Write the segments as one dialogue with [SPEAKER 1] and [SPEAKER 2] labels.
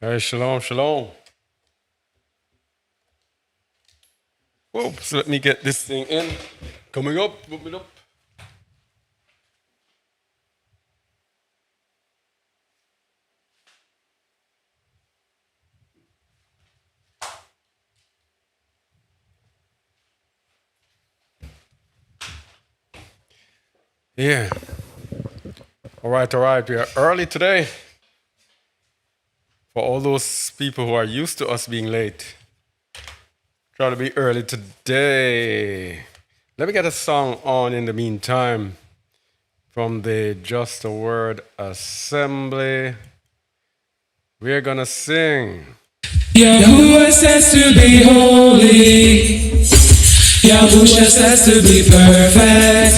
[SPEAKER 1] Hey, shalom, shalom. Whoops, let me get this thing in. Coming up, moving up. Yeah. All right. We are early today. For all those people who are used to us being late, try to be early today. Let me get a song on in the meantime from the Just a Word Assembly. We're gonna sing.
[SPEAKER 2] Yahuwah says to be holy. Yahushua says to be perfect.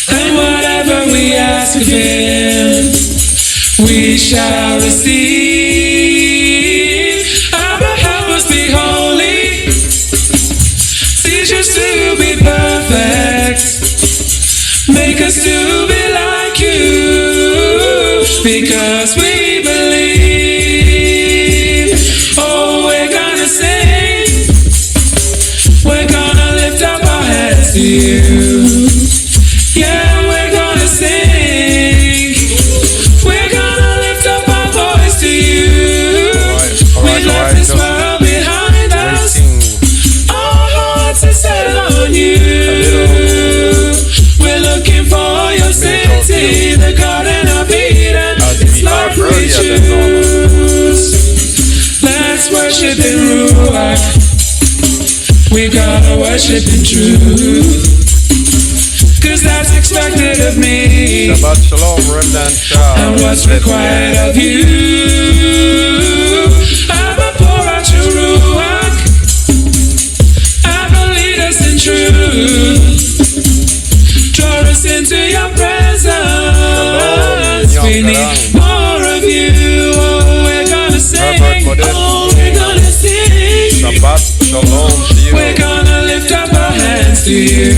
[SPEAKER 2] And whatever we ask of him, we shall receive. Abba, help us be holy. Teach us to be perfect. Make us to be like you, because we believe. Oh, we're gonna sing. We're gonna lift up our hands to you. Yeah, we're gonna sing. We're gonna lift up our voice to you. We left this world behind us. Our hearts are set on you. We're looking for your city, the Garden of Eden. It's like we choose. Let's worship in Ruach. We gotta worship in truth, 'cause that's expected of me.
[SPEAKER 1] Shabbat shalom, Remnant Child.
[SPEAKER 2] And what's required of you. Abba, pour out your Ruach. Abba, lead us in truth. Draw us into your presence. We need more of you. Oh, we're gonna sing. Oh, we're gonna sing.
[SPEAKER 1] Shabbat shalom to you.
[SPEAKER 2] We're gonna lift up our hands to you.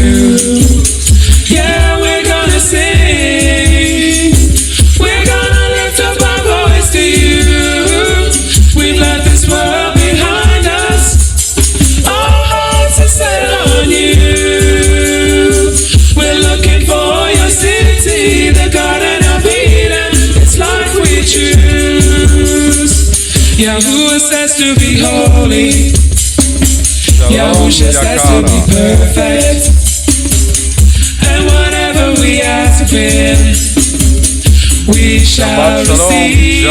[SPEAKER 2] Yeah, we're gonna sing. We're gonna lift up our voice to you. We've left this world behind us. Our hearts are set on you. We're looking for your city, the Garden of Eden. It's like we choose. Yahuwah says to be holy. Yahushua says to be perfect. And whatever we ask of him, we shall receive.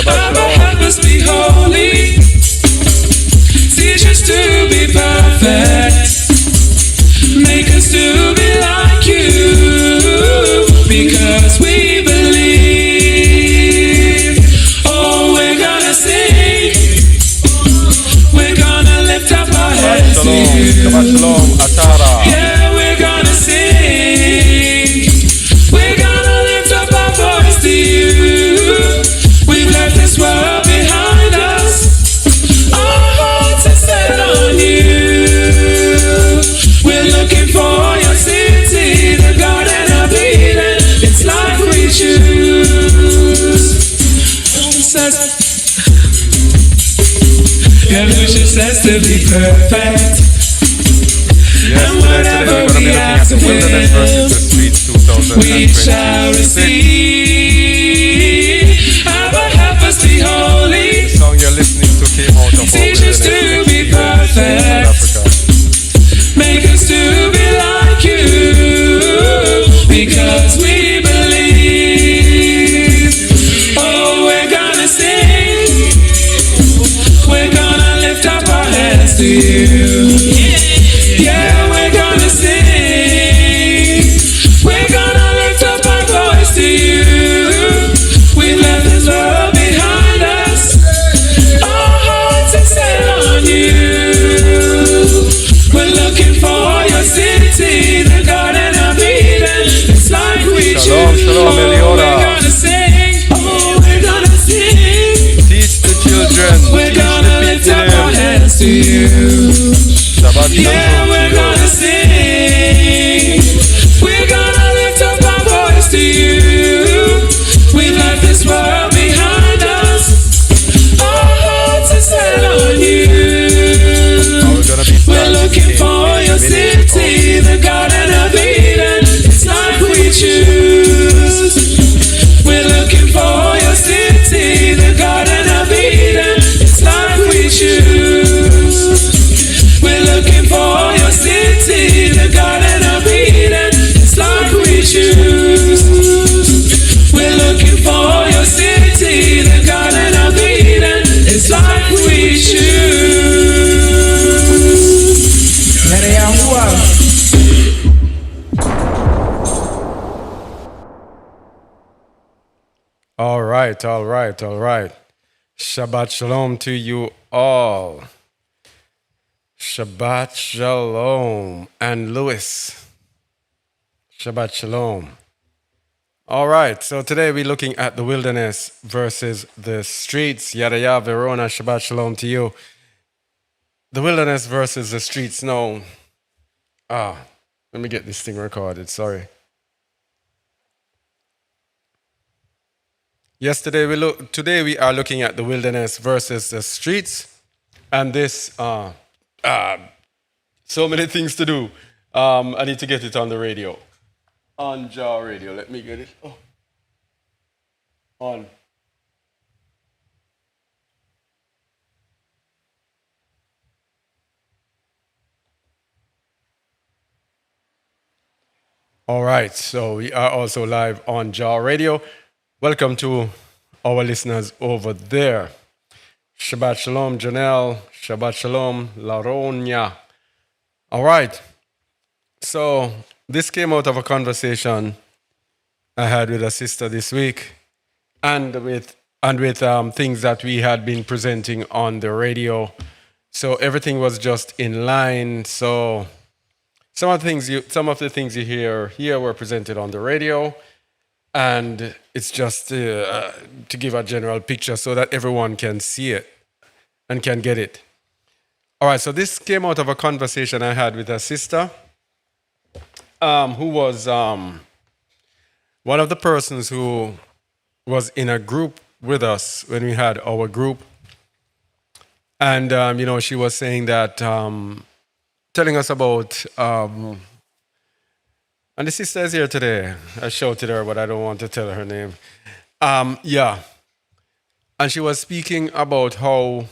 [SPEAKER 2] Abba, help us be holy. Teach us to be perfect. Make us to be like you, because we believe. Oh, we're gonna sing. We're gonna lift up our hands to you. Yeah, we're gonna sing. We're gonna lift up our voice to you. We've left this world behind us. Our hearts are set on you. We're looking for your city, the Garden of Eden. It's like we choose. Yahushua says to be perfect. And whatever we ask of him, we shall receive. Abba, help us be holy.
[SPEAKER 1] The song you're listening to came out of
[SPEAKER 2] Teach us to be perfect. Make us to be like you, because we believe. Oh, we're gonna sing. We're gonna lift up our hands to you. Yeah, we're gonna sing. We're gonna lift up our voice to you. We left this world behind us. Our hearts are set on you. We're looking for your city, the Garden of Eden. It's like we choose.
[SPEAKER 1] Shalom,
[SPEAKER 2] Oh,
[SPEAKER 1] Eliora.
[SPEAKER 2] we're gonna sing. Oh, we're gonna sing.
[SPEAKER 1] Teach the children.
[SPEAKER 2] We're gonna lift up our hands to you.
[SPEAKER 1] Shabbat
[SPEAKER 2] Yeah, we're gonna sing. We're gonna lift up our voice to you. We left this world behind.
[SPEAKER 1] all right. Shabbat shalom to you all. Shabbat shalom. And Lewis. Shabbat shalom. All right, so today we're looking at the wilderness versus the streets. Yadaya Verona, Shabbat shalom to you. The wilderness versus the streets. No. Let me get this thing recorded. Sorry. Today we are looking at the wilderness versus the streets, and this so many things to do. I need to get it on the radio, on Jaw Radio. Let me get it on. All right, so we are also live on Jaw Radio. Welcome to our listeners over there. Shabbat shalom, Janelle. Shabbat shalom, Laronia. All right. So this came out of a conversation I had with a sister this week, and with things that we had been presenting on the radio. So everything was just in line. So some of the things you hear here were presented on the radio. And it's just to give a general picture so that everyone can see it and can get it. All right, so this came out of a conversation I had with a sister who was one of the persons who was in a group with us when we had our group. And, she was saying that, telling us about... and the sister is here today. I shouted her, but I don't want to tell her name. And she was speaking about how,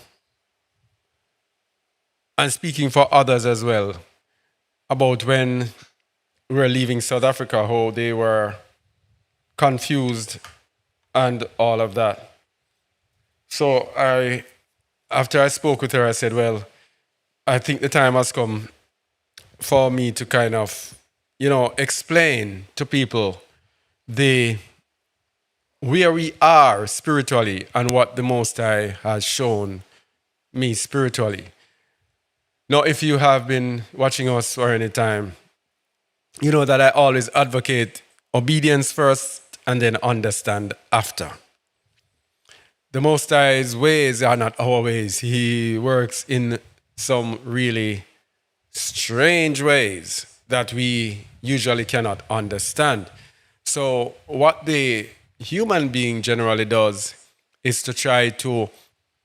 [SPEAKER 1] and speaking for others as well, about when we were leaving South Africa, how they were confused and all of that. So after I spoke with her, I said, well, I think the time has come for me to kind of explain to people where we are spiritually and what the Most High has shown me spiritually. Now, if you have been watching us for any time, you know that I always advocate obedience first and then understand after. The Most High's ways are not our ways. He works in some really strange ways that we usually cannot understand. So what the human being generally does is to try to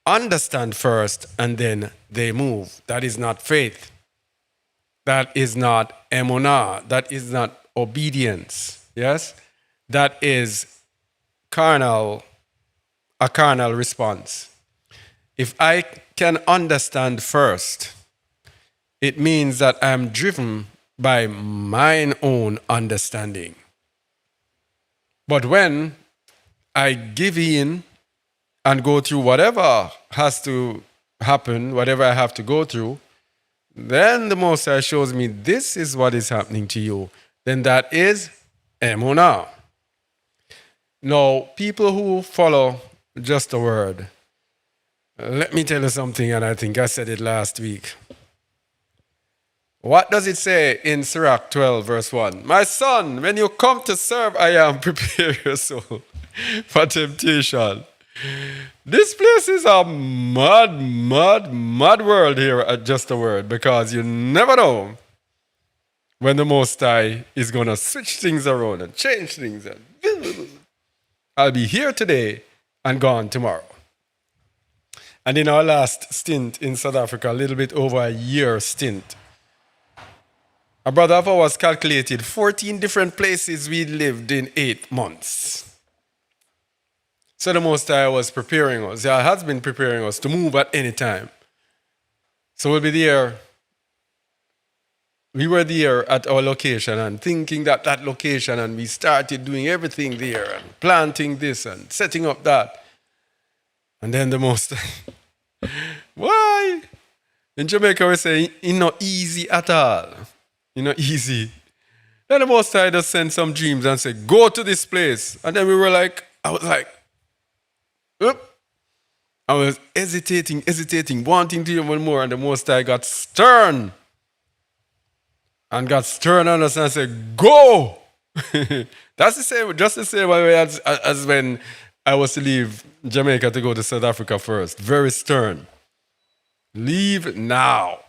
[SPEAKER 1] understand first and then they move. That is not faith. That is not emunah. That is not obedience. Yes? That is a carnal response. If I can understand first, it means that I'm driven by mine own understanding. But when I give in and go through whatever has to happen, whatever I have to go through, then the Most High shows me this is what is happening to you. Then that is emunah. Now, people who follow just a word, let me tell you something, and I think I said it last week. What does it say in Sirach 12, verse 1? My son, when you come to serve, I am, prepare your soul for temptation. This place is a mad world here at Just a Word, because you never know when the Most High is going to switch things around and change things. I'll be here today and gone tomorrow. And in our last stint in South Africa, a little bit over a year stint, a brother of ours calculated 14 different places we lived in 8 months. So the Most High was preparing us. Yeah, has been preparing us to move at any time. So we'll be there. We were there at our location and thinking that location, and we started doing everything there and planting this and setting up that. And then the Most High, why? In Jamaica we say, it's not easy at all. Easy. Then the Most High just sent some dreams and said, go to this place. And then I was like, Oop. I was hesitating, wanting to hear one more, and the Most High got stern. And got stern on us and said, go! That's the same, just the same way as when I was to leave Jamaica to go to South Africa first. Very stern. Leave now.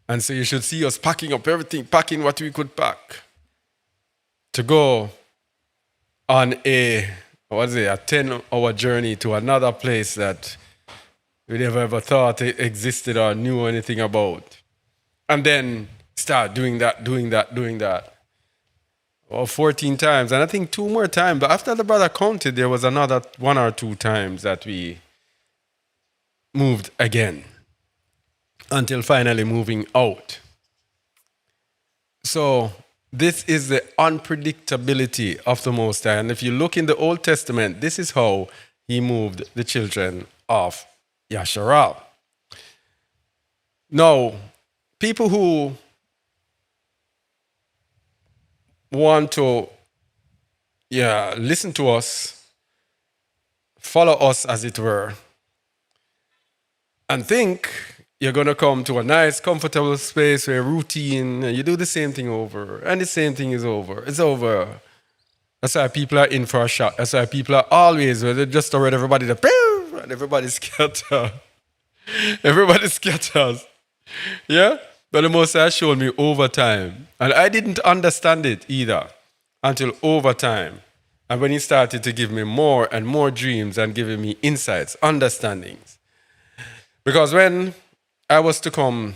[SPEAKER 1] And so you should see us packing up everything, packing what we could pack to go on a 10-hour journey to another place that we never ever thought it existed or knew anything about. And then start doing that. Or 14 times. And I think 2 more times. But after the brother counted, there was another 1 or 2 times that we moved again. Until finally moving out. So this is the unpredictability of the Most High. And if you look in the Old Testament, this is how he moved the children of Yasharal. Now, people who want to listen to us, follow us as it were, and think you're going to come to a nice, comfortable space where routine, you do the same thing over, and the same thing is over. It's over. That's why people are in for a shot. That's why people are always, where they just already everybody, and everybody scatters. Everybody scatters. Yeah? But the Most High showed me over time. And I didn't understand it either until over time. And when he started to give me more and more dreams and giving me insights, understandings. Because when I was to come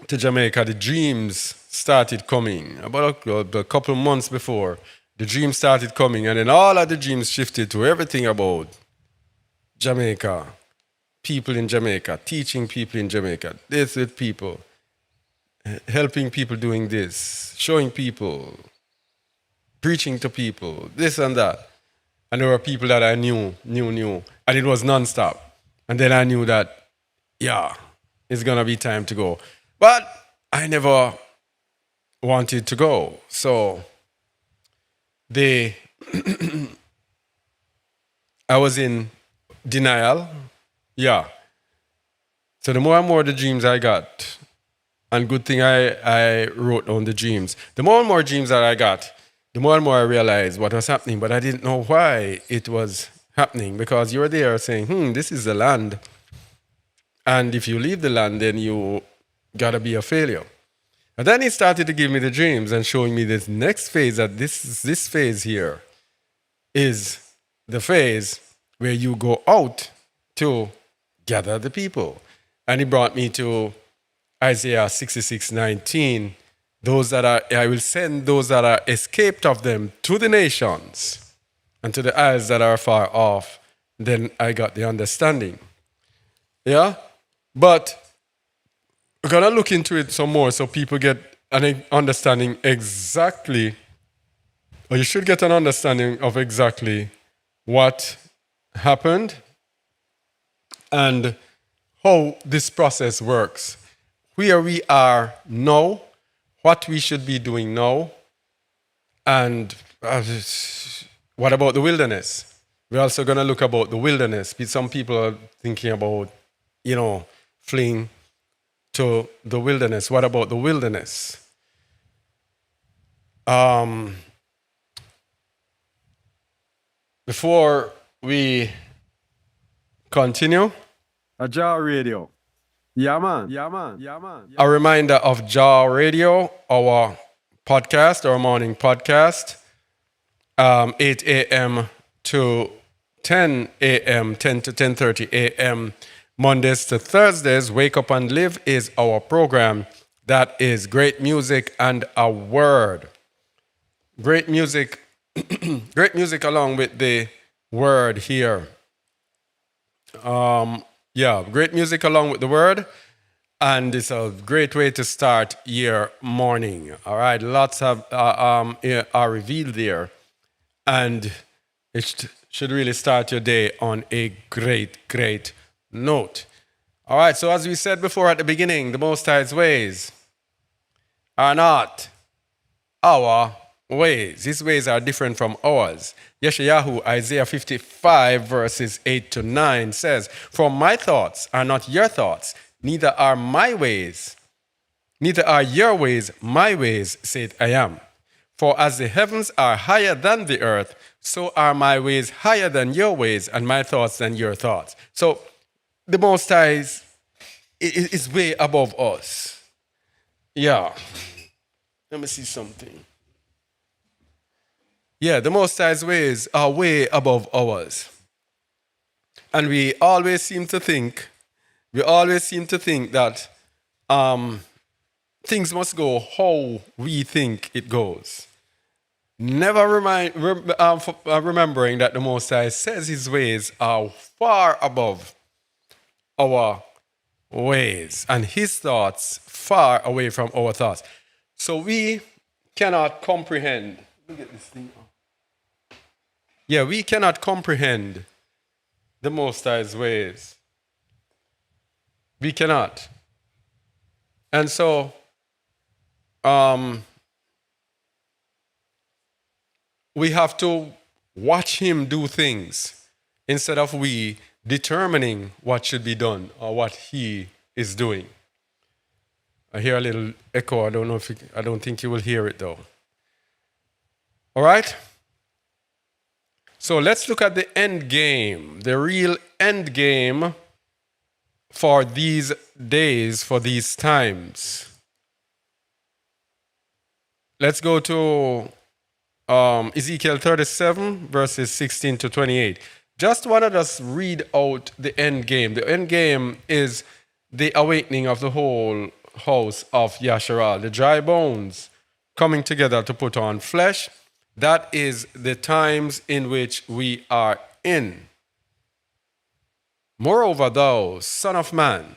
[SPEAKER 1] to Jamaica, the dreams started coming. About a couple of months before, the dreams started coming. And then all of the dreams shifted to everything about Jamaica, people in Jamaica, teaching people in Jamaica, this with people, helping people doing this, showing people, preaching to people, this and that. And there were people that I knew. And it was nonstop. And then I knew that, it's going to be time to go. But I never wanted to go. So I was in denial. Yeah. So the more and more the dreams I got, and good thing I wrote down the dreams, the more and more dreams that I got, the more and more I realized what was happening. But I didn't know why it was happening, because you were there saying, this is the land. And if you leave the land, then you gotta be a failure. And then he started to give me the dreams and showing me this next phase, that this phase here is the phase where you go out to gather the people. And he brought me to Isaiah 66:19. I will send those that are escaped of them to the nations and to the isles that are far off. Then I got the understanding. Yeah? But we're going to look into it some more so people get an understanding exactly, or you should get an understanding of exactly what happened and how this process works. Where we are now, what we should be doing now, and what about the wilderness? We're also going to look about the wilderness. Some people are thinking about, fleeing to the wilderness. What about the wilderness? Before we continue,
[SPEAKER 3] Ajah Radio. Yeah, man.
[SPEAKER 1] a reminder of Jar Radio, our podcast, our morning podcast, 8 a.m. to 10 a.m., 10 to 10:30 a.m., Mondays to Thursdays. Wake Up and Live is our program. That is great music and a word. Great music, great music along with the word here. Great music along with the word. And it's a great way to start your morning. All right, lots of are revealed there. And it should really start your day on a great note. All right, so as we said before at the beginning, the Most High's ways are not our ways. His ways are different from ours. Yeshayahu, Isaiah 55, verses 8 to 9 says, "For my thoughts are not your thoughts, neither are my ways, neither are your ways my ways, saith I am. For as the heavens are higher than the earth, so are my ways higher than your ways, and my thoughts than your thoughts." So the Most High is way above us. Yeah. Let me see something. Yeah, the Most High's ways are way above ours. And we always seem to think that things must go how we think it goes. Never remembering that the Most High says his ways are far above our ways and his thoughts far away from our thoughts. So we cannot comprehend. Let me get this thing off. Yeah, we cannot comprehend the Most High's ways. We cannot. And so, we have to watch him do things instead of we determining what should be done or what he is doing. I hear a little echo. I don't think you will hear it though. All right? So let's look at the end game, the real end game for these days, for these times. Let's go to Ezekiel 37, verses 16 to 28. Just want to just read out the end game. The end game is the awakening of the whole house of Yasharal, the dry bones coming together to put on flesh. That is the times in which we are in. "Moreover, thou, son of man,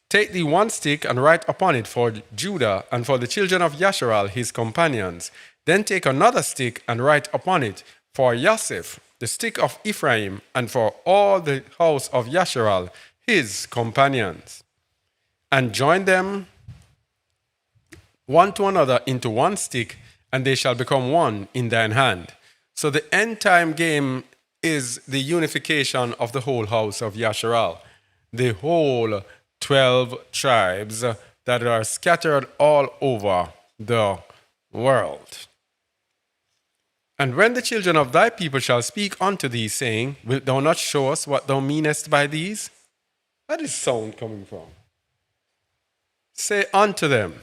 [SPEAKER 1] take thee one stick and write upon it for Judah and for the children of Yasharal, his companions. Then take another stick and write upon it for Yosef, the stick of Ephraim, and for all the house of Yasharal, his companions. And join them one to another into one stick, and they shall become one in thine hand." So the end time game is the unification of the whole house of Yasharal, the whole 12 tribes that are scattered all over the world. "And when the children of thy people shall speak unto thee, saying, Wilt thou not show us what thou meanest by these?" Where is sound coming from? "Say unto them,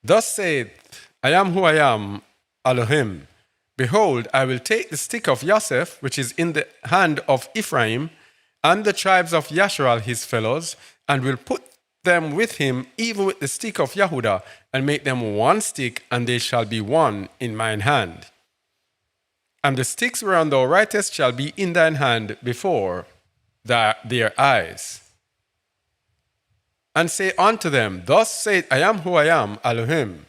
[SPEAKER 1] Thus saith, I am who I am, Elohim. Behold, I will take the stick of Yosef, which is in the hand of Ephraim, and the tribes of Yasharal his fellows, and will put them with him, even with the stick of Yehudah, and make them one stick, and they shall be one in mine hand. And the sticks whereon thou writest shall be in thine hand before their eyes. And say unto them, Thus saith I am who I am, Elohim.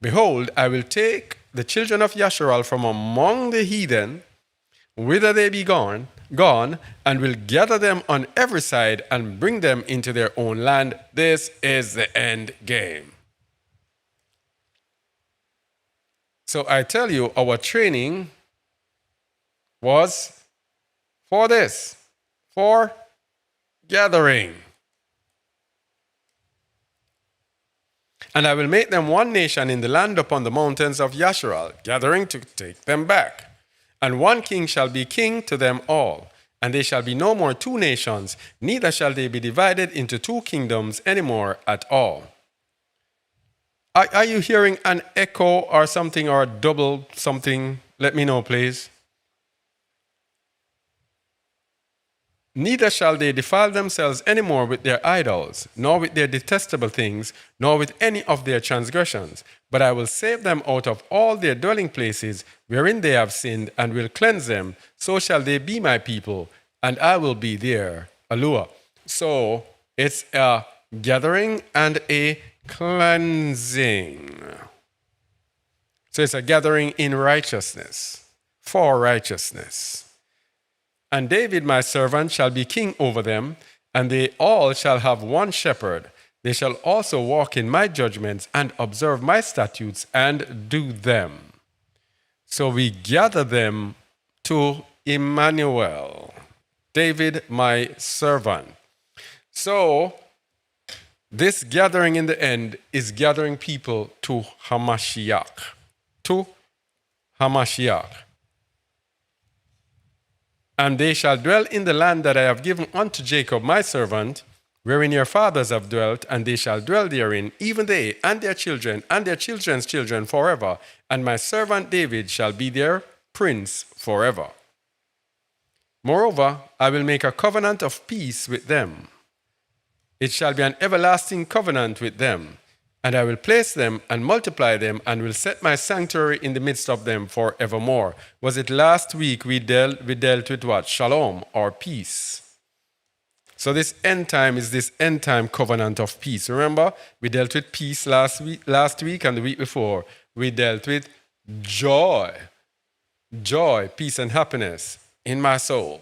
[SPEAKER 1] Behold, I will take the children of Yasharal from among the heathen, whither they be gone, and will gather them on every side and bring them into their own land. This is the end game. So I tell you, our training was for this, for gathering. And I will make them one nation in the land upon the mountains of Yasharal, gathering to take them back. And one king shall be king to them all. And they shall be no more two nations, neither shall they be divided into two kingdoms any more at all. Are you hearing an echo or something, or a double something? Let me know, please. Neither shall they defile themselves any more with their idols, nor with their detestable things, nor with any of their transgressions. But I will save them out of all their dwelling places wherein they have sinned, and will cleanse them. So shall they be my people, and I will be their Eloah. So it's a gathering and a cleansing. So it's a gathering in righteousness, for righteousness. And David, my servant, shall be king over them, and they all shall have one shepherd. They shall also walk in my judgments and observe my statutes and do them. So we gather them to Emmanuel, David, my servant. So this gathering in the end is gathering people to Hamashiach. To Hamashiach. And they shall dwell in the land that I have given unto Jacob my servant, wherein your fathers have dwelt, and they shall dwell therein, even they and their children and their children's children forever. And my servant David shall be their prince forever. Moreover, I will make a covenant of peace with them. It shall be an everlasting covenant with them. And I will place them and multiply them and will set my sanctuary in the midst of them forevermore. Was it last week we dealt with what? Shalom or peace. So this end time is this end time covenant of peace. Remember, we dealt with peace last week and the week before. We dealt with joy. Joy, peace, and happiness in my soul.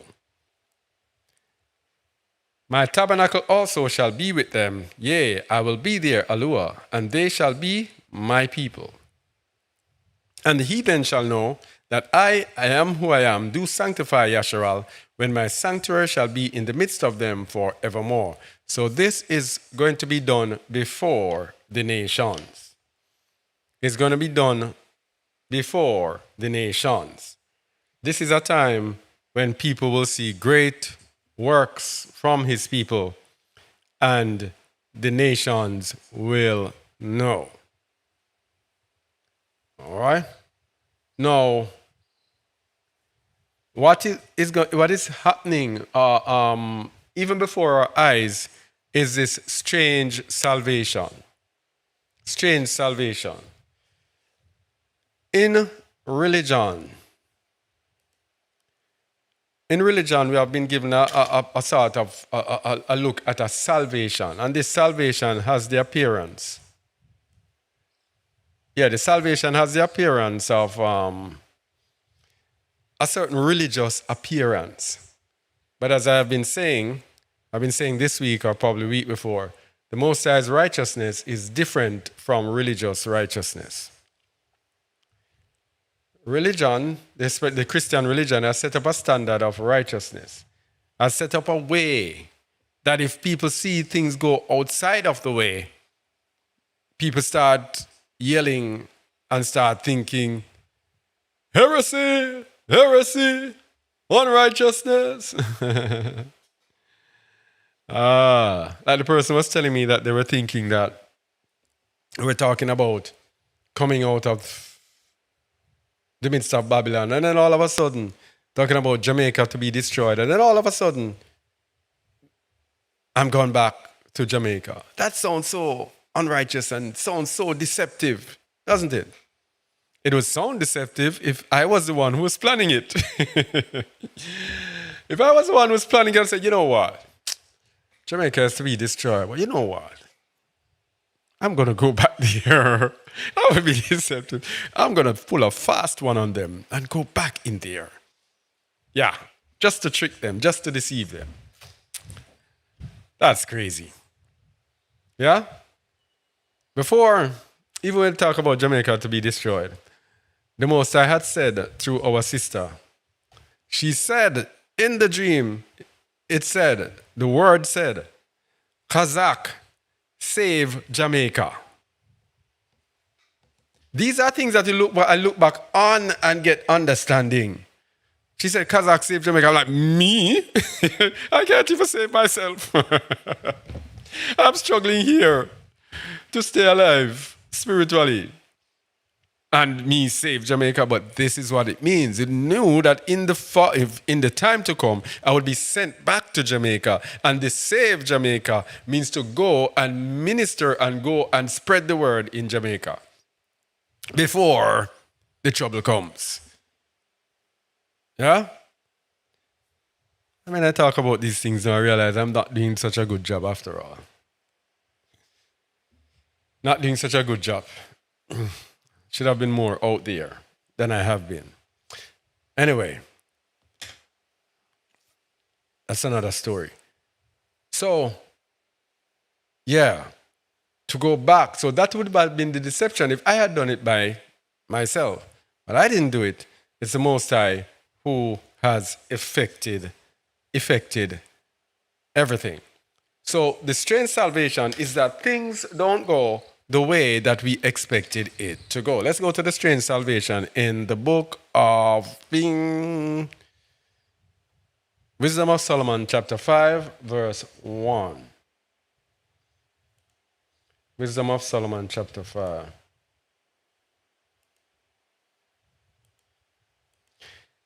[SPEAKER 1] My tabernacle also shall be with them. Yea, I will be their Alua, and they shall be my people. And the heathen shall know that I am who I am. Do sanctify Yasharal, when my sanctuary shall be in the midst of them forevermore. So this is going to be done before the nations. It's going to be done before the nations. This is a time when people will see great works from his people, and the nations will know. All right? Now, what is happening even before our eyes is this strange salvation. Strange salvation. In religion, we have been given a sort of a look at a salvation, and this salvation has the appearance. Yeah, the salvation has the appearance of a certain religious appearance. But as I've been saying this week or probably the week before, the Most High's righteousness is different from religious righteousness. Religion, the Christian religion, has set up a standard of righteousness, has set up a way that if people see things go outside of the way, people start yelling and start thinking, heresy, heresy, unrighteousness. Like the person was telling me that they were thinking that we're talking about coming out of the midst of Babylon, and then all of a sudden talking about Jamaica to be destroyed, and then all of a sudden I'm going back to Jamaica. That sounds so unrighteous and sounds so deceptive, doesn't it? It would sound deceptive if I was the one who was planning it. If I was the one who was planning it, I'd say, you know what? Jamaica has to be destroyed. Well, you know what? I'm going to go back there. That would be deceptive. I'm going to pull a fast one on them and go back in there. Yeah, just to trick them, just to deceive them. That's crazy. Yeah? Before, even when we talk about Jamaica to be destroyed, the Most High had said through our sister, she said in the dream, it said, the word said, Kazakh, save Jamaica. These are things that I look back on and get understanding. She said, Kazakh, save Jamaica. I'm like, me? I can't even save myself. I'm struggling here to stay alive spiritually. And me save Jamaica, but this is what it means. It knew that in the time to come, I would be sent back to Jamaica. And the save Jamaica means to go and minister and go and spread the word in Jamaica before the trouble comes. Yeah? I mean, I talk about these things and I realize I'm not doing such a good job after all. Not doing such a good job. Should have been more out there than I have been. Anyway, that's another story. So, yeah, to go back. So that would have been the deception if I had done it by myself. But I didn't do it. It's the Most High who has effected everything. So the strange salvation is that things don't go the way that we expected it to go. Let's go to the strange salvation in the book of Wisdom of Solomon, chapter 5, verse 1. Wisdom of Solomon, chapter 5.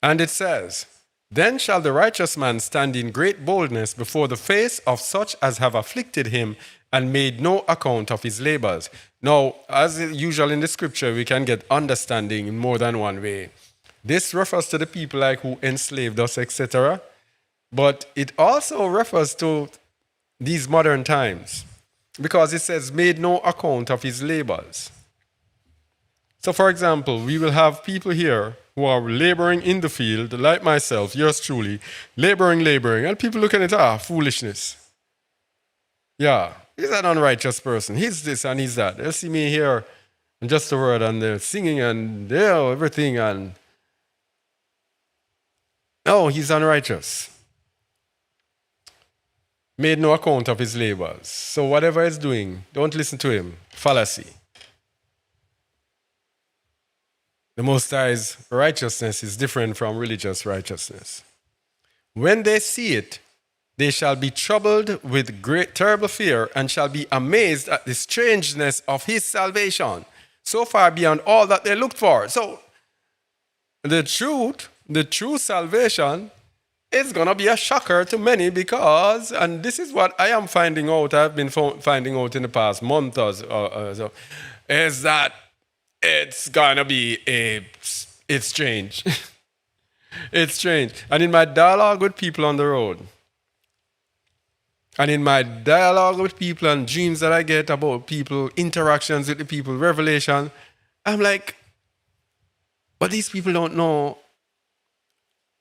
[SPEAKER 1] And it says, Then shall the righteous man stand in great boldness before the face of such as have afflicted him and made no account of his labors. Now, as usual in the scripture, we can get understanding in more than one way. This refers to the people like who enslaved us, etc. But it also refers to these modern times because it says, made no account of his labors. So, for example, we will have people here who are laboring in the field, like myself, yours truly, laboring, and people look at it, foolishness. Yeah, he's an unrighteous person. He's this and he's that. They'll see me here and just a word and they're singing and everything and no, he's unrighteous. Made no account of his labors. So whatever he's doing, don't listen to him. Fallacy. The Most High's righteousness is different from religious righteousness. When they see it, they shall be troubled with great, terrible fear and shall be amazed at the strangeness of his salvation, so far beyond all that they looked for. So the true salvation is going to be a shocker to many because, and this is what I am finding out, I've been finding out in the past month or so, is that it's going to be it's strange. It's strange. And in my dialogue with people on the road, and in my dialogue with people and dreams that I get about people, interactions with the people, revelation, I'm like, but these people don't know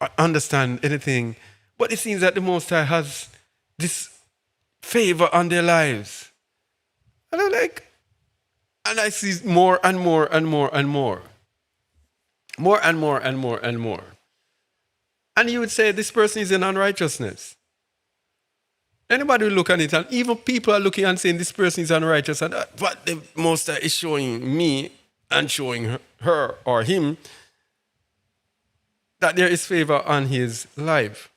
[SPEAKER 1] or understand anything. But it seems that the Most High has this favor on their lives. And I'm like, and I see more and more and more and more. More and more and more and more. And you would say this person is in unrighteousness. Anybody will look at it, and even people are looking and saying this person is unrighteous, and what the Most High is showing me and showing her or him that there is favor on his life.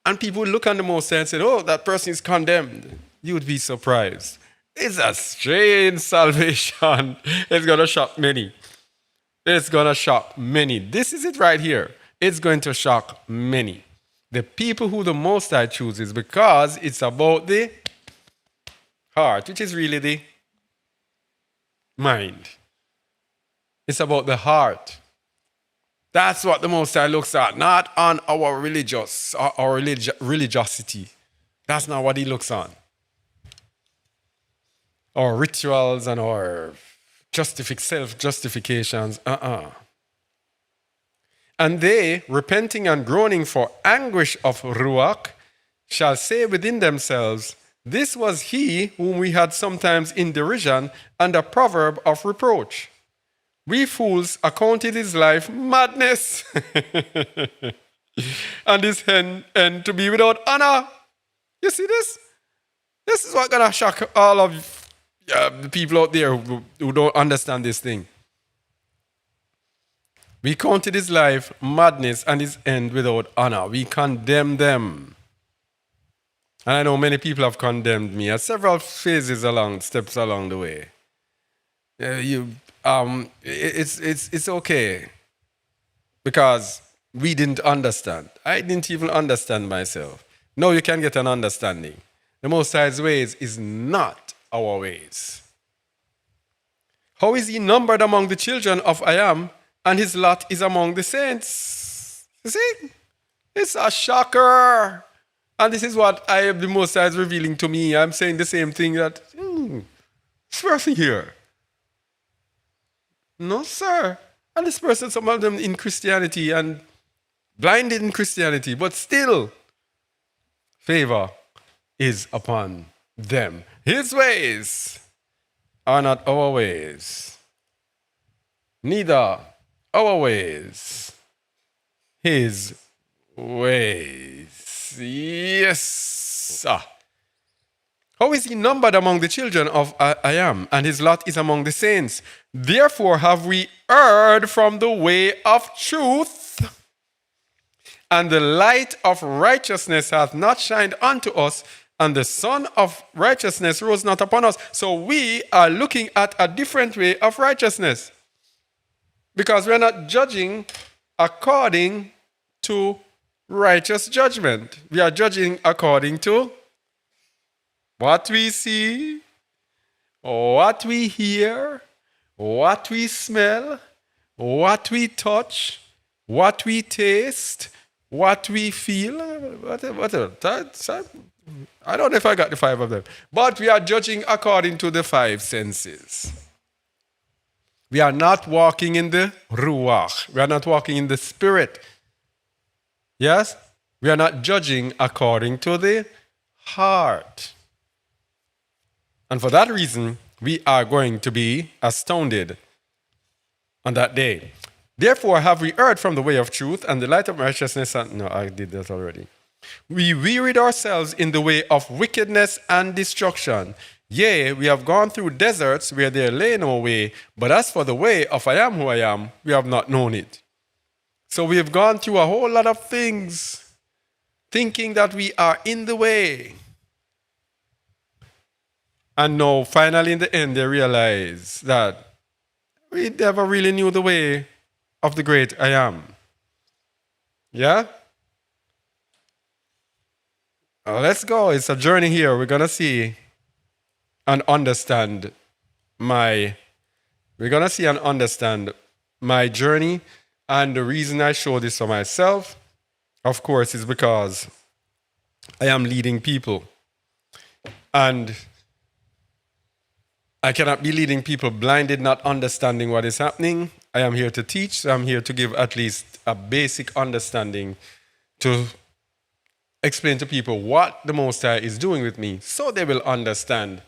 [SPEAKER 1] And people would look at the Most High and say, oh, that person is condemned. You would be surprised. It's a strange salvation. It's going to shock many. It's going to shock many. This is it right here. It's going to shock many. The people who the Most High chooses, because it's about the heart, which is really the mind. It's about the heart. That's what the Most High looks at, not on our religiosity. That's not what he looks on. Our rituals and our self-justifications. And they, repenting and groaning for anguish of ruach, shall say within themselves, this was he whom we had sometimes in derision and a proverb of reproach. We fools accounted his life madness and his end to be without honor. You see this? This is what's going to shock all of the people out there who don't understand this thing. We counted his life madness and his end without honor. We condemn them. And I know many people have condemned me at several steps along the way. It's okay because we didn't understand. I didn't even understand myself. No, you can get an understanding. The Most High's ways is not our ways. How is he numbered among the children of I am, and his lot is among the saints? You see? It's a shocker. And this is what the Most High is revealing to me. I'm saying the same thing that, this person here. No, sir. And this person, some of them in Christianity and blinded in Christianity, but still, favor is upon them. His ways are not our ways, neither our ways his ways. Yes. How is he numbered among the children of I am, and his lot is among the saints? Therefore have we erred from the way of truth, and the light of righteousness hath not shined unto us, and the sun of righteousness rose not upon us. So we are looking at a different way of righteousness, because we're not judging according to righteous judgment. We are judging according to what we see, what we hear, what we smell, what we touch, what we taste, what we feel. I don't know if I got the 5 of them. But we are judging according to the 5 senses. We are not walking in the Ruach. We are not walking in the Spirit. Yes? We are not judging according to the heart. And for that reason, we are going to be astounded on that day. Therefore have we erred from the way of truth, and the light of righteousness. No, I did that already. We wearied ourselves in the way of wickedness and destruction. Yea, we have gone through deserts where there lay no way, but as for the way of I am who I am, we have not known it. So we have gone through a whole lot of things, thinking that we are in the way. And now, finally, in the end, they realize that we never really knew the way of the great I am. Yeah? Let's go. It's a journey here. We're going to see and understand my journey. And the reason I show this for myself, of course, is because I am leading people. And I cannot be leading people blinded, not understanding what is happening. I am here to teach. So I'm here to give at least a basic understanding, to explain to people what the Most High is doing with me, so they will understand,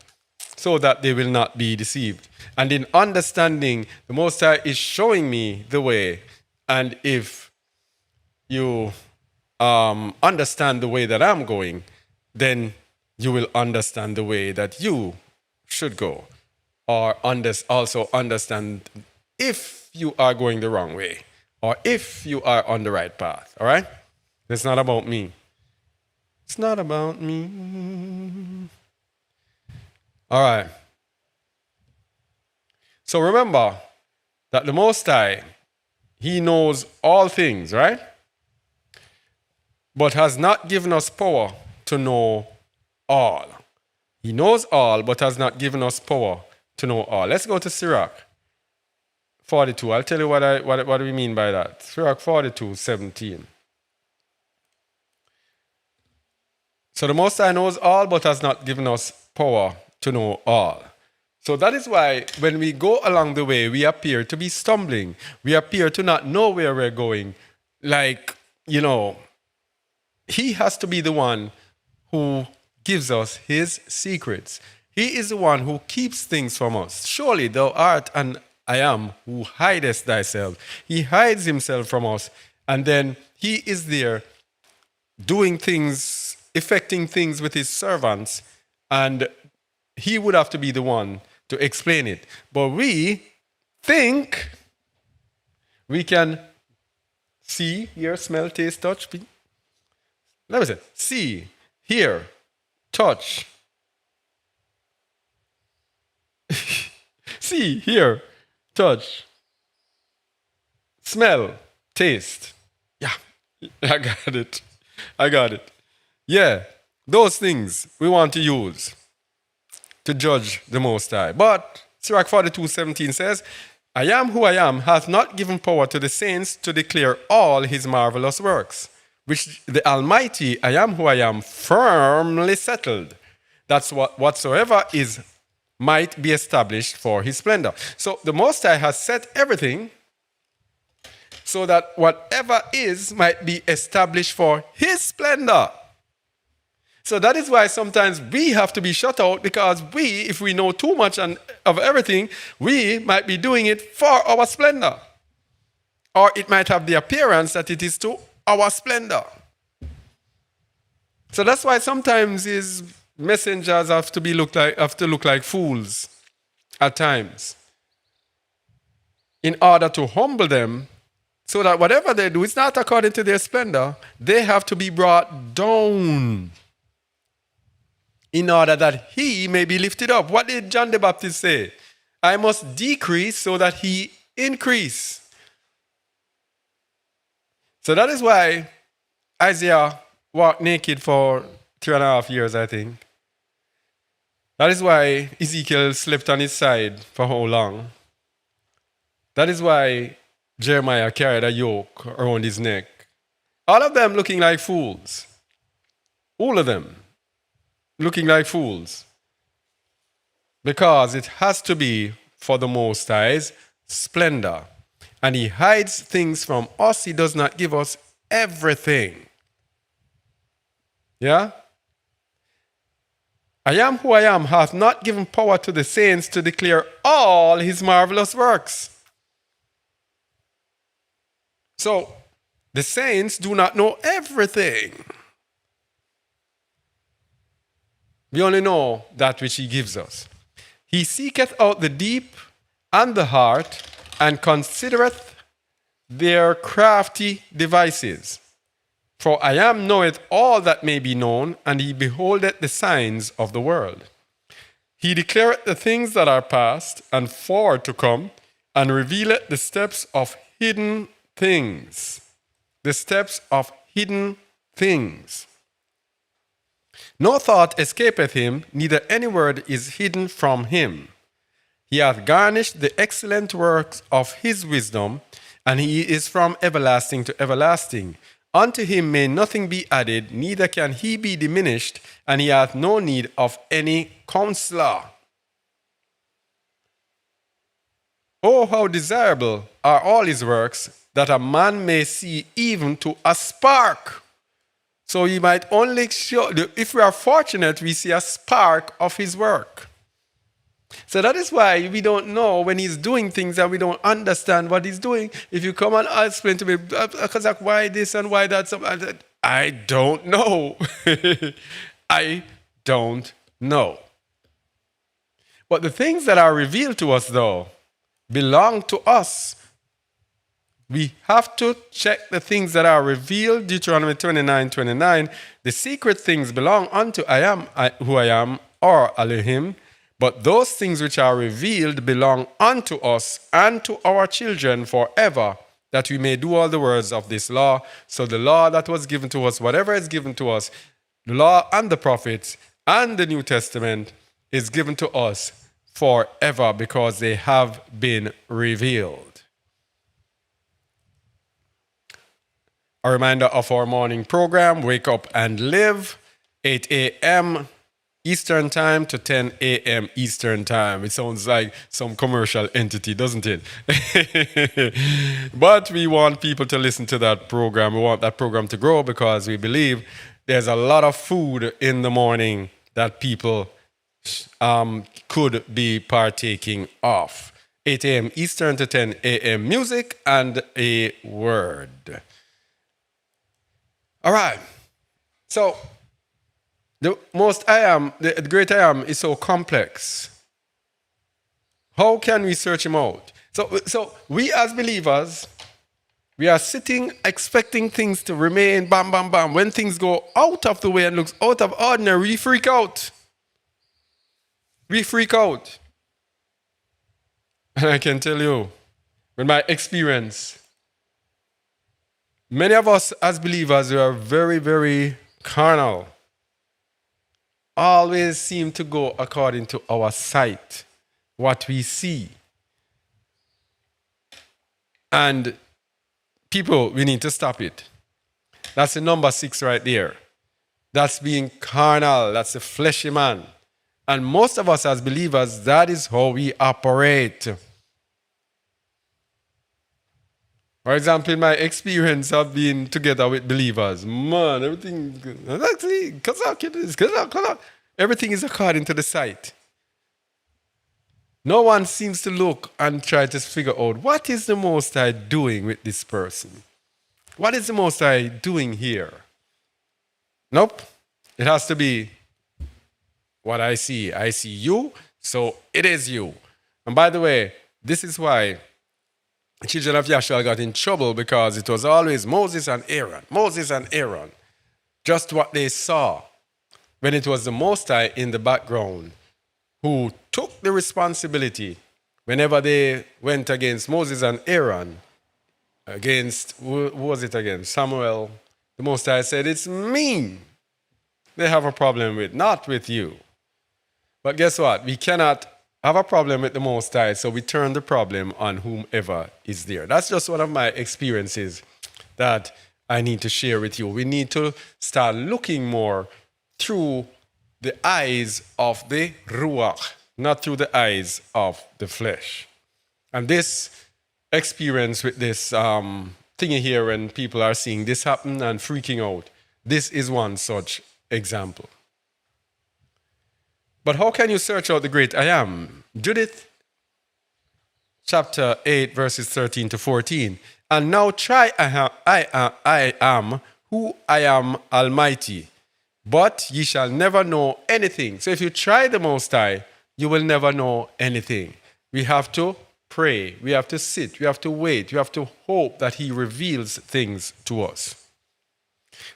[SPEAKER 1] so that they will not be deceived. And in understanding, the Most High is showing me the way. And if you understand the way that I'm going, then you will understand the way that you should go. Or also understand if you are going the wrong way, or if you are on the right path. All right? It's not about me. It's not about me. All right. So remember that the Most High, He knows all things, right? But has not given us power to know all. He knows all, but has not given us power to know all. Let's go to Sirach 42. I'll tell you what we mean by that. Sirach 42:17. So the Most High knows all, but has not given us power to know all. So that is why when we go along the way, we appear to be stumbling. We appear to not know where we're going. Like, He has to be the one who gives us His secrets. He is the one who keeps things from us. Surely thou art an I am who hidest thyself. He hides himself from us, and then He is there doing things, effecting things with His servants, and He would have to be the one to explain it. But we think we can see, hear, smell, taste, touch. Let me say, see, hear, touch. See, hear, touch, smell, taste. Yeah, I got it. Yeah, those things we want to use to judge the Most High. But Sirach 42:17 says, I am who I am hath not given power to the saints to declare all His marvelous works, which the Almighty, I am who I am, firmly settled. That's whatsoever is might be established for His splendor. So the Most High has set everything so that whatever is might be established for His splendor. So that is why sometimes we have to be shut out, because if we know too much of everything, we might be doing it for our splendor. Or it might have the appearance that it is to our splendor. So that's why sometimes his messengers have to look like fools at times, in order to humble them, so that whatever they do is not according to their splendor. They have to be brought down, in order that he may be lifted up. What did John the Baptist say? I must decrease so that he increase. So that is why Isaiah walked naked for 3.5 years, I think. That is why Ezekiel slept on his side for how long? That is why Jeremiah carried a yoke around his neck. All of them looking like fools. All of them looking like fools. Because it has to be for the Most High's splendor. And he hides things from us. He does not give us everything. Yeah? I am who I am hath not given power to the saints to declare all his marvelous works. So, the saints do not know everything. We only know that which he gives us. He seeketh out the deep and the heart, and considereth their crafty devices. For I am knoweth all that may be known, and he beholdeth the signs of the world. He declareth the things that are past and forward to come, and revealeth the steps of hidden things. The steps of hidden things. No thought escapeth him, neither any word is hidden from him. He hath garnished the excellent works of his wisdom, and he is from everlasting to everlasting. Unto him may nothing be added, neither can he be diminished, and he hath no need of any counselor. Oh, how desirable are all his works, that a man may see even to a spark. So he might only show, if we are fortunate, we see a spark of his work. So that is why we don't know when he's doing things that we don't understand what he's doing. If you come and explain to me, Kazak, why this and why that, I don't know. I don't know. But the things that are revealed to us, though, belong to us. We have to check the things that are revealed. Deuteronomy 29:29. The secret things belong unto I am who I am, or Elohim. But those things which are revealed belong unto us and to our children forever, that we may do all the words of this law. So the law that was given to us, whatever is given to us, the law and the prophets and the New Testament is given to us forever, because they have been revealed. A reminder of our morning program, Wake Up and Live, 8 a.m. Eastern Time to 10 a.m. Eastern Time. It sounds like some commercial entity, doesn't it? But we want people to listen to that program. We want that program to grow, because we believe there's a lot of food in the morning that people could be partaking of. 8 a.m. Eastern to 10 a.m. music and a word. All right. So, the most I am, the great I am, is so complex. How can we search him out? So we as believers, we are sitting expecting things to remain bam, bam, bam. When things go out of the way and looks out of ordinary, we freak out. We freak out. And I can tell you, with my experience, many of us as believers who are very, very carnal always seem to go according to our sight, what we see. And people, we need to stop it. That's the number 6 right there. That's being carnal. That's a fleshy man. And most of us as believers, that is how we operate. For example, in my experience of being together with believers, man, everything, actually, everything is according to the sight. No one seems to look and try to figure out what is the Most High doing with this person? What is the Most High doing here? Nope. It has to be what I see. I see you, so it is you. And by the way, this is why the children of Yahshua got in trouble, because it was always Moses and Aaron, Moses and Aaron. Just what they saw, when it was the Most High in the background who took the responsibility whenever they went against Moses and Aaron, against, who was it again? Samuel. The Most High said, it's me they have a problem with, not with you. But guess what? We cannot have a problem with the Most High, so we turn the problem on whomever is there. That's just one of my experiences that I need to share with you. We need to start looking more through the eyes of the Ruach, not through the eyes of the flesh. And this experience with this thingy here, when people are seeing this happen and freaking out, this is one such example. But how can you search out the great I am? Judith chapter 8, verses 13 to 14. And now try I am who I am Almighty, but ye shall never know anything. So if you try the Most High, you will never know anything. We have to pray. We have to sit. We have to wait. We have to hope that He reveals things to us.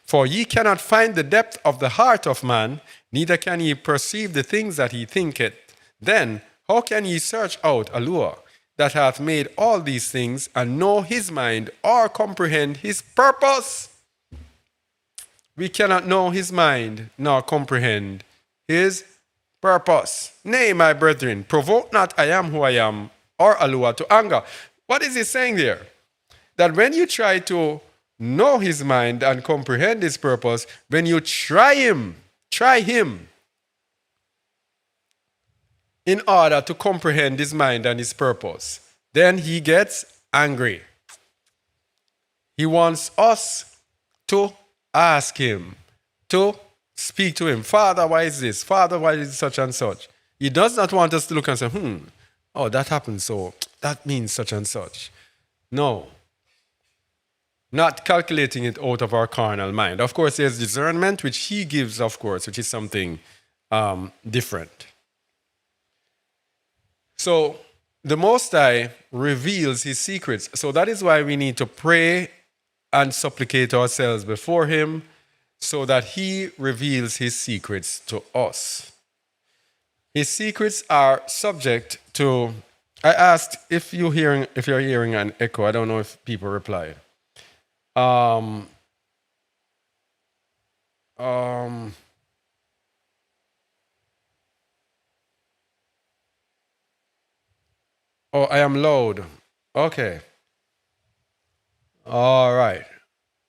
[SPEAKER 1] For ye cannot find the depth of the heart of man, neither can ye perceive the things that he thinketh. Then how can ye search out Allure, that hath made all these things, and know his mind, or comprehend his purpose? We cannot know his mind, nor comprehend his purpose. Nay, my brethren, provoke not I am who I am, or Allure to anger. What is he saying there? That when you try to know his mind and comprehend his purpose, when you try him in order to comprehend his mind and his purpose, then he gets angry. He wants us to ask him, to speak to him. Father, why is this? Father, why is such and such? He does not want us to look and say, oh, that happened, so that means such and such. No. Not calculating it out of our carnal mind. Of course, there's discernment, which he gives, of course, which is something different. So the Most High reveals his secrets. So that is why we need to pray and supplicate ourselves before him, so that he reveals his secrets to us. His secrets are subject to... I asked if you're hearing an echo. I don't know if people replied. Oh, I am loud. Okay. All right.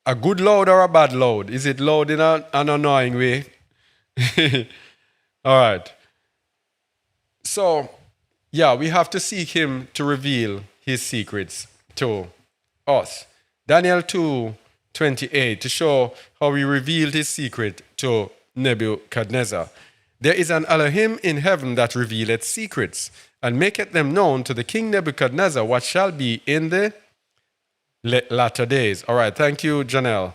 [SPEAKER 1] A good load or a bad load? Is it loud in an annoying way? All right. So, yeah, we have to seek him to reveal his secrets to us. Daniel 2:28, to show how he revealed his secret to Nebuchadnezzar. There is an Elohim in heaven that revealeth secrets, and maketh them known to the king Nebuchadnezzar what shall be in the latter days. All right, thank you, Janelle.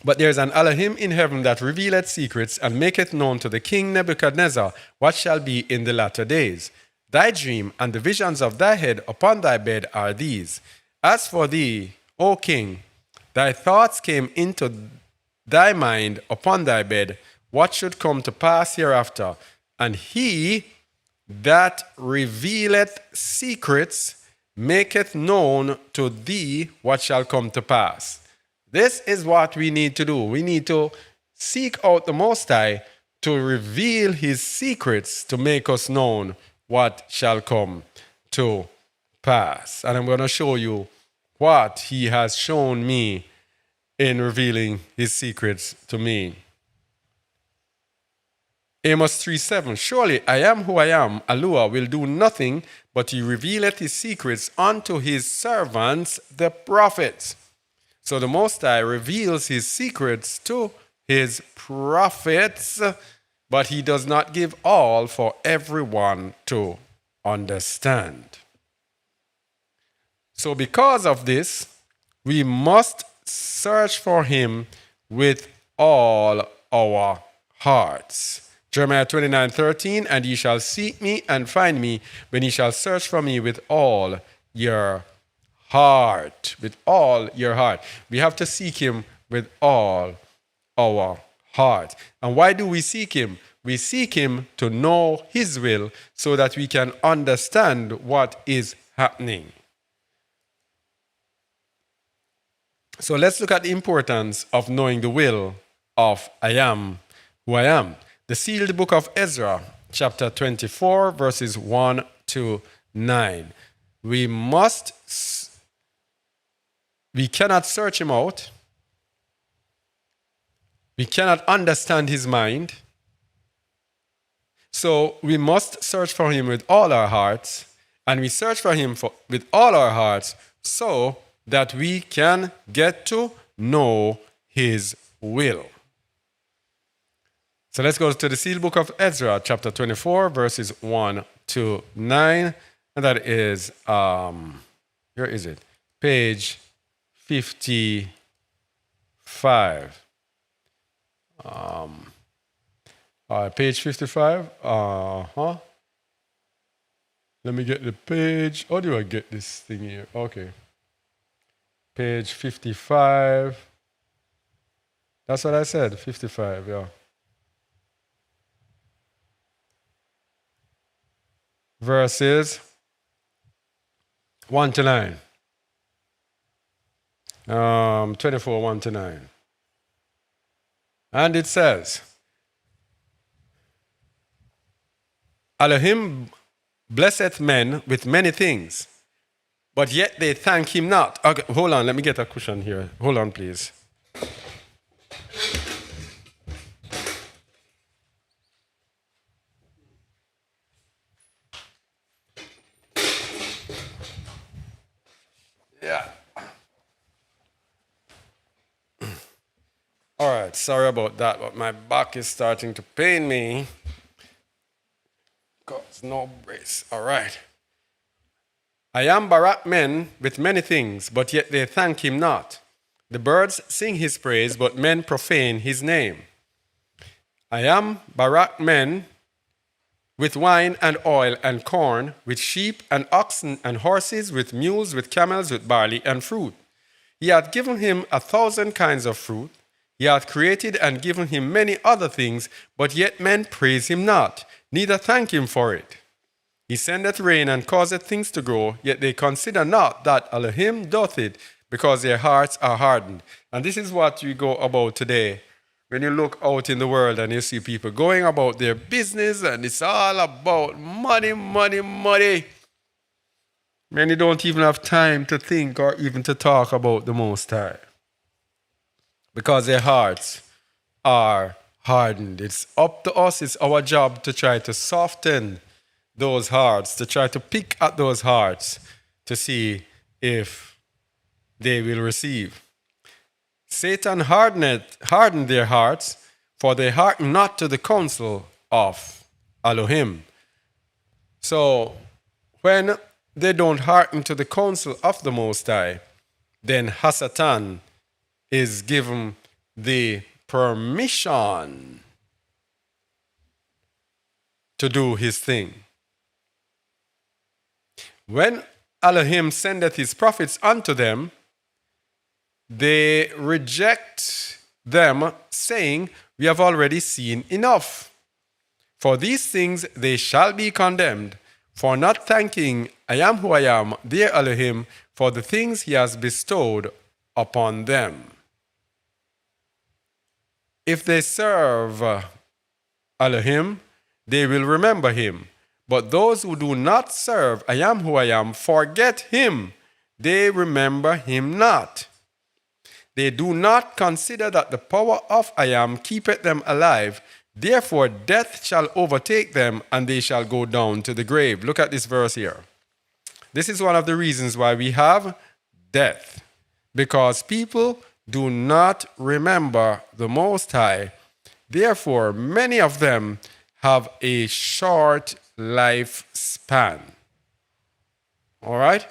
[SPEAKER 1] But there is an Elohim in heaven that revealeth secrets, and maketh known to the king Nebuchadnezzar what shall be in the latter days. Thy dream and the visions of thy head upon thy bed are these. As for thee, O king, thy thoughts came into thy mind upon thy bed, what should come to pass hereafter. And he that revealeth secrets maketh known to thee what shall come to pass. This is what we need to do. We need to seek out the Most High to reveal his secrets, to make us known what shall come to pass. And I'm going to show you what he has shown me in revealing his secrets to me. Amos 3:7. Surely I am who I am. Alua will do nothing, but he revealeth his secrets unto his servants, the prophets. So the Most High reveals his secrets to his prophets, but he does not give all for everyone to understand. So because of this, we must search for him with all our hearts. Jeremiah 29:13, and ye shall seek me and find me when ye shall search for me with all your heart. With all your heart. We have to seek him with all our heart. And why do we seek him? We seek him to know his will so that we can understand what is happening. So let's look at the importance of knowing the will of I am who I am. The sealed book of Ezra, chapter 24, verses 1 to 9. We cannot search him out. We cannot understand his mind. So we must search for him with all our hearts, and we search for him with all our hearts so that we can get to know his will. So let's go to the sealed book of Ezra, chapter 24, verses 1 to 9. And that is, where is it? Page 55. Page 55. Let me get the page. How do I get this thing here? Okay. Page 55. That's what I said, 55, yeah. Verses 1 to 9. 24, 1 to 9. And it says, Elohim blesseth men with many things, but yet they thank him not. Okay, hold on, let me get a cushion here. Hold on, please. Yeah. All right, sorry about that, but my back is starting to pain me. God's no brace. All right. I am barak men with many things, but yet they thank him not. The birds sing his praise, but men profane his name. I am barak men with wine and oil and corn, with sheep and oxen and horses, with mules, with camels, with barley and fruit. He hath given him 1,000 kinds of fruit. He hath created and given him many other things, but yet men praise him not, neither thank him for it. He sendeth rain and causeth things to grow, yet they consider not that Elohim doth it, because their hearts are hardened. And this is what we go about today. When you look out in the world and you see people going about their business and it's all about money, money, money. Many don't even have time to think or even to talk about the Most High, because their hearts are hardened. It's up to us, it's our job to try to soften those hearts, to try to pick at those hearts to see if they will receive. Satan hardened their hearts, for they hearken not to the counsel of Elohim. So when they don't hearken to the counsel of the Most High, then Hasatan is given the permission to do his thing. When Elohim sendeth his prophets unto them, they reject them, saying, we have already seen enough. For these things they shall be condemned, for not thanking I am who I am, their Elohim, for the things he has bestowed upon them. If they serve Elohim, they will remember him. But those who do not serve I am who I am forget him. They remember him not. They do not consider that the power of I am keepeth them alive. Therefore, death shall overtake them, and they shall go down to the grave. Look at this verse here. This is one of the reasons why we have death, because people do not remember the Most High. Therefore, many of them have a short lifespan. All right?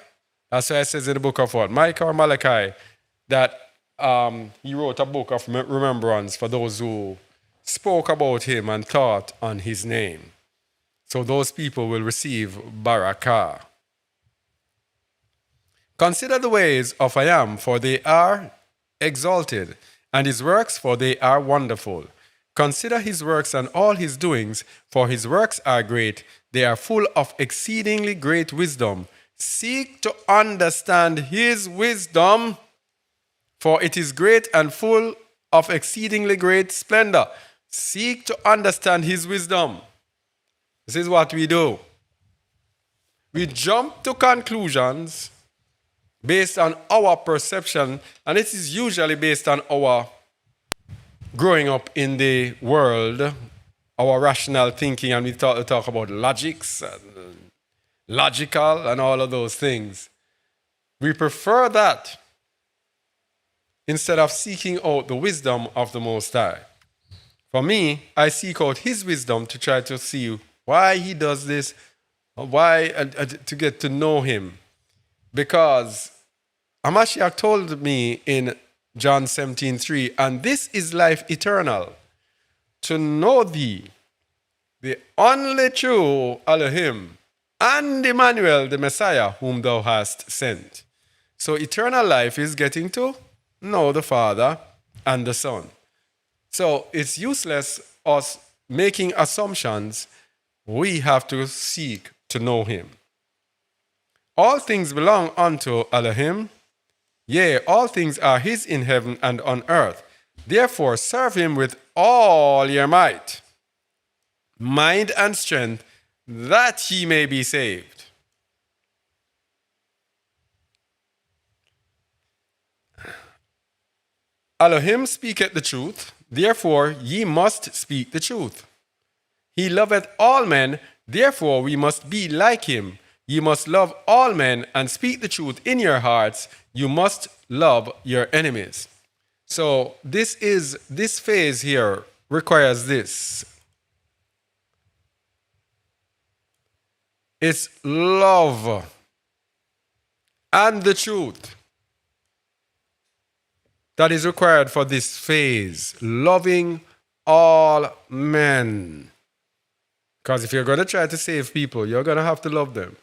[SPEAKER 1] That's why it says in the book of what? Micah or Malachi, that he wrote a book of remembrance for those who spoke about him and thought on his name. So those people will receive barakah. Consider the ways of I am, for they are exalted, and his works, for they are wonderful. Consider his works and all his doings, for his works are great. They are full of exceedingly great wisdom. Seek to understand his wisdom, for it is great and full of exceedingly great splendor. Seek to understand his wisdom. This is what we do. We jump to conclusions based on our perception, and it is usually based on our growing up in the world, our rational thinking, and we talk about logics and logical and all of those things. We prefer that instead of seeking out the wisdom of the Most High. For me, I seek out his wisdom to try to see why he does this, why, to get to know him. Because Hamashiach told me in John 17:3, and this is life eternal, to know thee, the only true Elohim, and Emmanuel, the Messiah, whom thou hast sent. So eternal life is getting to know the Father and the Son. So it's useless us making assumptions. We have to seek to know him. All things belong unto Elohim. Yea, all things are his in heaven and on earth. Therefore, serve him with all your might, mind, and strength, that ye may be saved. Elohim speaketh the truth, therefore ye must speak the truth. He loveth all men, therefore we must be like him. Ye must love all men and speak the truth in your hearts. You must love your enemies. So this phase here requires this. It's love and the truth that is required for this phase. Loving all men. Because if you're going to try to save people, you're going to have to love them.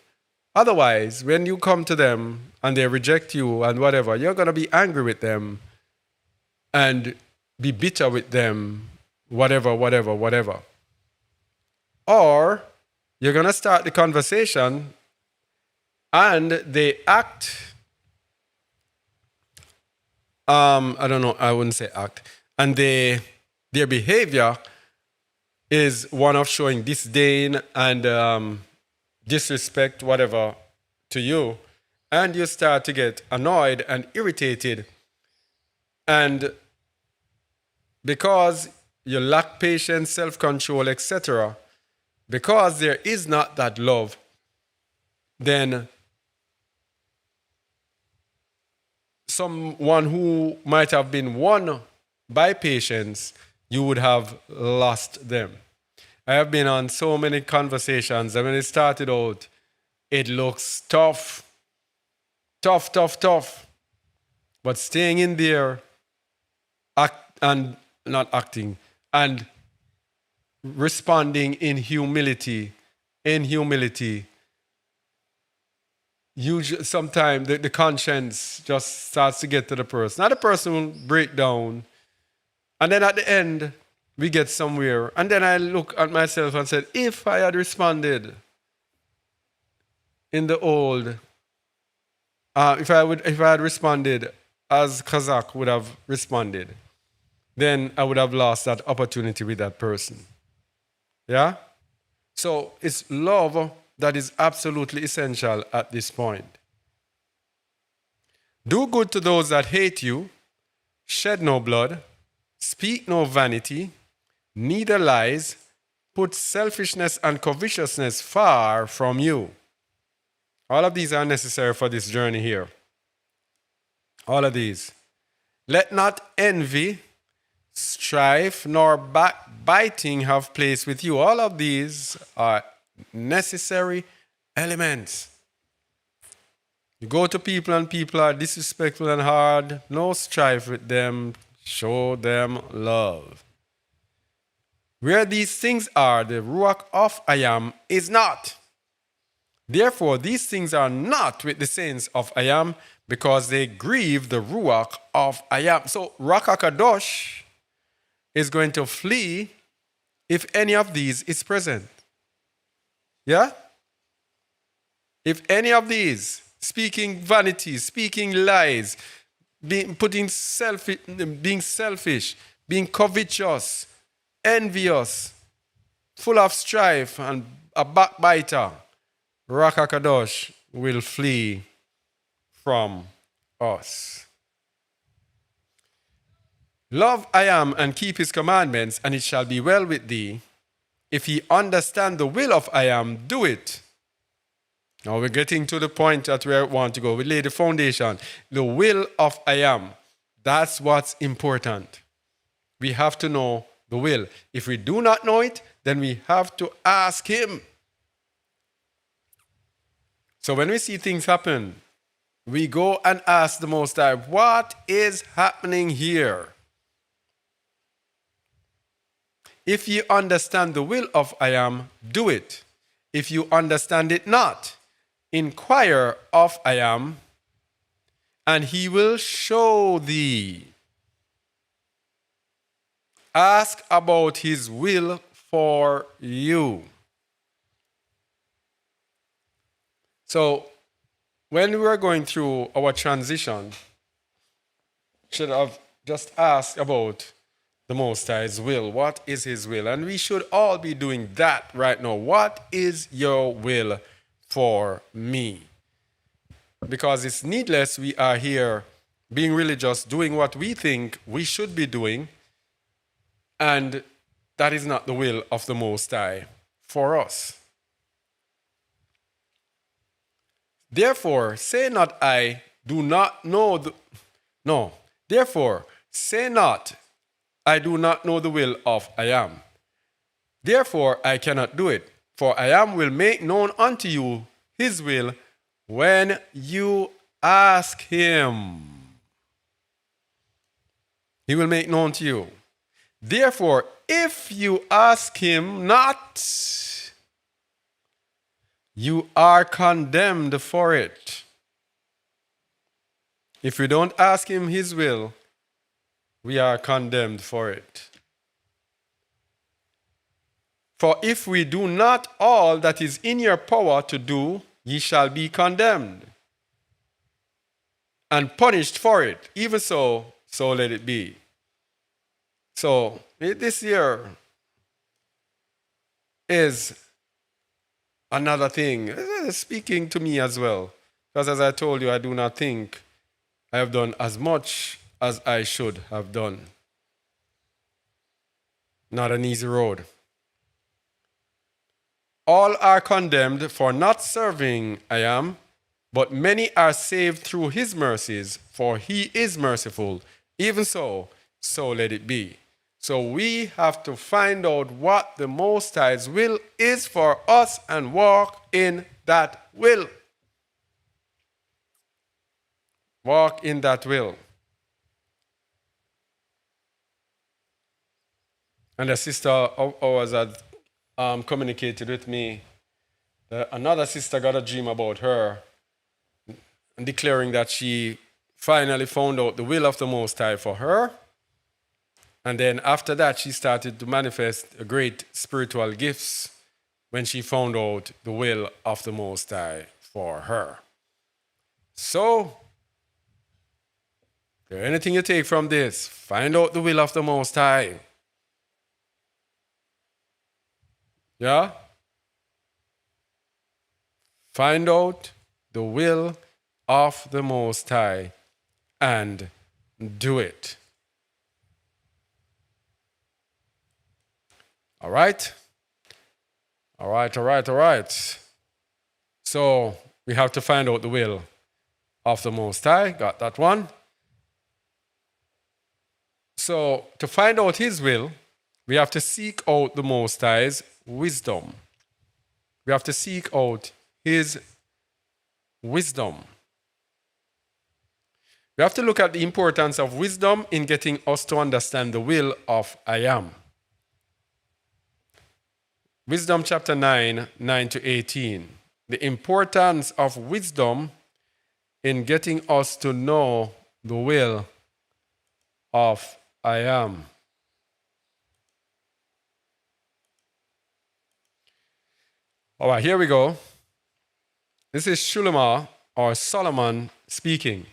[SPEAKER 1] Otherwise, when you come to them and they reject you and whatever, you're going to be angry with them and be bitter with them, whatever. Or you're going to start the conversation and they act, I wouldn't say act, and their behavior is one of showing disdain and disrespect, whatever, to you, and you start to get annoyed and irritated. And because you lack patience, self-control, etc., because there is not that love, then someone who might have been won by patience, you would have lost them. I have been on so many conversations, and when it started out, it looks tough. But staying in there, and responding in humility, usually sometimes the conscience just starts to get to the person. Now the person will break down, and then at the end, we get somewhere. And then I look at myself and said, if I had responded in the old, if I had responded as Kazakh would have responded, then I would have lost that opportunity with that person. Yeah? So it's love that is absolutely essential at this point. Do good to those that hate you, shed no blood, speak no vanity, neither lies. Put selfishness and covetousness far from you. All of these are necessary for this journey here. All of these. Let not envy, strife, nor backbiting have place with you. All of these are necessary elements. You go to people and people are disrespectful and hard, no strife with them, show them love. Where these things are, the Ruach of I am is not. Therefore, these things are not with the saints of I am, because they grieve the Ruach of I am. So, Ruach HaKadosh is going to flee if any of these is present. Yeah? If any of these, speaking vanity, speaking lies, being selfish, being covetous, envious, full of strife, and a backbiter, Ruach HaKadosh will flee from us. Love I am and keep his commandments, and it shall be well with thee. If ye understand the will of I am, do it. Now we're getting to the point at where I want to go. We lay the foundation. The will of I am. That's what's important. We have to know the will. If we do not know it, then we have to ask him. So when we see things happen, we go and ask the Most High, what is happening here? If you understand the will of I am, do it. If you understand it not, inquire of I am, and he will show thee. Ask about his will for you. So, when we were going through our transition, should have just asked about the Most High's will. What is his will? And we should all be doing that right now. What is your will for me? Because it's needless we are here being religious, doing what we think we should be doing, and that is not the will of the Most High for us. Therefore, say not I do not know the... No. Therefore, say not I do not know the will of I am. Therefore, I cannot do it. For I am will make known unto you his will when you ask him. He will make known to you. Therefore, if you ask him not, you are condemned for it. If we don't ask him his will, we are condemned for it. For if we do not all that is in your power to do, ye shall be condemned and punished for it. Even so, so let it be. So, this year is another thing, speaking to me as well. Because as I told you, I do not think I have done as much as I should have done. Not an easy road. All are condemned for not serving I am, but many are saved through his mercies, for he is merciful. Even so, so let it be. So we have to find out what the Most High's will is for us and walk in that will. Walk in that will. And a sister of ours had communicated with me that another sister got a dream about her, declaring that she finally found out the will of the Most High for her. And then after that, she started to manifest great spiritual gifts when she found out the will of the Most High for her. So, if there's anything you take from this, find out the will of the Most High. Yeah? Find out the will of the Most High and do it. All right? All right, all right, all right. So we have to find out the will of the Most High. Got that one? So to find out His will, we have to seek out the Most High's wisdom. We have to seek out His wisdom. We have to look at the importance of wisdom in getting us to understand the will of I Am. Wisdom chapter 9, 9 to 18. The importance of wisdom in getting us to know the will of I Am. All right, here we go. This is Shulamah or Solomon speaking.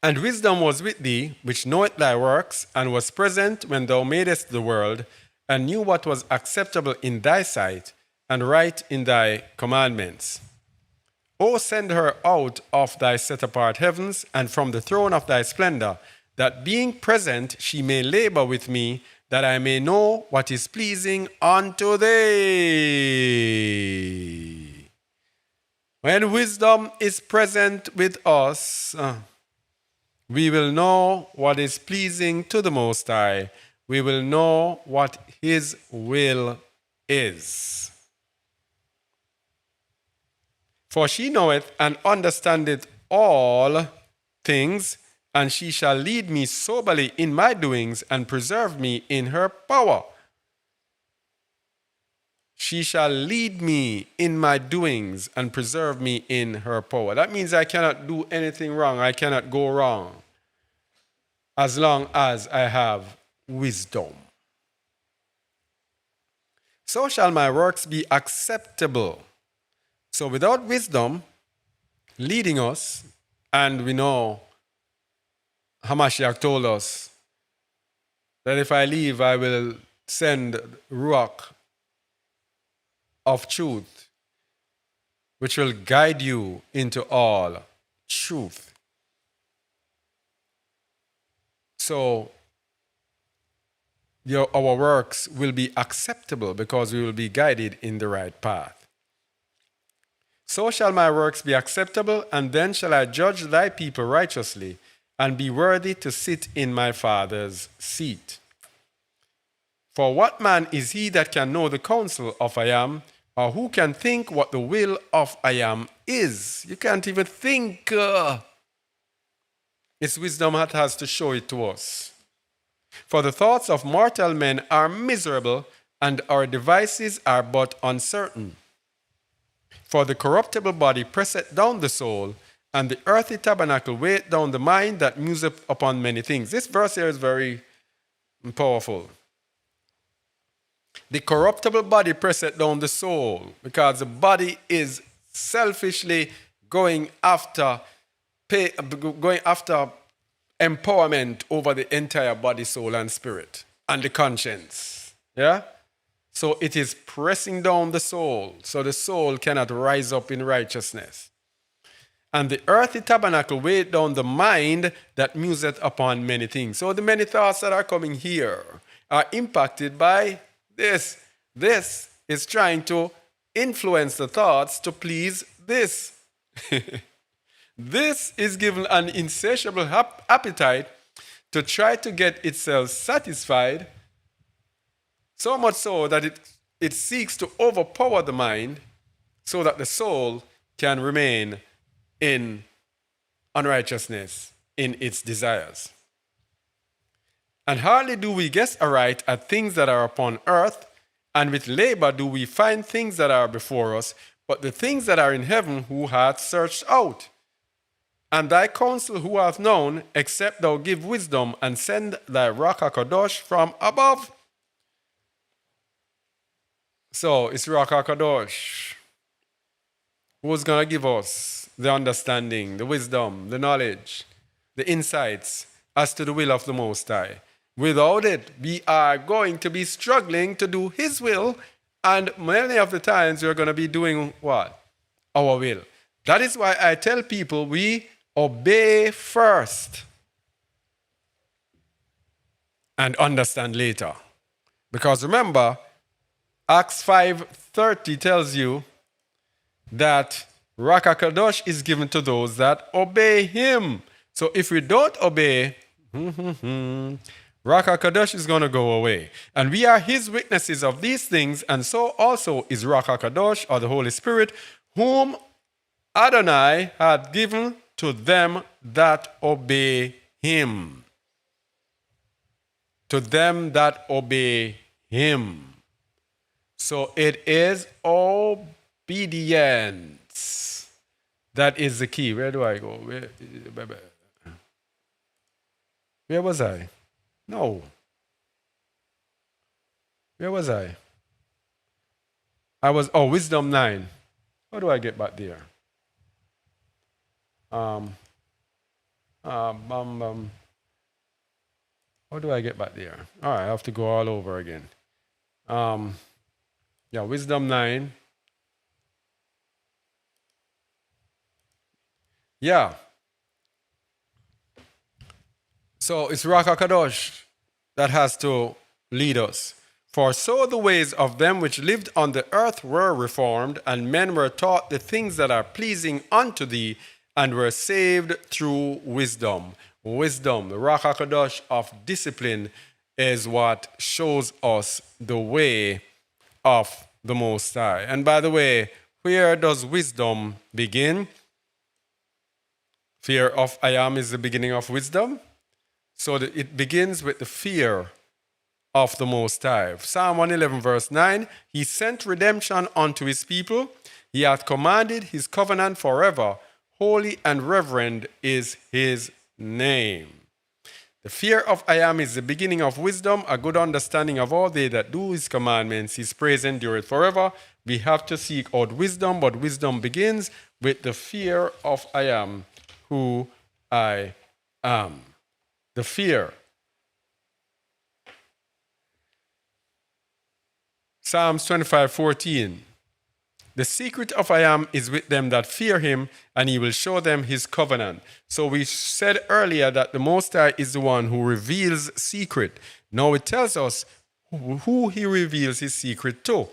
[SPEAKER 1] And wisdom was with thee, which knoweth thy works, and was present when thou madest the world, and knew what was acceptable in thy sight, and right in thy commandments. O send her out of thy set-apart heavens, and from the throne of thy splendor, that being present she may labor with me, that I may know what is pleasing unto thee. When wisdom is present with us, we will know what is pleasing to the Most High. We will know what His will is. For she knoweth and understandeth all things, and she shall lead me soberly in my doings and preserve me in her power. She shall lead me in my doings and preserve me in her power. That means I cannot do anything wrong. I cannot go wrong as long as I have wisdom. So shall my works be acceptable. So without wisdom leading us, and we know Hamashiach told us that if I leave, I will send Ruach of truth, which will guide you into all truth. So our works will be acceptable because we will be guided in the right path. So shall my works be acceptable, and then shall I judge thy people righteously, and be worthy to sit in my Father's seat. For what man is he that can know the counsel of I Am, or who can think what the will of I Am is? You can't even think. It's wisdom that has to show it to us. For the thoughts of mortal men are miserable, and our devices are but uncertain. For the corruptible body presseth down the soul, and the earthly tabernacle weigheth down the mind that museth upon many things. This verse here is very powerful. The corruptible body presseth down the soul, because the body is selfishly going after empowerment over the entire body, soul, and spirit, and the conscience. Yeah? So it is pressing down the soul, so the soul cannot rise up in righteousness. And the earthly tabernacle weighed down the mind that museth upon many things. So the many thoughts that are coming here are impacted by this. This is trying to influence the thoughts to please this. This is given an insatiable appetite to try to get itself satisfied, so much so that it seeks to overpower the mind so that the soul can remain in unrighteousness in its desires. And hardly do we guess aright at things that are upon earth, and with labor do we find things that are before us, but the things that are in heaven who hath searched out? And thy counsel who hath known, except thou give wisdom and send thy Ruach HaKadosh from above? So it's Ruach HaKadosh who's going to give us the understanding, the wisdom, the knowledge, the insights as to the will of the Most High. Without it, we are going to be struggling to do His will, and many of the times we're going to be doing what? Our will. That is why I tell people we obey first and understand later. Because remember, Acts 5:30 tells you that Ruach HaKadosh is given to those that obey him. So if we don't obey, Ruach HaKadosh is going to go away. And we are his witnesses of these things, and so also is Ruach HaKadosh, or the Holy Spirit, whom Adonai had given to them that obey him. To them that obey him. So it is obedience. That is the key. Where do I go? Where was I? No. Where was I? I was, Wisdom 9. How do I get back there? How do I get back there? All right, I have to go all over again. Wisdom 9. Yeah. So it's Ruach HaKadosh that has to lead us. For so the ways of them which lived on the earth were reformed, and men were taught the things that are pleasing unto thee, and were saved through wisdom. Wisdom, the Ruach HaKadosh of discipline, is what shows us the way of the Most High. And by the way, where does wisdom begin? Fear of I am is the beginning of wisdom. So it begins with the fear of the Most High. Psalm 111 verse 9, he sent redemption unto his people. He hath commanded his covenant forever. Holy and reverend is his name. The fear of I am is the beginning of wisdom, a good understanding of all they that do his commandments. His praise endureth forever. We have to seek out wisdom, but wisdom begins with the fear of I am who I am. The fear. Psalms 25:14. The secret of I am is with them that fear him, and he will show them his covenant. So we said earlier that the Most High is the one who reveals secret. Now it tells us who he reveals his secret to.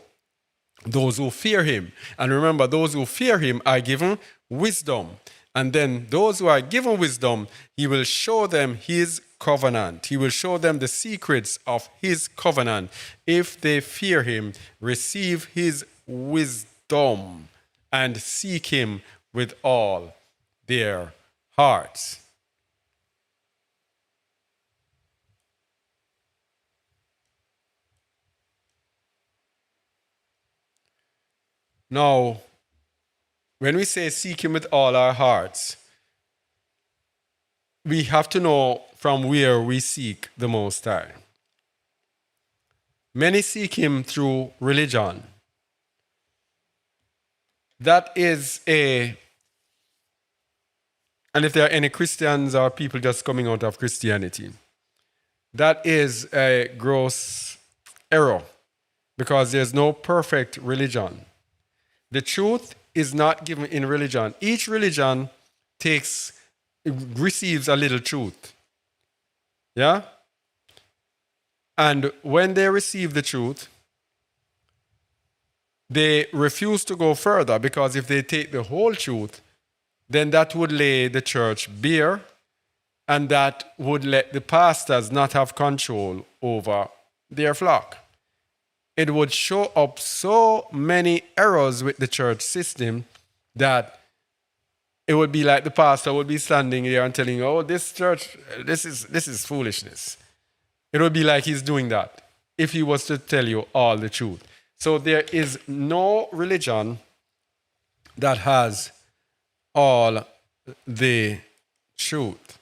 [SPEAKER 1] Those who fear him. And remember, those who fear him are given wisdom. And then those who are given wisdom, he will show them his covenant. He will show them the secrets of his covenant. If they fear him, receive his wisdom and seek him with all their hearts. Now, when we say seek him with all our hearts, we have to know from where we seek the Most High. Many seek him through religion. That is and if there are any Christians or people just coming out of Christianity, that is a gross error because there's no perfect religion. The truth is not given in religion. Each religion receives a little truth. Yeah? And when they receive the truth, they refuse to go further because if they take the whole truth, then that would lay the church bare and that would let the pastors not have control over their flock. It would show up so many errors with the church system that it would be like the pastor would be standing there and telling, oh, this church, this is foolishness. It would be like he's doing that if he was to tell you all the truth. So there is no religion that has all the truth.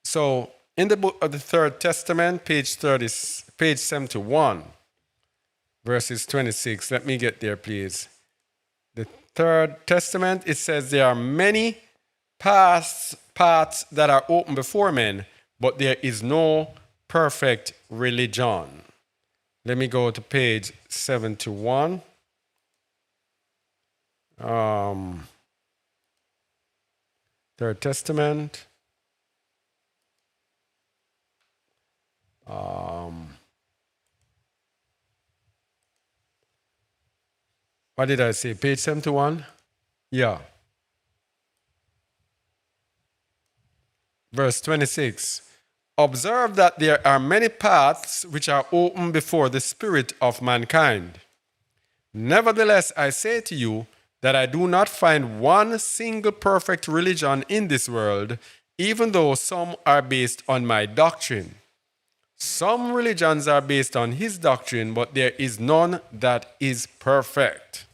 [SPEAKER 1] So in the book of the Third Testament, page 71, verses 26. Let me get there, please. The Third Testament, it says there are many paths that are open before men, but there is no perfect religion. Let me go to page 71. Third Testament. What did I say? Page 71? Yeah. Verse 26. Observe that there are many paths which are open before the spirit of mankind. Nevertheless, I say to you that I do not find one single perfect religion in this world, even though some are based on my doctrine. Some religions are based on his doctrine, but there is none that is perfect.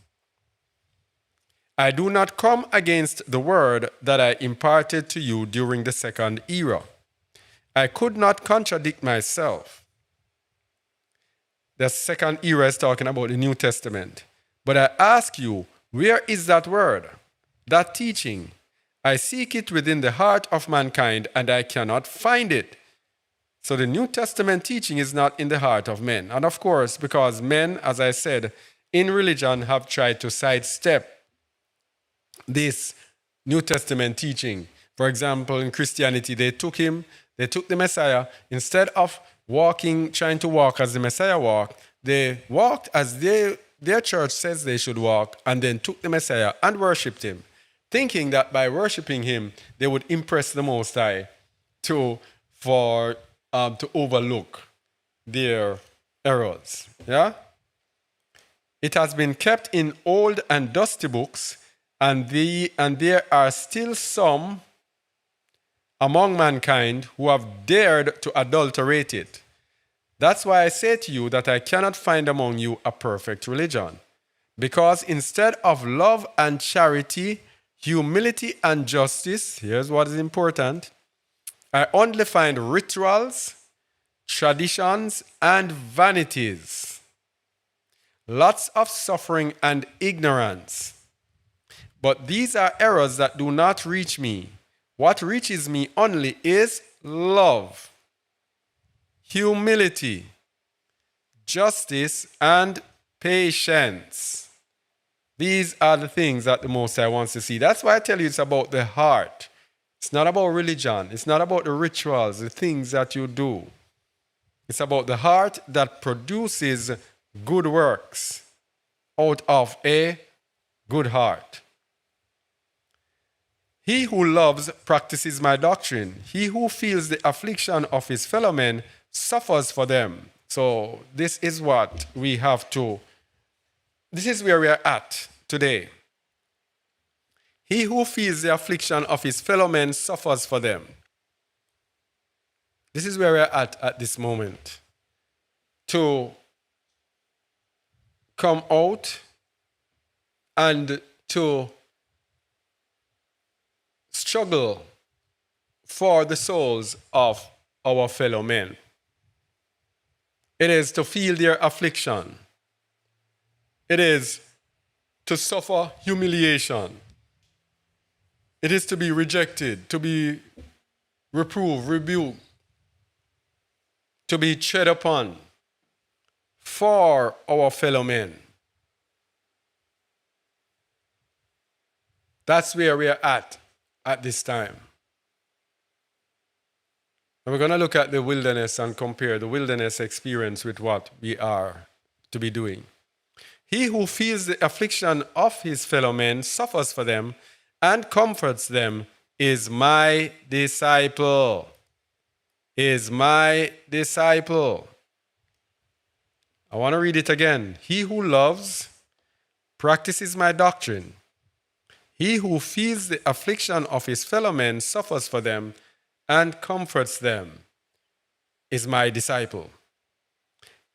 [SPEAKER 1] I do not come against the word that I imparted to you during the second era. I could not contradict myself. The second era is talking about the New Testament. But I ask you, where is that word, that teaching? I seek it within the heart of mankind, and I cannot find it. So the New Testament teaching is not in the heart of men. And of course, because men, as I said, in religion have tried to sidestep this New Testament teaching. For example, in Christianity, they took the Messiah, instead of trying to walk as the Messiah walked, they walked as their church says they should walk, and then took the Messiah and worshipped him, thinking that by worshiping him, they would impress the Most High to overlook their errors. Yeah? It has been kept in old and dusty books, and there are still some among mankind who have dared to adulterate it. That's why I say to you that I cannot find among you a perfect religion. Because instead of love and charity, humility and justice, here's what is important, I only find rituals, traditions, and vanities. Lots of suffering and ignorance. But these are errors that do not reach me. What reaches me only is love, humility, justice, and patience. These are the things that the Most High wants to see. That's why I tell you it's about the heart. It's not about religion. It's not about the rituals, the things that you do. It's about the heart that produces good works out of a good heart. He who loves practices my doctrine. He who feels the affliction of his fellow men suffers for them. So this is what we have to, this is where we are at today. He who feels the affliction of his fellow men suffers for them. This is where we are at this moment. To come out and to struggle for the souls of our fellow men. It is to feel their affliction. It is to suffer humiliation. It is to be rejected, to be reproved, rebuked, to be tread upon for our fellow men. That's where we are at this time. And we're going to look at the wilderness and compare the wilderness experience with what we are to be doing. He who feels the affliction of his fellow men suffers for them and comforts them is my disciple. Is my disciple. I want to read it again. He who loves practices my doctrine. He who feels the affliction of his fellow men suffers for them and comforts them is my disciple.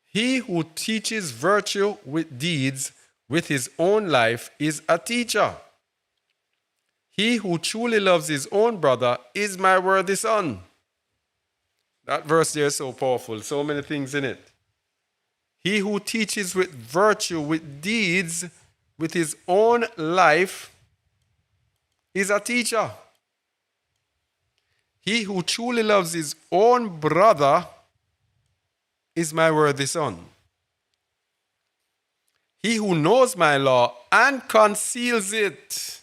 [SPEAKER 1] He who teaches virtue with deeds with his own life is a teacher. He who truly loves his own brother is my worthy son. That verse there is so powerful, so many things in it. He who teaches with virtue with deeds with his own life is a teacher. He who truly loves his own brother is my worthy son. He who knows my law and conceals it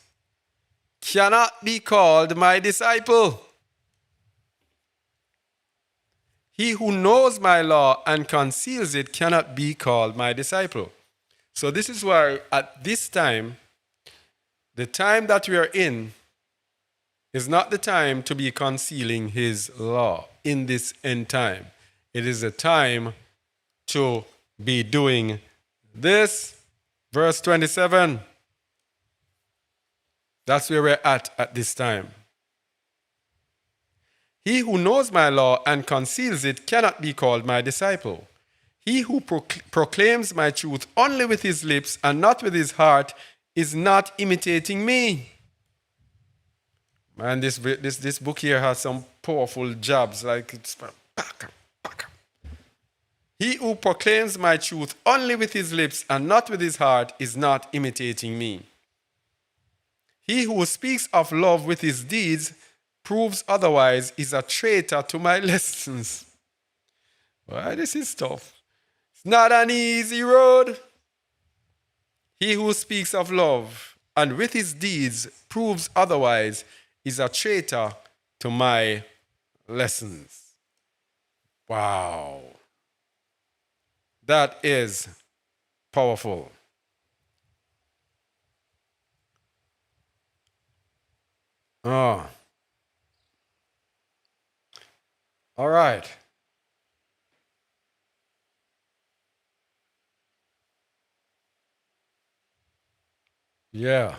[SPEAKER 1] cannot be called my disciple. He who knows my law and conceals it cannot be called my disciple. So this is why at this time, the time that we are in is not the time to be concealing his law in this end time. It is a time to be doing this. Verse 27. That's where we're at this time. He who knows my law and conceals it cannot be called my disciple. He who proclaims my truth only with his lips and not with his heart is not imitating me. Man, this book here has some powerful jabs. Like it's He who proclaims my truth only with his lips and not with his heart is not imitating me. He who speaks of love with his deeds proves otherwise is a traitor to my lessons. Why, this is tough. It's not an easy road. He who speaks of love and with his deeds proves otherwise is a traitor to my lessons. Wow. That is powerful. Oh. All right. Yeah.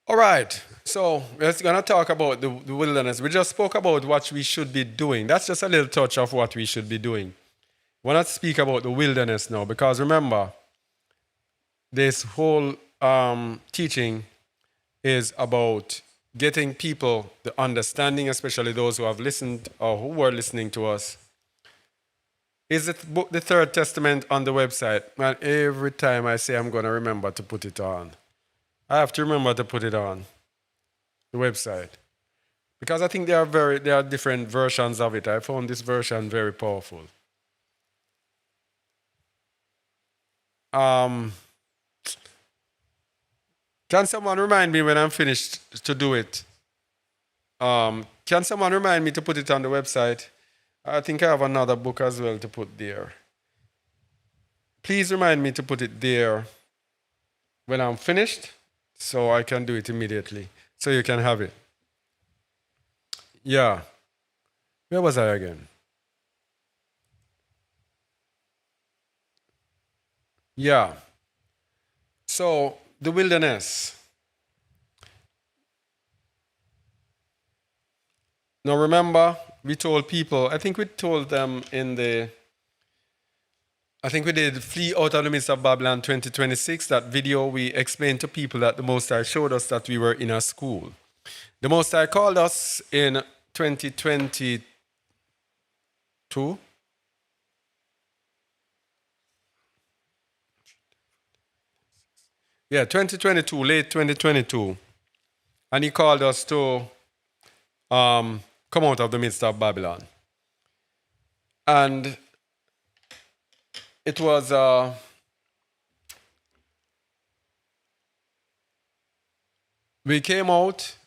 [SPEAKER 1] All right. So we're going to talk about the wilderness. We just spoke about what we should be doing. That's just a little touch of what we should be doing. We want to speak about the wilderness now because remember, this whole teaching is about getting people the understanding, especially those who have listened or who were listening to us. Is it the Third Testament on the website? Man, every time I say I'm going to remember to put it on, I have to remember to put it on the website. Because I think there are different versions of it. I found this version very powerful. Can someone remind me when I'm finished to do it? Can someone remind me to put it on the website? I think I have another book as well to put there. Please remind me to put it there when I'm finished so I can do it immediately. So you can have it. Yeah. Where was I again? Yeah. So, the wilderness. Now remember, we told people, I think we told them I think we did Flee Out of the Midst of Babylon 2026, that video. We explained to people that the Most High showed us that we were in a school. The Most High called us in 2022. Yeah, 2022, late 2022. And he called us to come out of the midst of Babylon. And it was we came out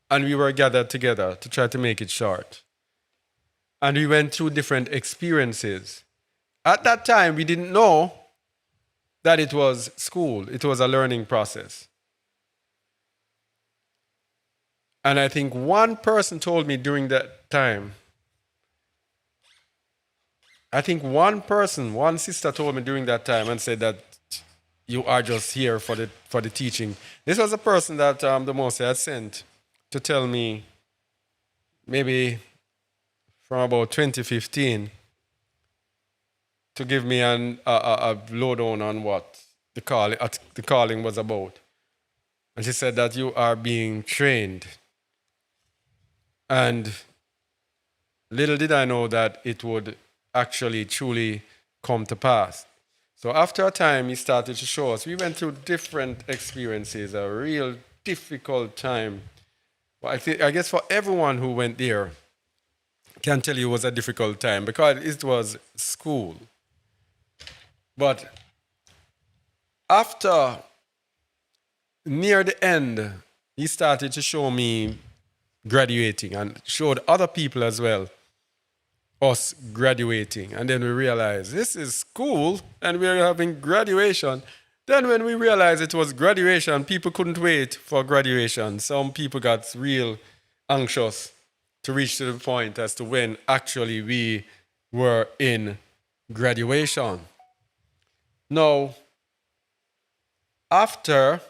[SPEAKER 1] and we were gathered together to try to make it short. And we went through different experiences. At that time, we didn't know that it was school. It was a learning process. And I think one person told me during that time, one sister told me during that time and said that you are just here for the teaching. This was a person that the Most High had sent to tell me maybe from about 2015 to give me a lowdown on what the calling was about. And she said that you are being trained. And little did I know that it would actually truly come to pass. So after a time, he started to show us. We went through different experiences, a real difficult time. But I guess for everyone who went there, can tell you it was a difficult time because it was school. But after near the end, he started to show me graduating and showed other people as well us graduating. And then we realize this is school and we're having graduation. Then when we realized it was graduation, people couldn't wait for graduation. Some people got real anxious to reach to the point as to when actually we were in graduation. Now, after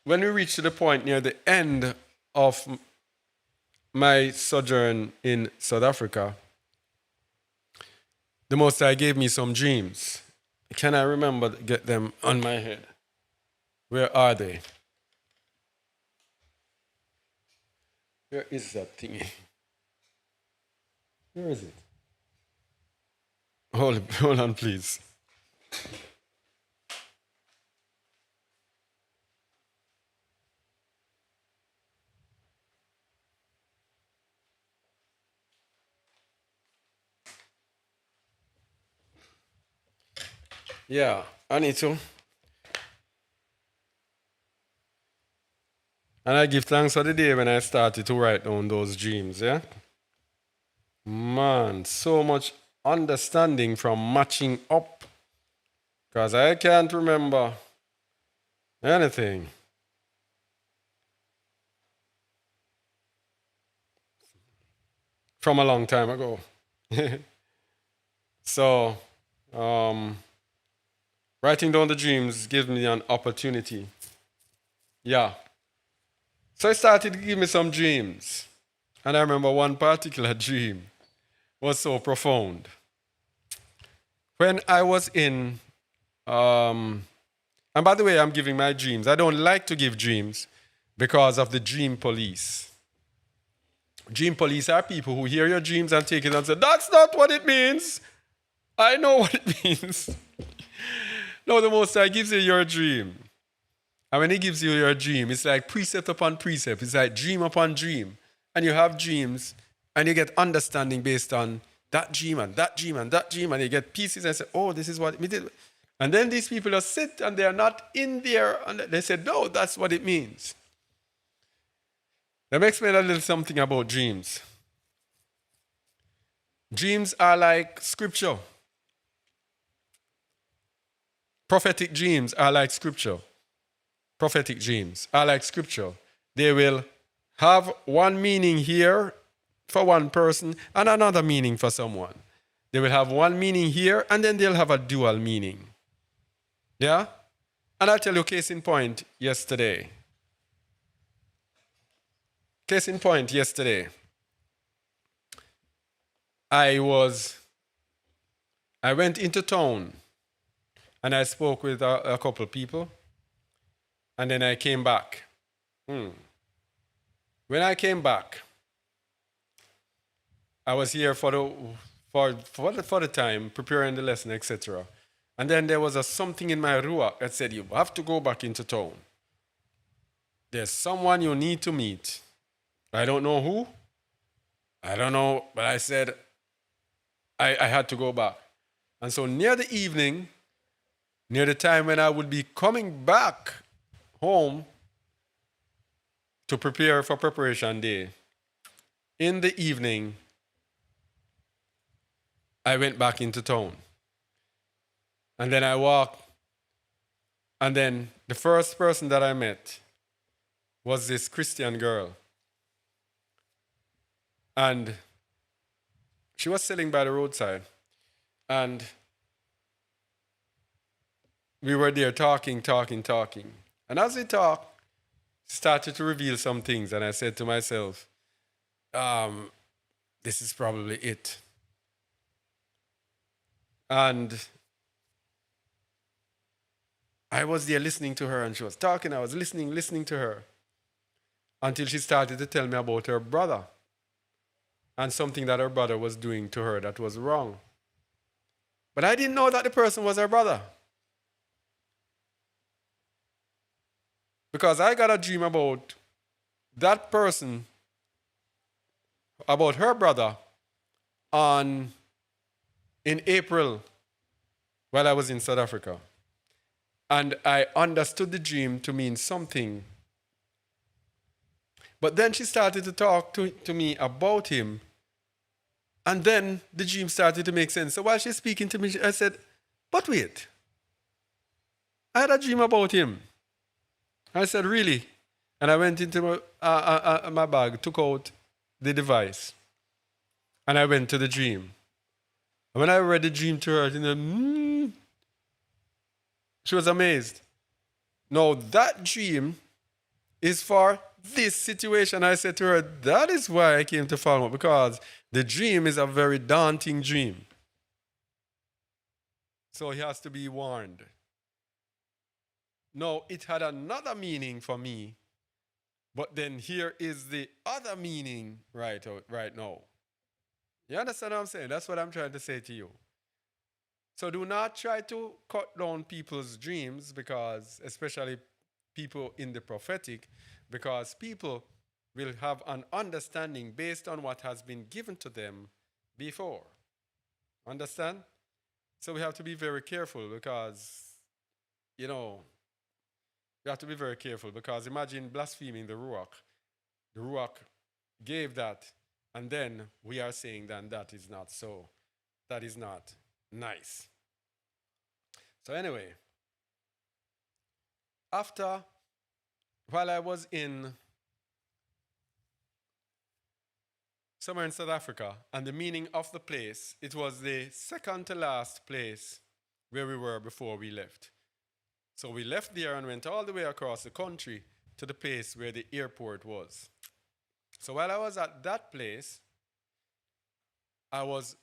[SPEAKER 1] when we reached to the point near the end of my sojourn in South Africa, the Most High gave me some dreams. Can I remember to get them on my head? Where are they? Where is that thingy? Where is it? Hold on, please. Yeah, I need to. And I give thanks for the day when I started to write down those dreams, yeah? Man, so much understanding from matching up. Because I can't remember anything. From a long time ago. So, writing down the dreams gives me an opportunity. Yeah. So I started to give me some dreams. And I remember one particular dream was so profound. When I was in, and by the way, I'm giving my dreams. I don't like to give dreams because of the dream police. Dream police are people who hear your dreams and take it and say, that's not what it means. I know what it means. No, the Most High gives you your dream. And when he gives you your dream, it's like precept upon precept. It's like dream upon dream. And you have dreams, and you get understanding based on that dream and that dream and that dream, and you get pieces and say, oh, this is what it means. And then these people just sit and they are not in there, and they say, no, that's what it means. Let me explain a little something about dreams. Dreams are like scripture. Prophetic dreams are like scripture. Prophetic dreams are like scripture. They will have one meaning here for one person and another meaning for someone. They will have one meaning here and then they'll have a dual meaning. Yeah? And I'll tell you case in point yesterday. Case in point yesterday. I went into town and I spoke with a couple people. And then I came back. When I came back, I was here for the time, preparing the lesson, etc. And then there was something in my ruach that said, you have to go back into town. There's someone you need to meet. I don't know who. I don't know, but I said I had to go back. And so near the evening, near the time when I would be coming back home to prepare for preparation day, in the evening, I went back into town. And then I walked, and then the first person that I met was this Christian girl. And she was sitting by the roadside. And we were there talking. And as we talked, started to reveal some things. And I said to myself, this is probably it. And I was there listening to her, and she was talking. I was listening to her, until she started to tell me about her brother and something that her brother was doing to her that was wrong. But I didn't know that the person was her brother. Because I got a dream about that person, about her brother, in April while I was in South Africa. And I understood the dream to mean something. But then she started to talk to me about him. And then the dream started to make sense. So while she's speaking to me, I said, but wait, I had a dream about him. I said, really? And I went into my bag, took out the device, and I went to the dream. And when I read the dream to her, she was amazed. Now, that dream is for this situation. I said to her, that is why I came to Falmouth, because the dream is a very daunting dream. So he has to be warned. No, it had another meaning for me, but then here is the other meaning right now. You understand what I'm saying? That's what I'm trying to say to you. So do not try to cut down people's dreams, because, especially people in the prophetic, because people will have an understanding based on what has been given to them before. Understand? So we have to be very careful, because, you have to be very careful, because imagine blaspheming the Ruach. The Ruach gave that, and then we are saying that that is not so. That is not nice. So anyway, while I was somewhere in South Africa, and the meaning of the place, it was the second to last place where we were before we left. So we left there and went all the way across the country to the place where the airport was. So while I was at that place, I was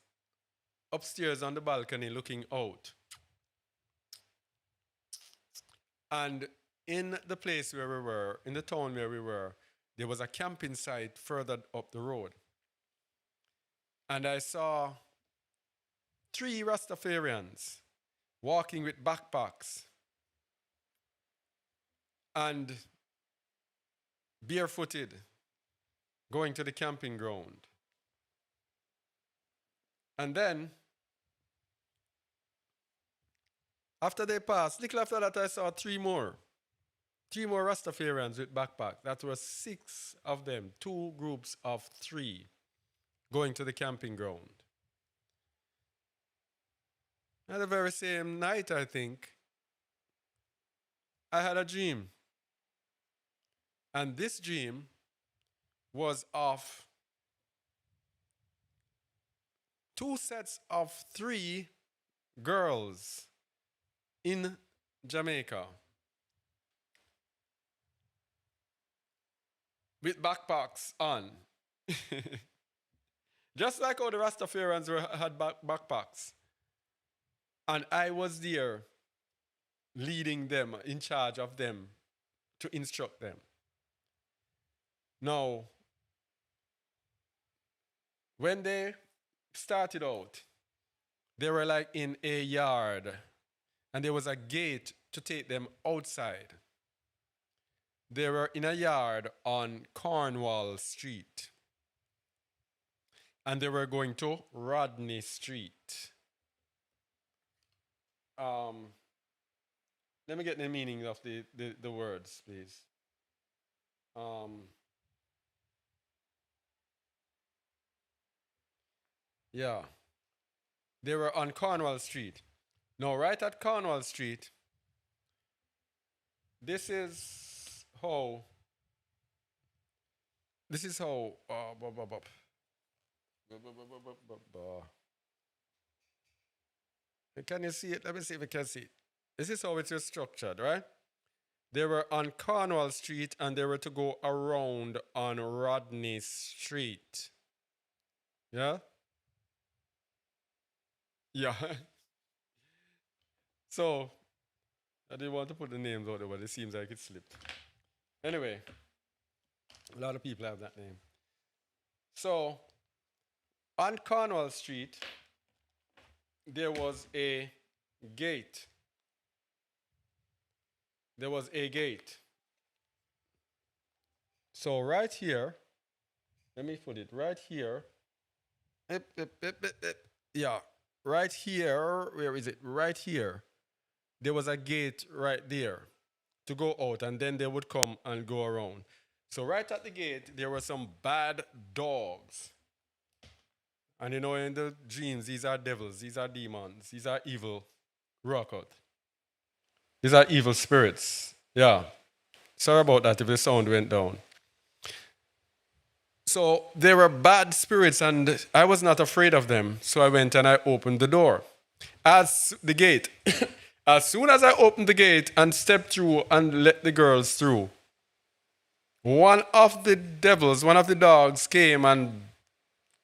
[SPEAKER 1] upstairs on the balcony looking out. And in the place where we were, in the town where we were, there was a camping site further up the road. And I saw 3 Rastafarians walking with backpacks and barefooted, going to the camping ground. And then, after they passed, little after that, I saw 3 more Rastafarians with backpacks. That was 6 of them, 2 groups of 3, going to the camping ground. And the very same night, I think, I had a dream. And this dream was of 2 sets of 3 girls in Jamaica with backpacks on. Just like how the Rastafarians had backpacks. And I was there leading them, in charge of them, to instruct them. Now, when they started out, they were like in a yard, and there was a gate to take them outside. They were in a yard on Cornwall Street, and they were going to Rodney Street. Let me get the meaning of the words, please. Yeah. They were on Cornwall Street. Now, right at Cornwall Street, this is how. Can you see it? Let me see if I can see it. This is how it is structured, right? They were on Cornwall Street and they were to go around on Rodney Street. Yeah? Yeah. So, I didn't want to put the names out there, but it seems like it slipped. Anyway, a lot of people have that name. So, on Cornwall Street, there was a gate. There was a gate. So right here, let me put it right here. Yeah, right here. Where is it? Right here. There was a gate right there to go out, and then they would come and go around. So right at the gate, there were some bad dogs. And you know, in the dreams, these are devils, these are demons, these are evil rock out. These are evil spirits. Yeah. Sorry about that if the sound went down. So they were bad spirits, and I was not afraid of them. So I went and I opened the door. As the gate. As soon as I opened the gate and stepped through and let the girls through, one of the devils, one of the dogs came and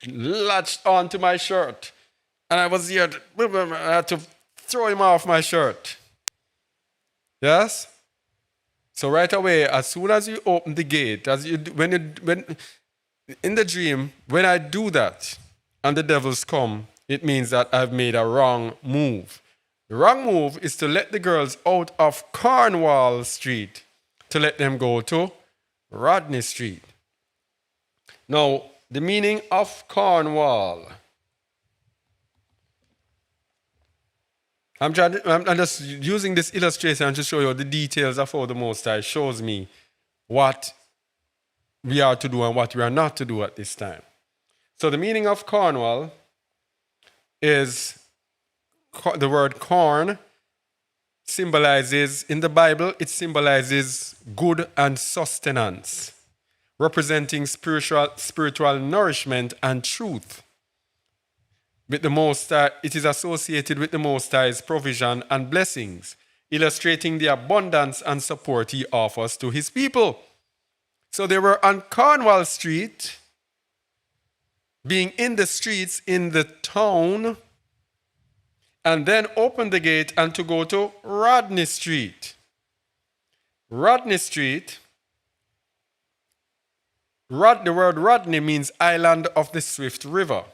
[SPEAKER 1] latched onto my shirt. And I was here, I had to throw him off my shirt. Yes? So right away, as soon as you open the gate, when in the dream, when I do that and the devils come, it means that I've made a wrong move. The wrong move is to let the girls out of Cornwall Street to let them go to Rodney Street. Now, the meaning of Cornwall. I'm just using this illustration to show you the details of how the Most High shows me what we are to do and what we are not to do at this time. So the meaning of Cornwall is the word corn symbolizes, in the Bible, it symbolizes good and sustenance, representing spiritual nourishment and truth. With the Most High, it is associated with the Most High's provision and blessings, illustrating the abundance and support he offers to his people. So they were on Cornwall Street, being in the streets in the town, and then opened the gate and to go to Rodney Street. Rodney Street, the word Rodney means island of the swift river,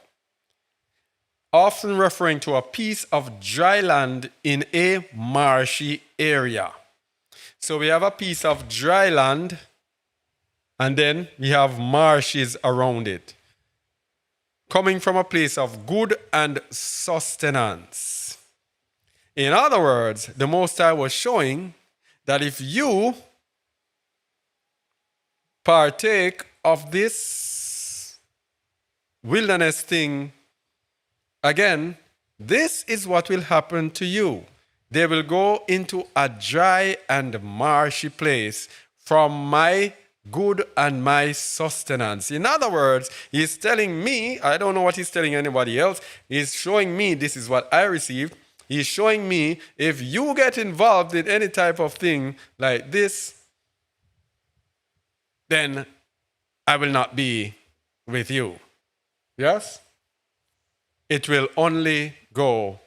[SPEAKER 1] often referring to a piece of dry land in a marshy area. So we have a piece of dry land, and then we have marshes around it, coming from a place of good and sustenance. In other words, the Most High was showing that if you partake of this wilderness thing, again, this is what will happen to you. They will go into a dry and marshy place from my good and my sustenance. In other words, he's telling me, I don't know what he's telling anybody else, he's showing me this is what I received. He's showing me if you get involved in any type of thing like this, then I will not be with you. Yes? It will only go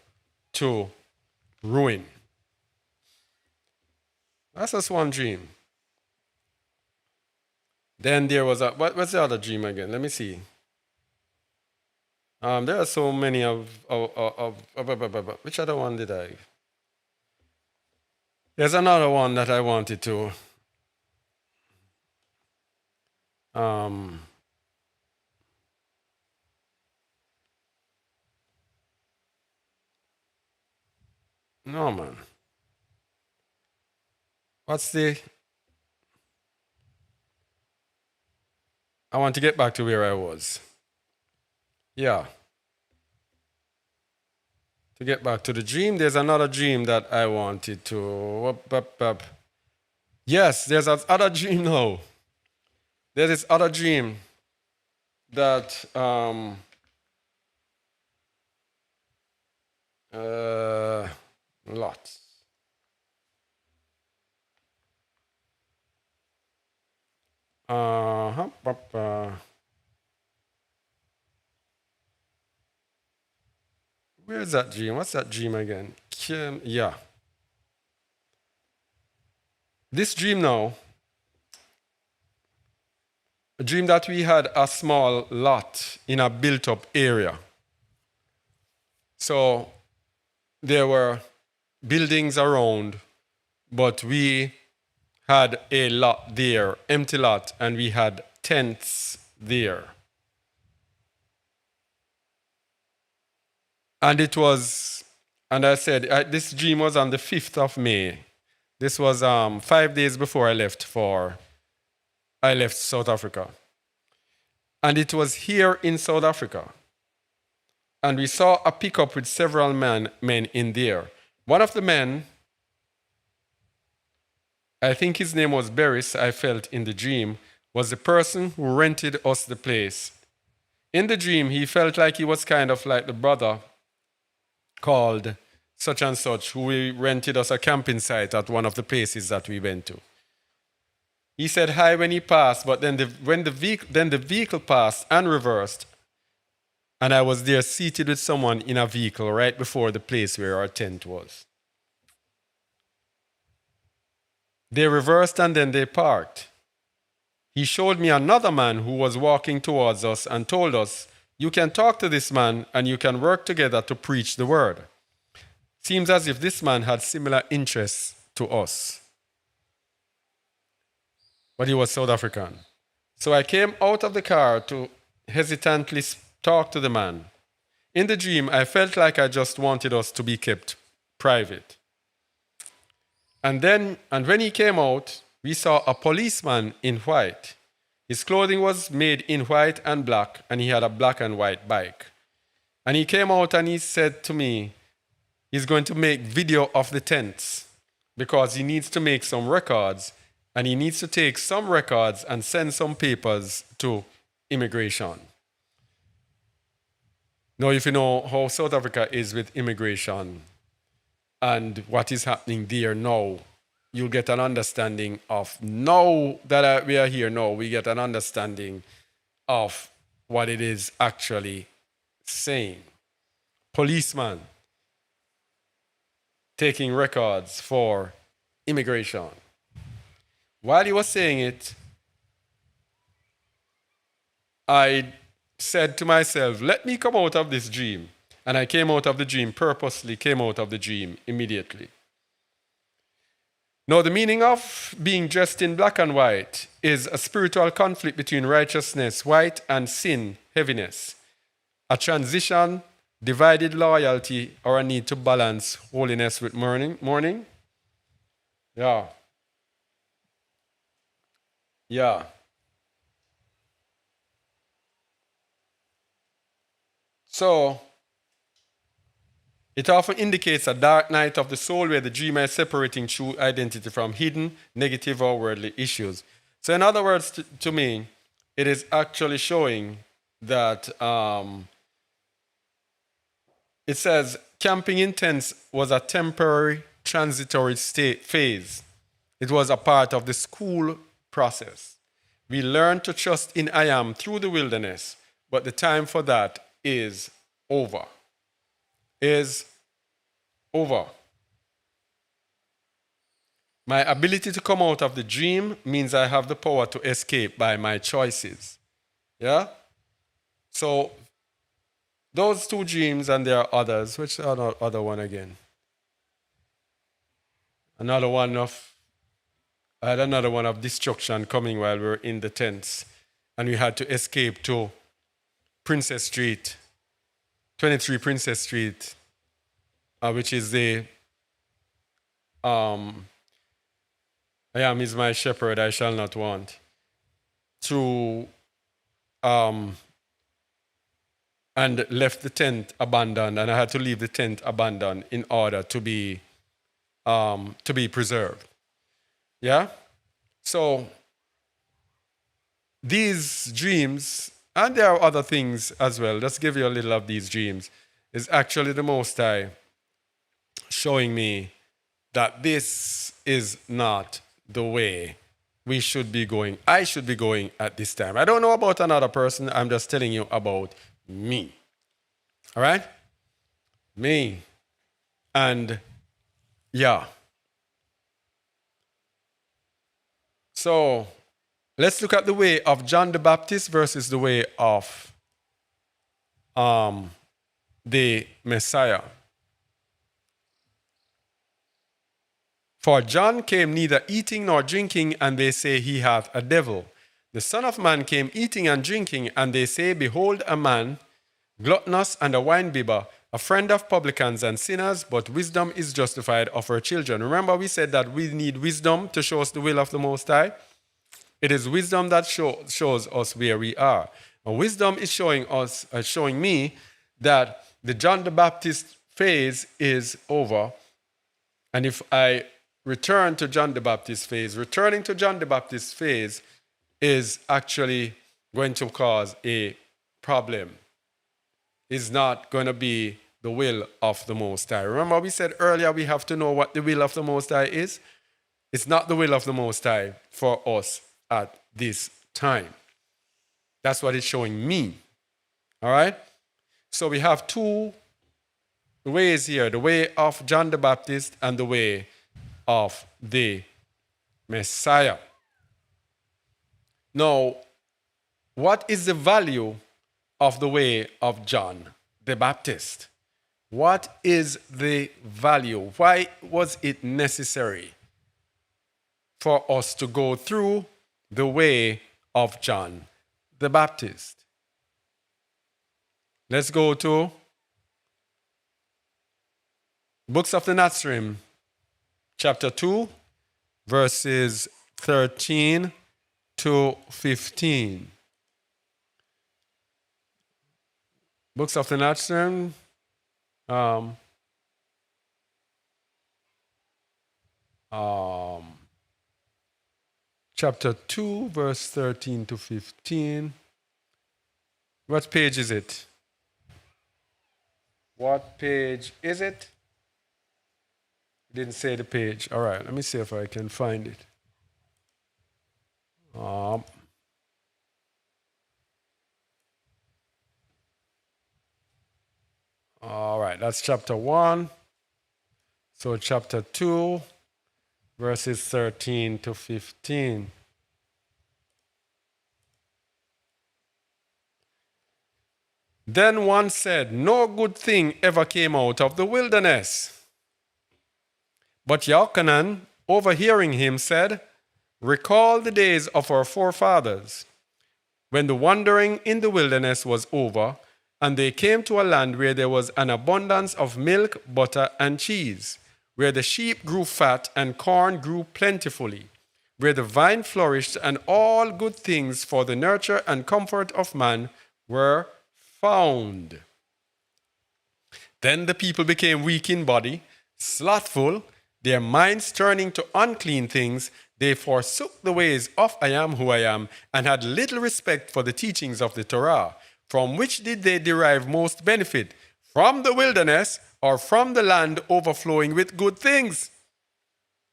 [SPEAKER 1] to ruin. That's just one dream. Then there was what's the other dream again? Let me see. There are so many of which other one did I? There's another one that I wanted to. No, man. What's the... I want to get back to where I was. Yeah. To get back to the dream, there's another dream that I wanted to... Yes, there's another dream now. There's this other dream that... lots. Where's that dream? What's that dream again? Yeah. This dream now, a dream that we had a small lot in a built-up area. So there were buildings around, but we had a lot there, empty lot, and we had tents there. And it was, and I said, this dream was on the 5th of May. This was 5 days before I left for I left South Africa. And it was here in South Africa. And we saw a pickup with several men in there. One of the men, I think his name was Beris, I felt in the dream, was the person who rented us the place. In the dream, he felt like he was kind of like the brother called such and such, who rented us a camping site at one of the places that we went to. He said hi when he passed, but then the vehicle passed and reversed, and I was there seated with someone in a vehicle right before the place where our tent was. They reversed and then they parked. He showed me another man who was walking towards us and told us, "You can talk to this man and you can work together to preach the word." Seems as if this man had similar interests to us. But he was South African. So I came out of the car to hesitantly talk to the man. In the dream, I felt like I just wanted us to be kept private. And when he came out, we saw a policeman in white. His clothing was made in white and black, and he had a black and white bike. And he came out and he said to me, he's going to make video of the tents because he needs to make some records, and he needs to take some records and send some papers to immigration. Now, if you know how South Africa is with immigration and what is happening there now, you'll get an understanding of, now that we are here now, we get an understanding of what it is actually saying. Policeman taking records for immigration. While he was saying it, I said to myself, let me come out of this dream. And I came out of the dream, purposely came out of the dream immediately. Now, the meaning of being dressed in black and white is a spiritual conflict between righteousness, white, and sin, heaviness. A transition, divided loyalty, or a need to balance holiness with mourning. Yeah. So, it often indicates a dark night of the soul where the dreamer is separating true identity from hidden, negative, or worldly issues. So, in other words, to me, it is actually showing that it says camping in tents was a temporary, transitory phase. It was a part of the school process. We learn to trust in I Am through the wilderness, but the time for that is over. My ability to come out of the dream means I have the power to escape by my choices. Yeah? So, those two dreams, and there are others. Which other one again? I had another one of destruction coming while we were in the tents, and we had to escape to Princess Street, 23 Princess Street, which is the I am is my shepherd, I shall not want. And left the tent abandoned, and I had to leave the tent abandoned in order to be preserved. Yeah? So these dreams, and there are other things as well, let's give you a little of these dreams, is actually the Most High showing me that this is not the way we should be going. I should be going at this time. I don't know about another person. I'm just telling you about me. All right? Me. And yeah. So let's look at the way of John the Baptist versus the way of the Messiah. For John came neither eating nor drinking, and they say he hath a devil. The Son of Man came eating and drinking, and they say, behold, a man, gluttonous and a winebibber, a friend of publicans and sinners, but wisdom is justified of her children. Remember we said that we need wisdom to show us the will of the Most High? It is wisdom that shows us where we are. And wisdom is showing me that the John the Baptist phase is over. And if I return to John the Baptist phase, returning to John the Baptist phase is actually going to cause a problem. It's not going to be the will of the Most High. Remember we said earlier we have to know what the will of the Most High is? It's not the will of the Most High for us at this time. That's what it's showing me. All right? So we have two ways here, the way of John the Baptist and the way of the Messiah. Now, what is the value of the way of John the Baptist? What is the value? Why was it necessary for us to go through the way of John the Baptist? Let's go to Books of the Nazarene, chapter 2, verses 13 to 15. Books of the Nazarene, chapter 2, verse 13 to 15. What page is it? What page is it? Didn't say the page. All right, let me see if I can find it. All right, that's chapter 1. So chapter 2, verses 13 to 15. Then one said, "No good thing ever came out of the wilderness." But Yochanan, overhearing him, said, "Recall the days of our forefathers, when the wandering in the wilderness was over, and they came to a land where there was an abundance of milk, butter, and cheese, where the sheep grew fat and corn grew plentifully, where the vine flourished, and all good things for the nurture and comfort of man were found. Then the people became weak in body, slothful, their minds turning to unclean things. They forsook the ways of I am who I am, and had little respect for the teachings of the Torah. From which did they derive most benefit? From the wilderness, or from the land overflowing with good things?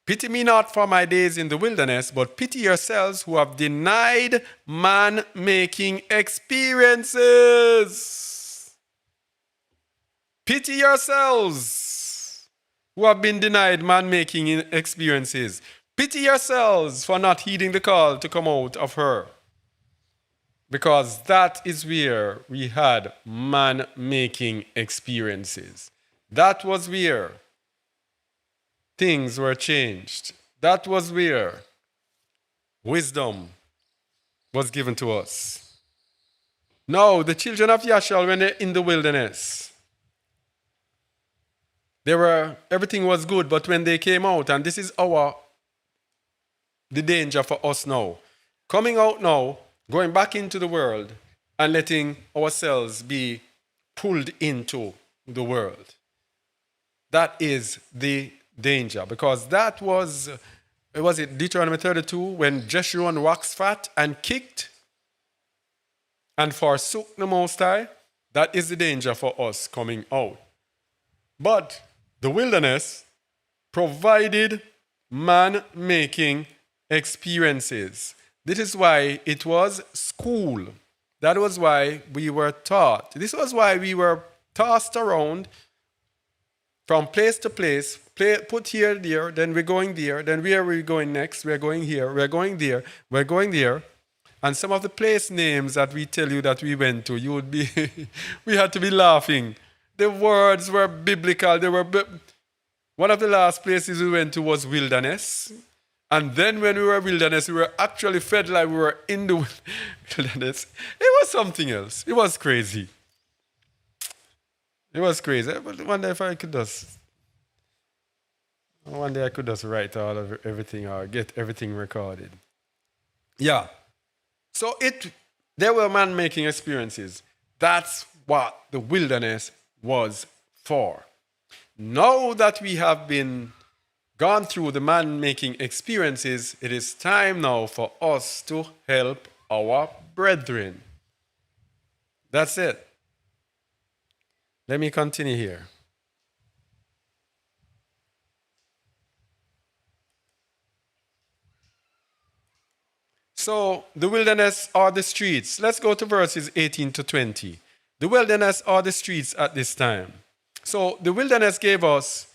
[SPEAKER 1] Pity me not for my days in the wilderness, but pity yourselves who have denied man-making experiences. Pity yourselves who have been denied man-making experiences. Pity yourselves for not heeding the call to come out of her. Because that is where we had man-making experiences. That was where things were changed. That was where wisdom was given to us. Now, the children of Yashal, when they're in the wilderness, everything was good, but when they came out, and this is the danger for us now, coming out now, going back into the world, and letting ourselves be pulled into the world. That is the danger, because that was it Deuteronomy 32, when Jeshurun waxed fat and kicked and forsook the Most High? That is the danger for us coming out. But the wilderness provided man-making experiences. This is why it was school. That was why we were taught. This was why we were tossed around from place to place, put here, there, then we're going there, then where are we going next? We're going here, we're going there, we're going there. And some of the place names that we tell you that we went to, you would be, we had to be laughing. The words were biblical. One of the last places we went to was wilderness. And then when we were wilderness, we were actually fed like we were in the wilderness. It was something else. It was crazy. It was crazy. But one day I could just write all of everything or get everything recorded. Yeah. So there were man-making experiences. That's what the wilderness was for. Now that we have been gone through the man-making experiences, it is time now for us to help our brethren. That's it. Let me continue here. So, the wilderness are the streets. Let's go to verses 18 to 20. The wilderness are the streets at this time. So, the wilderness gave us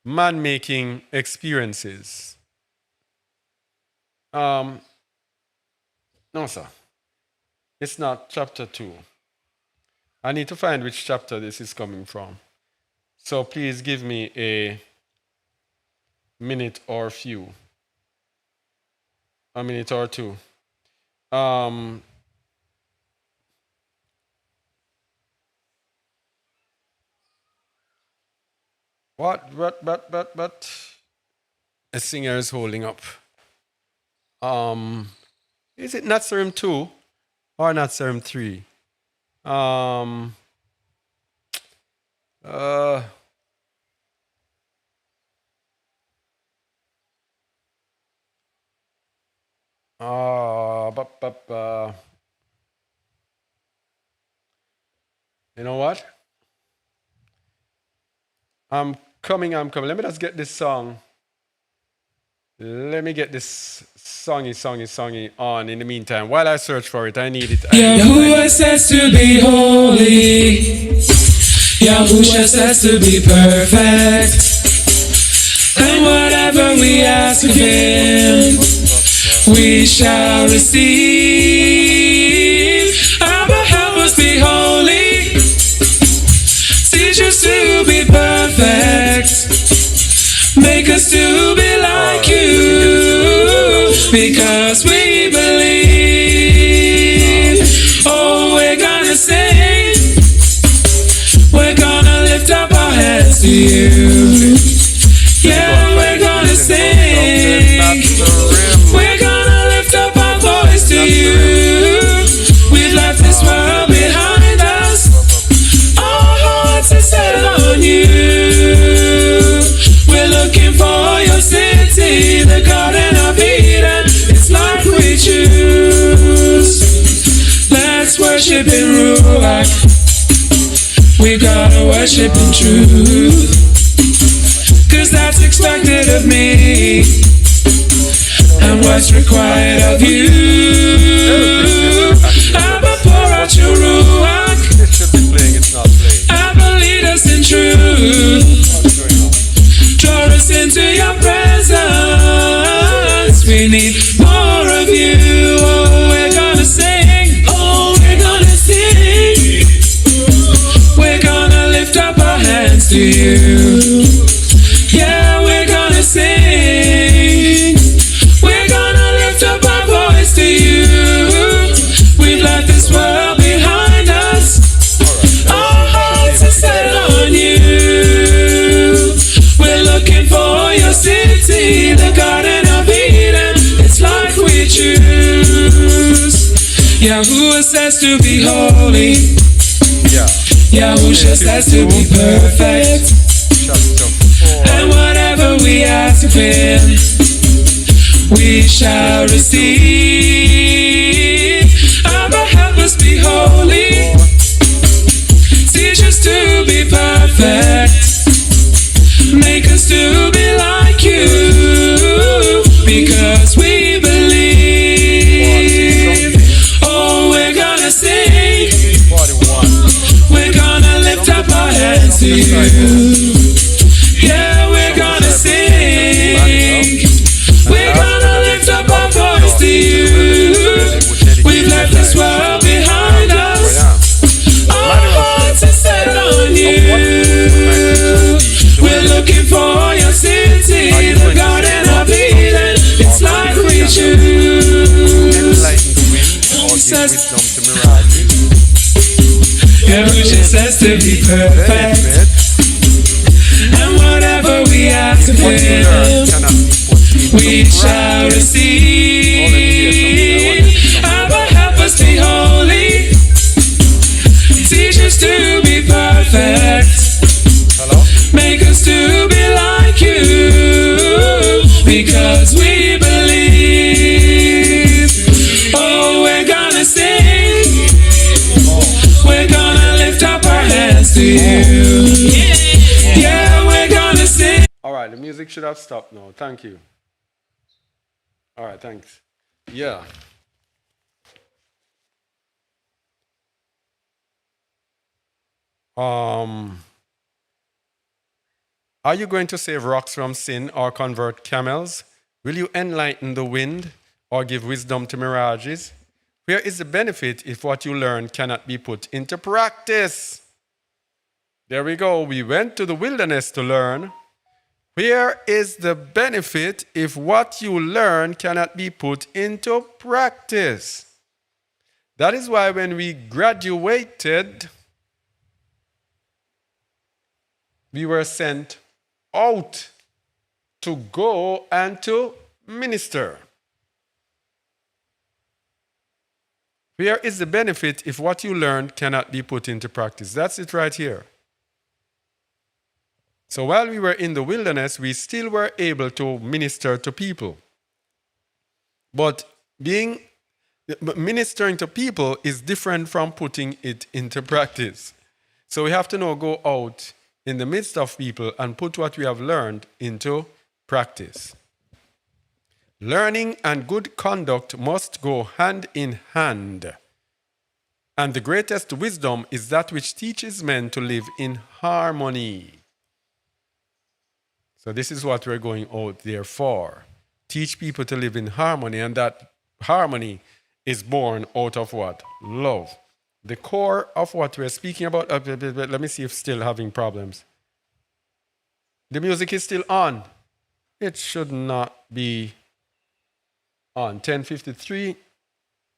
[SPEAKER 1] man making experiences. No, sir. It's not chapter 2. I need to find which chapter this is coming from. So, please give me a minute or few. A minute or two. But a singer is holding up. Is it Natsarim 2 or Natsarim 3? You know what? I'm coming. Let me just get this song. Let me get this songy on in the meantime. While I search for it, I need it.
[SPEAKER 2] Yahuwah says to be holy. Yahuwah says to be perfect. And whatever we ask of him, we shall receive. Abba, help us be holy. Teach us to be perfect. Make us to be like you. Because we believe. Oh, we're gonna sing. We're gonna lift up our hands to you. Yeah, we're gonna sing. We're gonna lift up our voice to you. We've left this world behind us. Our hearts are set on you. We're looking for your city, the Garden of Eden. It's life we choose. Let's worship in Ruach. We gotta worship in truth. 'Cause that's expected of me. And what's required of you. Abba, pour out your Ruach.
[SPEAKER 1] It should be playing, it's not playing.
[SPEAKER 2] Abba, lead us in truth. Draw us into your presence. We need more of you. Oh, we're gonna sing. Oh, we're gonna sing. We're gonna lift up our hands to you. Yeah, we're gonna sing. We're gonna lift up our voice to you. We've left this world behind us. Our hearts are set on you. We're looking for your city, the Garden of Eden. It's life we choose. Yahuwah says to be holy. Yahushua says to be perfect. And whatever we ask of him, we shall receive. Abba, help us be holy. Teach us to be perfect. Make us to be like you. Because we believe. Oh, we're gonna sing. We're gonna lift up our hands to you. Yeah, we're gonna sing. We're gonna lift up our voice to you. We've left this world behind us. Our hearts are set on you. We're looking for your city, the Garden of Eden. It's like we choose. Yahushua says to be perfect. And whatever we ask of him, we shall receive. Abba, help us be holy. Teach us to be perfect.
[SPEAKER 1] Hello?
[SPEAKER 2] Make us to be like you, because we believe. Oh, we're gonna sing. We're gonna lift up our hands to you. Yeah, we're gonna sing.
[SPEAKER 1] All right, the music should have stopped now. Thank you. All right, thanks. Yeah. Are you going to save rocks from sin or convert camels? Will you enlighten the wind or give wisdom to mirages? Where is the benefit if what you learn cannot be put into practice? There we go. We went to the wilderness to learn. Where is the benefit if what you learn cannot be put into practice? That is why when we graduated, we were sent out to go and to minister. Where is the benefit if what you learned cannot be put into practice? That's it right here. So while we were in the wilderness, we still were able to minister to people. But ministering to people is different from putting it into practice. So we have to now go out in the midst of people and put what we have learned into practice. Learning and good conduct must go hand in hand. And the greatest wisdom is that which teaches men to live in harmony. So this is what we're going out there for. Teach people to live in harmony, and that harmony is born out of what? Love. The core of what we're speaking about, let me see if still having problems. The music is still on. It should not be on. 10:53,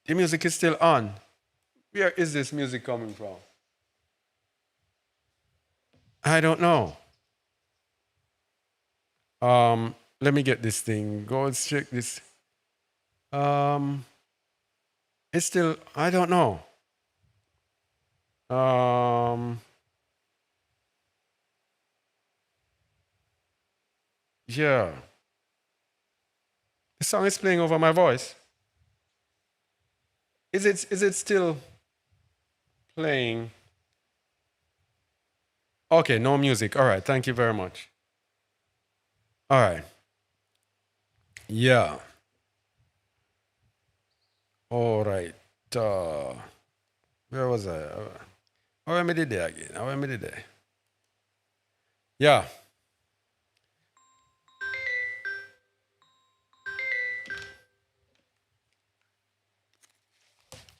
[SPEAKER 1] the music is still on. Where is this music coming from? I don't know. Let me get this thing. Go and check this. It's still, I don't know. Yeah. The song is playing over my voice. Is it still playing? Okay, no music. All right, thank you very much. All right. Yeah. All right. Where was I? How am I there again? How am I there? Yeah.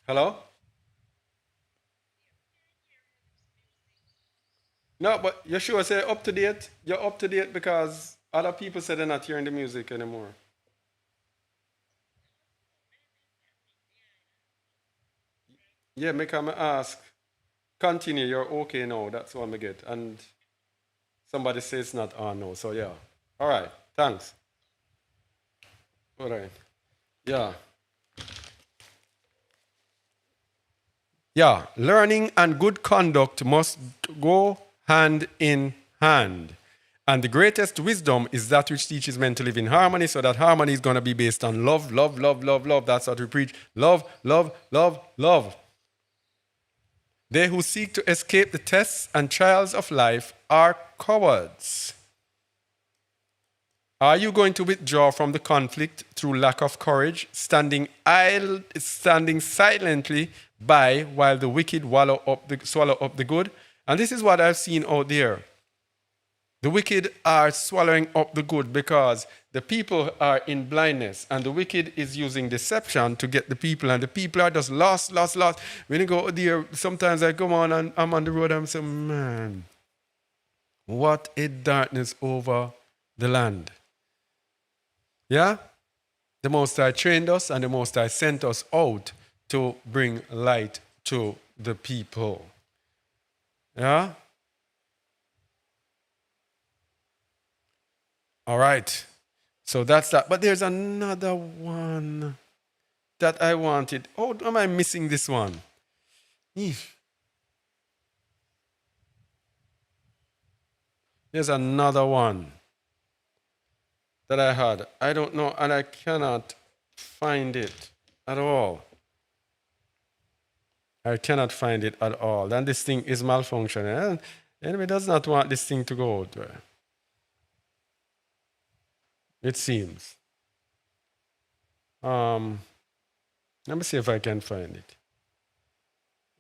[SPEAKER 1] Hello? No, but you sure say up to date? You're up to date because other people say they're not hearing the music anymore. Yeah, make me ask. Continue, you're okay now. That's what I get. And somebody says it's not on now. So yeah. All right. Thanks. All right. Yeah. Yeah. Learning and good conduct must go hand in hand. And the greatest wisdom is that which teaches men to live in harmony, so that harmony is going to be based on love, love, love, love, love. That's what we preach. Love, love, love, love. They who seek to escape the tests and trials of life are cowards. Are you going to withdraw from the conflict through lack of courage, standing silently by while the wicked swallow up the good? And this is what I've seen out there. The wicked are swallowing up the good because the people are in blindness, and the wicked is using deception to get the people, and the people are just lost. When you go there, sometimes I come on and I'm on the road and I'm saying, man, what a darkness over the land. Yeah? The Most High trained us, and the Most High sent us out to bring light to the people. Yeah? All right. So that's that. But there's another one that I wanted. Oh, am I missing this one? There's another one that I had. I don't know, and I cannot find it at all. I cannot find it at all. And this thing is malfunctioning. And the enemy does not want this thing to go out there. It seems. Let me see if I can find it.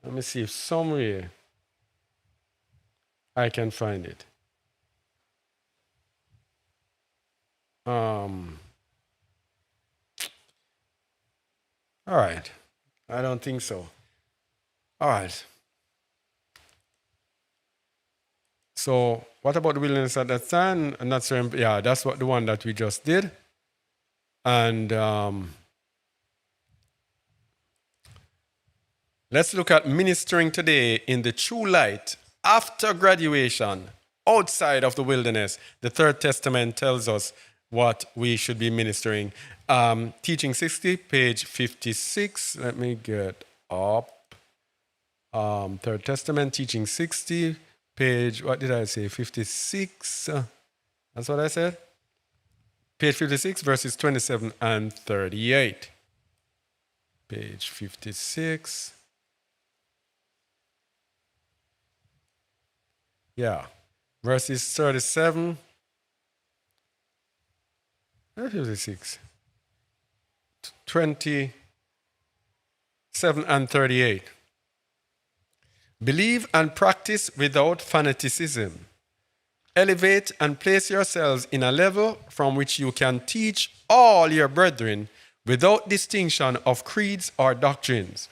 [SPEAKER 1] Let me see if somewhere I can find it. All right. I don't think so. All right. So what about the wilderness at that time? Not so, yeah, that's what the one that we just did. And let's look at ministering today in the true light after graduation, outside of the wilderness. The Third Testament tells us what we should be ministering. Teaching 60, page 56. Let me get up. Third Testament, Teaching 60, page, what did I say, 56? That's what I said? Page 56, verses 27 and 38. Page 56. Yeah, verses 37. 56. 27 and 38. Believe and practice without fanaticism. Elevate and place yourselves in a level from which you can teach all your brethren without distinction of creeds or doctrines.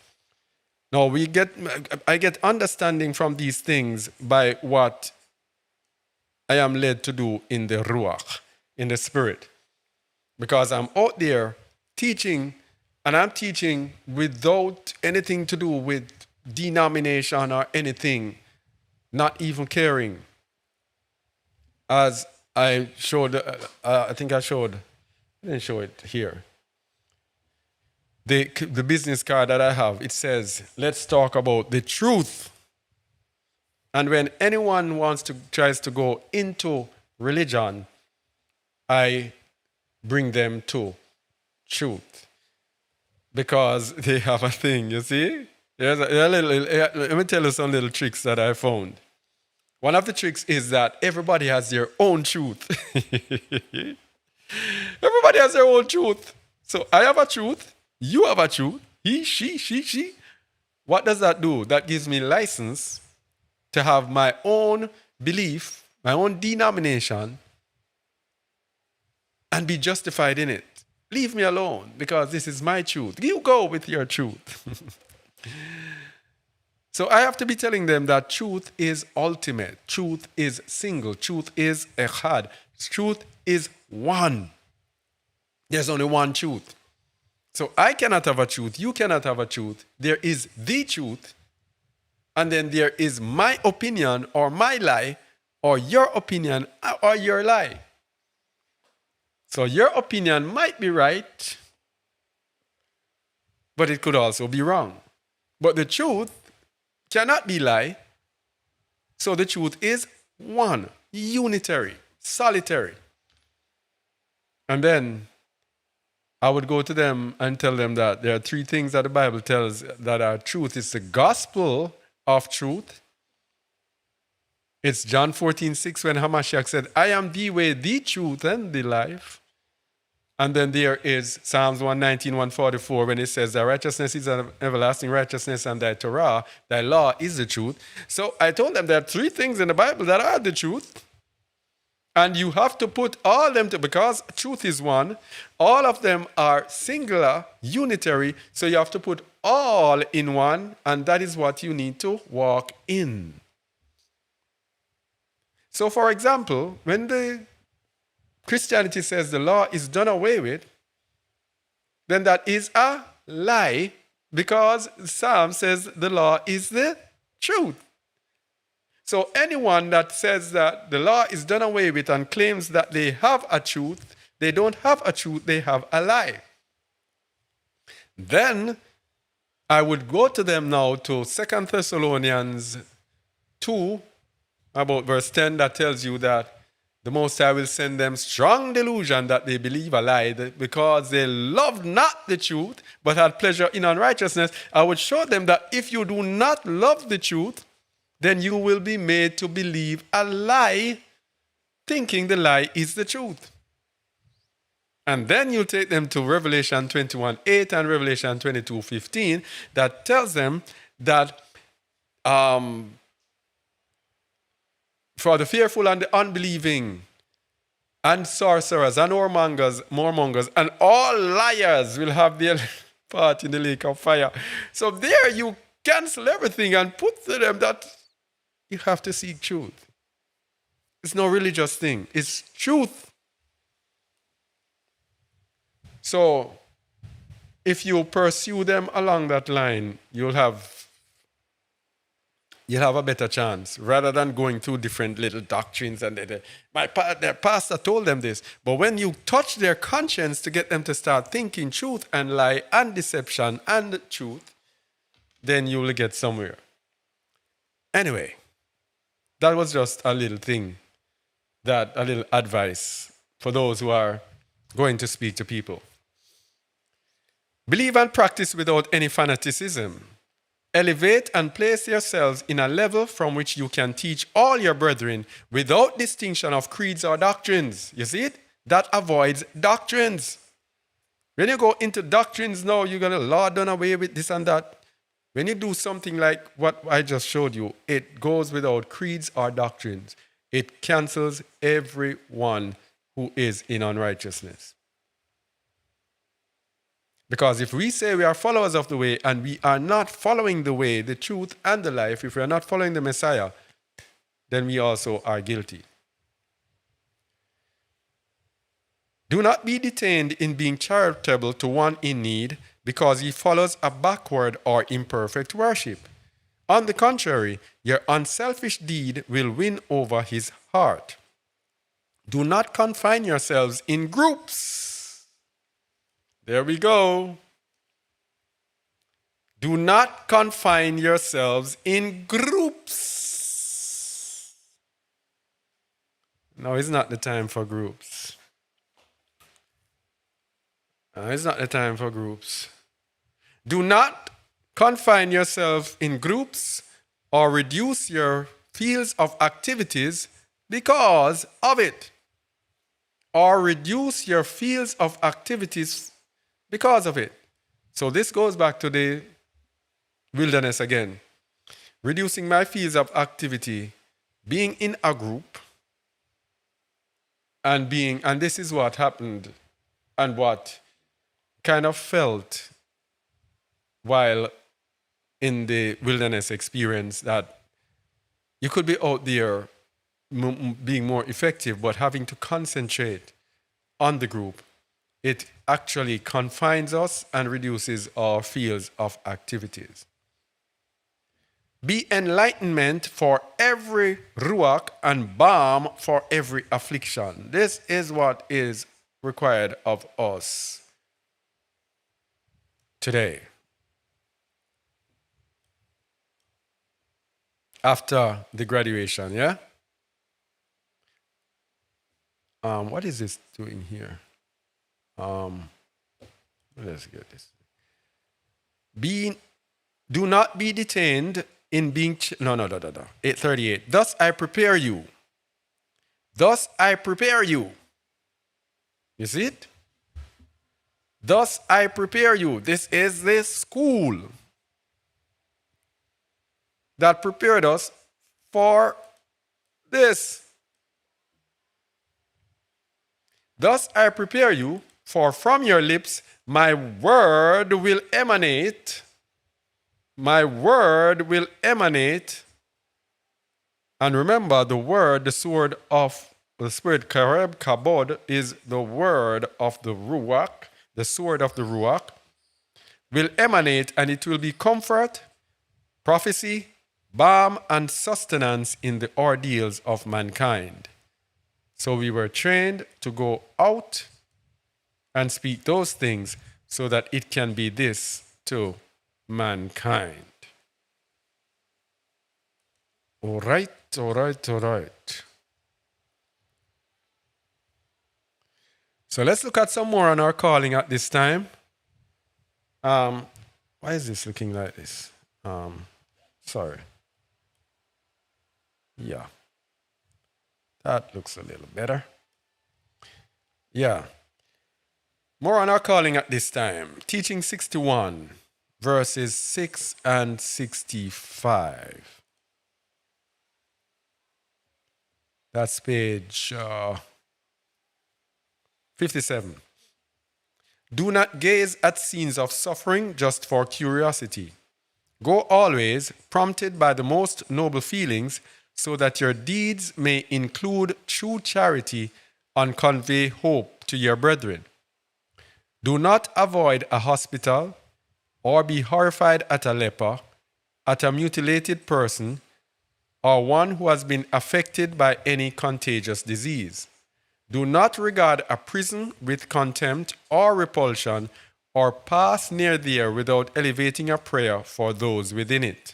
[SPEAKER 1] Now, I get understanding from these things by what I am led to do in the Ruach, in the Spirit. Because I'm out there teaching, and I'm teaching without anything to do with denomination or anything, not even caring. As I showed, I think I didn't show it here. The business card that I have, it says, let's talk about the truth. And when anyone tries to go into religion, I bring them to truth. Because they have a thing, you see? Let me tell you some little tricks that I found. One of the tricks is that everybody has their own truth. Everybody has their own truth. So I have a truth. You have a truth. He, she. What does that do? That gives me license to have my own belief, my own denomination, and be justified in it. Leave me alone, because this is my truth. You go with your truth. So I have to be telling them that truth is ultimate. Truth is single. Truth is echad. Truth is one. There's only one truth. So I cannot have a truth. You cannot have a truth. There is the truth. And then there is my opinion or my lie, or your opinion or your lie. So your opinion might be right, but it could also be wrong. But the truth cannot be lie. So the truth is one, unitary, solitary. And then I would go to them and tell them that there are three things that the Bible tells that are truth. It's the gospel of truth. It's John 14:6 when Hamashiach said, I am the way, the truth, and the life. And then there is Psalms 119, 144, when it says, thy righteousness is an everlasting righteousness, and thy Torah, thy law is the truth. So I told them there are three things in the Bible that are the truth. And you have to put all of them because truth is one. All of them are singular, unitary. So you have to put all in one, and that is what you need to walk in. So for example, when the Christianity says the law is done away with, then that is a lie, because Psalm says the law is the truth. So anyone that says that the law is done away with and claims that they have a truth, They don't have a truth, they have a lie. Then I would go to them now to 2 Thessalonians 2, about verse 10, that tells you that the Most High will send them strong delusion that they believe a lie, because they loved not the truth, but had pleasure in unrighteousness. I would show them that if you do not love the truth, then you will be made to believe a lie, thinking the lie is the truth. And then you take them to Revelation 21:8 and Revelation 22:15, that tells them that for the fearful and the unbelieving, and sorcerers, and whoremongers, and all liars will have their part in the lake of fire. So there you cancel everything and put to them that you have to seek truth. It's no religious thing. It's truth. So if you pursue them along that line, you'll have a better chance, rather than going through different little doctrines. And their pastor told them this. But when you touch their conscience to get them to start thinking truth and lie and deception and truth, then you will get somewhere. Anyway, that was just a little thing, a little advice for those who are going to speak to people. Believe and practice without any fanaticism. Elevate and place yourselves in a level from which you can teach all your brethren without distinction of creeds or doctrines. You see it? That avoids doctrines. When you go into doctrines now, you're going to Lord done away with this and that. When you do something like what I just showed you, it goes without creeds or doctrines. It cancels everyone who is in unrighteousness. Because if we say we are followers of the way and we are not following the way, the truth, and the life, if we are not following the Messiah, then we also are guilty. Do not be detained in being charitable to one in need because he follows a backward or imperfect worship. On the contrary, your unselfish deed will win over his heart. Do not confine yourselves in groups. There we go. Do not confine yourselves in groups. No, it's not the time for groups. It's not the time for groups. Do not confine yourself in groups or reduce your fields of activities because of it. Or reduce your fields of activities because of it. So this goes back to the wilderness again. Reducing my fields of activity, being in a group, and this is what happened and what kind of felt while in the wilderness experience, that you could be out there being more effective, but having to concentrate on the group. It actually confines us and reduces our fields of activities. Be enlightenment for every ruach and balm for every affliction. This is what is required of us today. After the graduation, yeah? What is this doing here? Let's get this. Do not be detained in being... No. 838. Thus I prepare you. You see it? Thus I prepare you. This is the school that prepared us for this. Thus I prepare you, for from your lips my word will emanate. My word will emanate. And remember, the word, the sword of the Spirit, Kareb Kabod, is the word of the Ruach, the sword of the Ruach, will emanate, and it will be comfort, prophecy, balm, and sustenance in the ordeals of mankind. So we were trained to go out and speak those things so that it can be this to mankind. All right, all right, all right. So let's look at some more on our calling at this time. Why is this looking like this? Sorry. Yeah. That looks a little better. Yeah. More on our calling at this time. Teaching 61, verses 6 and 65. That's page 57. Do not gaze at scenes of suffering just for curiosity. Go always prompted by the most noble feelings, so that your deeds may include true charity and convey hope to your brethren. Do not avoid a hospital or be horrified at a leper, at a mutilated person, or one who has been affected by any contagious disease. Do not regard a prison with contempt or repulsion, or pass near there without elevating a prayer for those within it.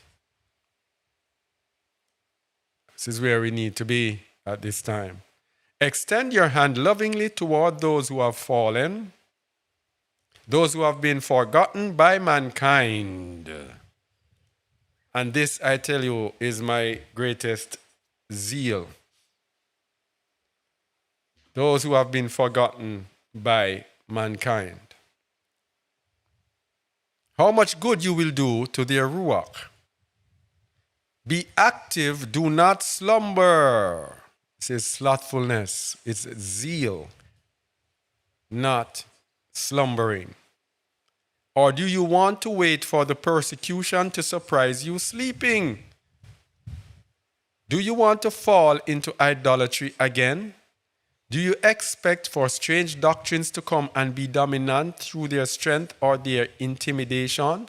[SPEAKER 1] This is where we need to be at this time. Extend your hand lovingly toward those who have fallen, those who have been forgotten by mankind. And this, I tell you, is my greatest zeal. Those who have been forgotten by mankind. How much good you will do to their ruach. Be active, do not slumber. This is slothfulness, it's zeal, not slumbering. Or do you want to wait for the persecution to surprise you sleeping? Do you want to fall into idolatry again? Do you expect for strange doctrines to come and be dominant through their strength or their intimidation?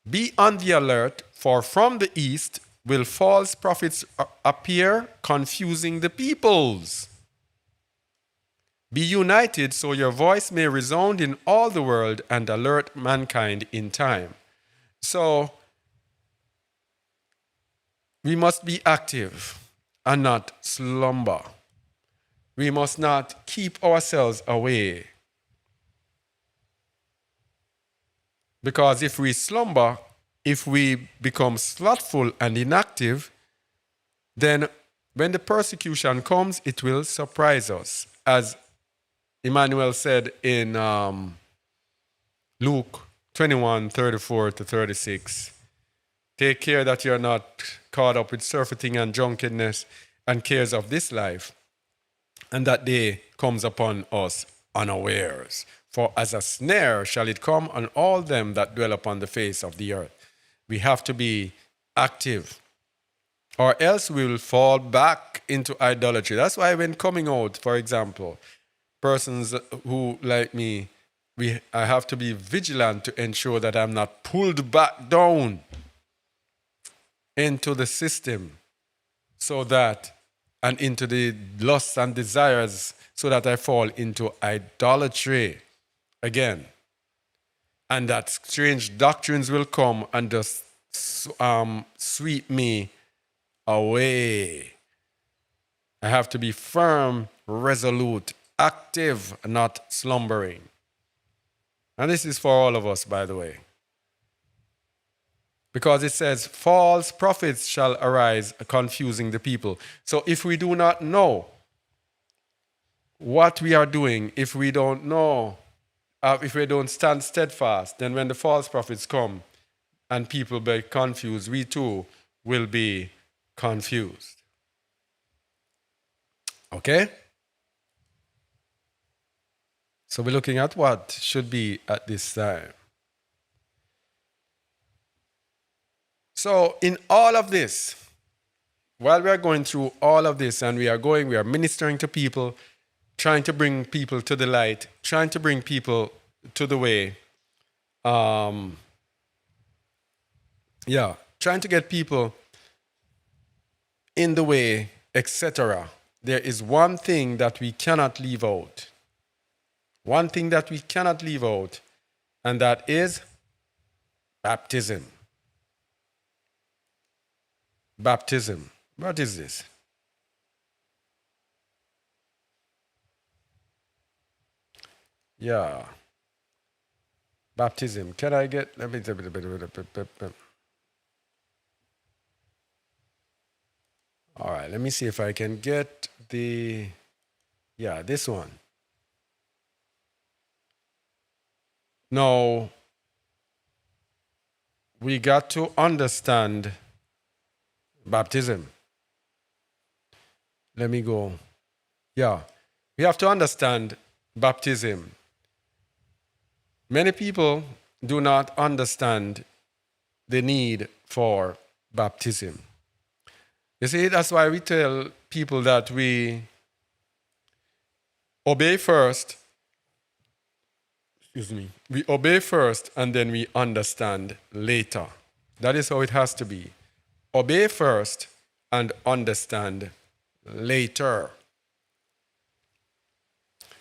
[SPEAKER 1] Be on the alert, for from the east will false prophets appear, confusing the peoples. Be united so your voice may resound in all the world and alert mankind in time. So, we must be active and not slumber. We must not keep ourselves away. Because if we slumber, if we become slothful and inactive, then when the persecution comes, it will surprise us. As Emmanuel said in Luke 21:34-36, take care that you're not caught up with surfeiting and drunkenness and cares of this life, and that day comes upon us unawares. For as a snare shall it come on all them that dwell upon the face of the earth. We have to be active, or else we will fall back into idolatry. That's why when coming out, for example, persons who, like me, I have to be vigilant to ensure that I'm not pulled back down into the system, so that, and into the lusts and desires, so that I fall into idolatry again. And that strange doctrines will come and just sweep me away. I have to be firm, resolute, active, not slumbering. And this is for all of us, by the way. Because it says, false prophets shall arise, confusing the people. So if we do not know what we are doing, if we don't know, if we don't stand steadfast, then when the false prophets come and people be confused, we too will be confused. Okay? So we're looking at what should be at this time. So in all of this, while we are going through all of this and we are ministering to people, trying to bring people to the light, trying to bring people to the way, trying to get people in the way, etc. There is one thing that we cannot leave out. one thing that we cannot leave out, and that is baptism. Baptism. What is this? Yeah. Baptism. Can I get... All right, let me see if I can get the... Yeah, this one. Now, we got to understand baptism. Let me go. Yeah, we have to understand baptism. Many people do not understand the need for baptism. You see, that's why we tell people that we obey first. Excuse me. We obey first and then we understand later. That is how it has to be. Obey first and understand later.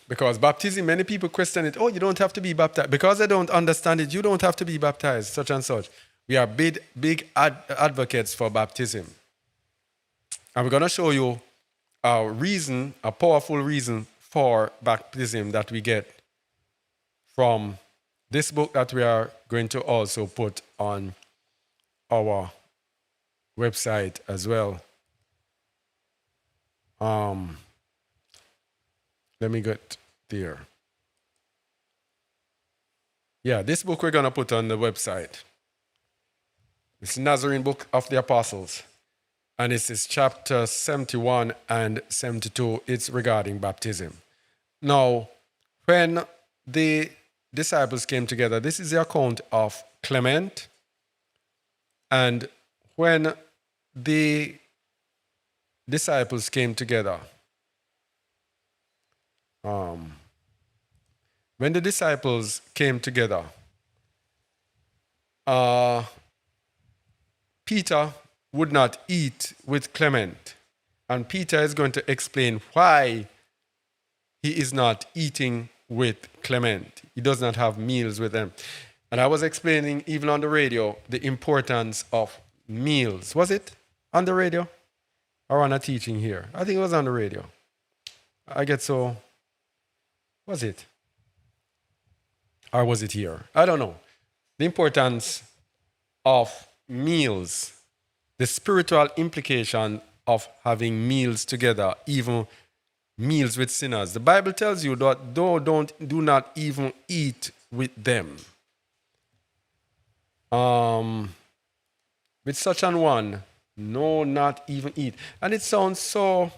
[SPEAKER 1] Because baptism, many people question it. Oh, you don't have to be baptized. Because they don't understand it, you don't have to be baptized, such and such. We are big advocates for baptism. And we're going to show you a powerful reason for baptism that we get from this book that we are going to also put on our website as well. Let me get there. Yeah, this book we're going to put on the website. It's Nazarene Book of the Apostles. And this is chapter 71 and 72. It's regarding baptism. Now, when the disciples came together, this is the account of Clement. And when the disciples came together, Peter would not eat with Clement. And Peter is going to explain why he is not eating with Clement. He does not have meals with them. And I was explaining, even on the radio, the importance of meals. Was it on the radio or on a teaching here? I think it was on the radio. Was it? Or was it here? I don't know. The importance of meals, the spiritual implication of having meals together, even meals with sinners. The Bible tells you that do not even eat with them. With such an one, no, not even eat. And it sounds so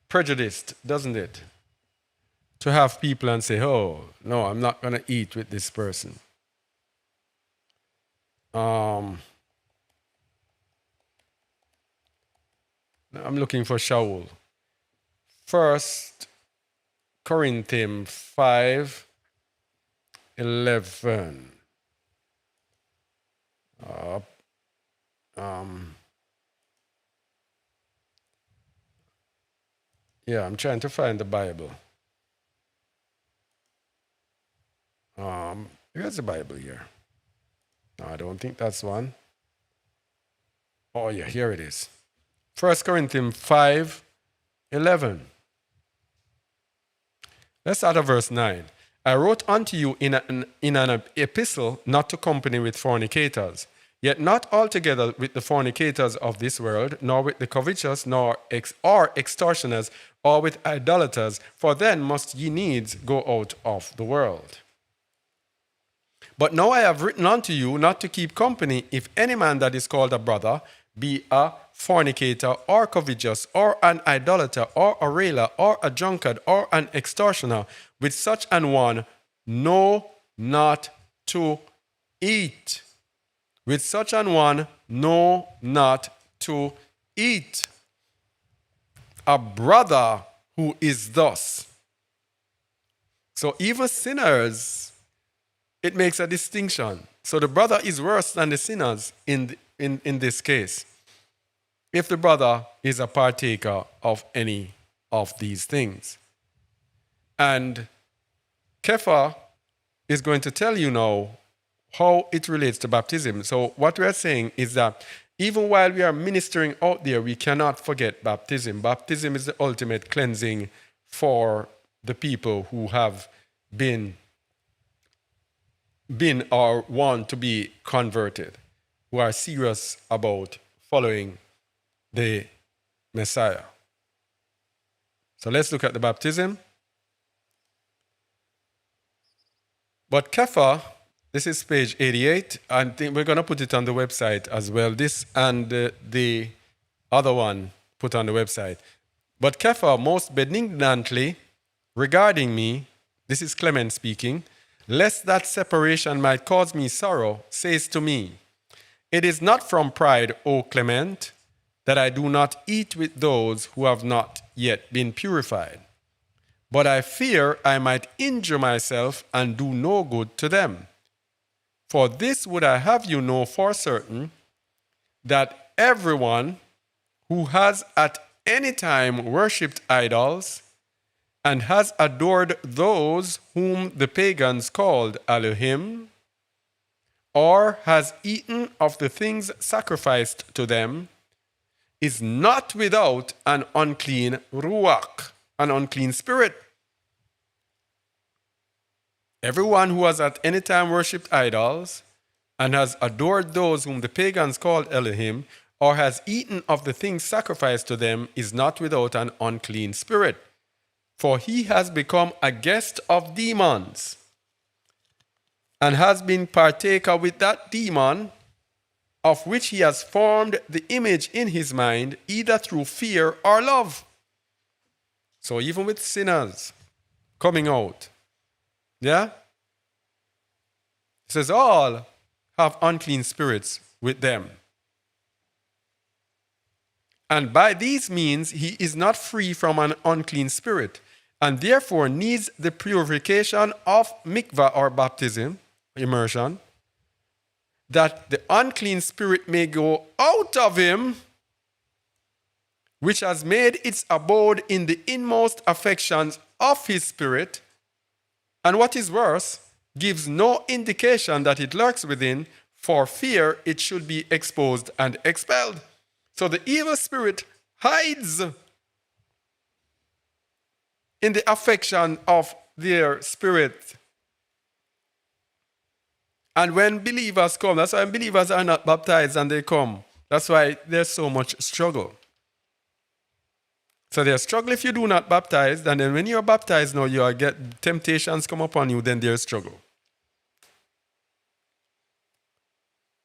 [SPEAKER 1] prejudiced, doesn't it? To have people and say, oh, no, I'm not going to eat with this person. I'm looking for Shaul. 1 Corinthians 5:11. I'm trying to find the Bible. Here's the Bible here. No, I don't think that's one. Oh, yeah, here it is. 1 Corinthians 5:11. Let's start at verse 9. I wrote unto you in an epistle not to company with fornicators, yet not altogether with the fornicators of this world, nor with the covetous, nor extortioners, or with idolaters, for then must ye needs go out of the world. But now I have written unto you not to keep company if any man that is called a brother be a fornicator, or covetous, or an idolater, or a railer, or a drunkard, or an extortioner. With such an one, no, not to eat. With such an one, no, not to eat. A brother who is thus. So even sinners, it makes a distinction. So the brother is worse than the sinners in in this case, if the brother is a partaker of any of these things. And Kepha is going to tell you now how it relates to baptism. So what we are saying is that even while we are ministering out there, we cannot forget baptism. Baptism is the ultimate cleansing for the people who have been or want to be converted, who are serious about following the Messiah. So let's look at the baptism. But Kepha, this is page 88, and I think we're going to put it on the website as well. This and the other one put on the website. But Kepha, most benignantly regarding me, this is Clement speaking, lest that separation might cause me sorrow, says to me, it is not from pride, O Clement, that I do not eat with those who have not yet been purified. But I fear I might injure myself and do no good to them. For this would I have you know for certain, that everyone who has at any time worshipped idols and has adored those whom the pagans called Elohim, or has eaten of the things sacrificed to them, is not without an unclean ruach, an unclean spirit. Everyone who has at any time worshipped idols and has adored those whom the pagans called Elohim, or has eaten of the things sacrificed to them, is not without an unclean spirit. For he has become a guest of demons, and has been partaker with that demon, of which he has formed the image in his mind, either through fear or love. So even with sinners coming out, yeah? It says all have unclean spirits with them. And by these means he is not free from an unclean spirit, and therefore needs the purification of mikvah or baptism, immersion, that the unclean spirit may go out of him, which has made its abode in the inmost affections of his spirit, and what is worse, gives no indication that it lurks within, for fear it should be exposed and expelled. So the evil spirit hides in the affection of their spirit. And when believers come, that's why believers are not baptized and they come. That's why there's so much struggle. So there's struggle if you do not baptize, and then when you're baptized now, you get temptations come upon you, then there's struggle.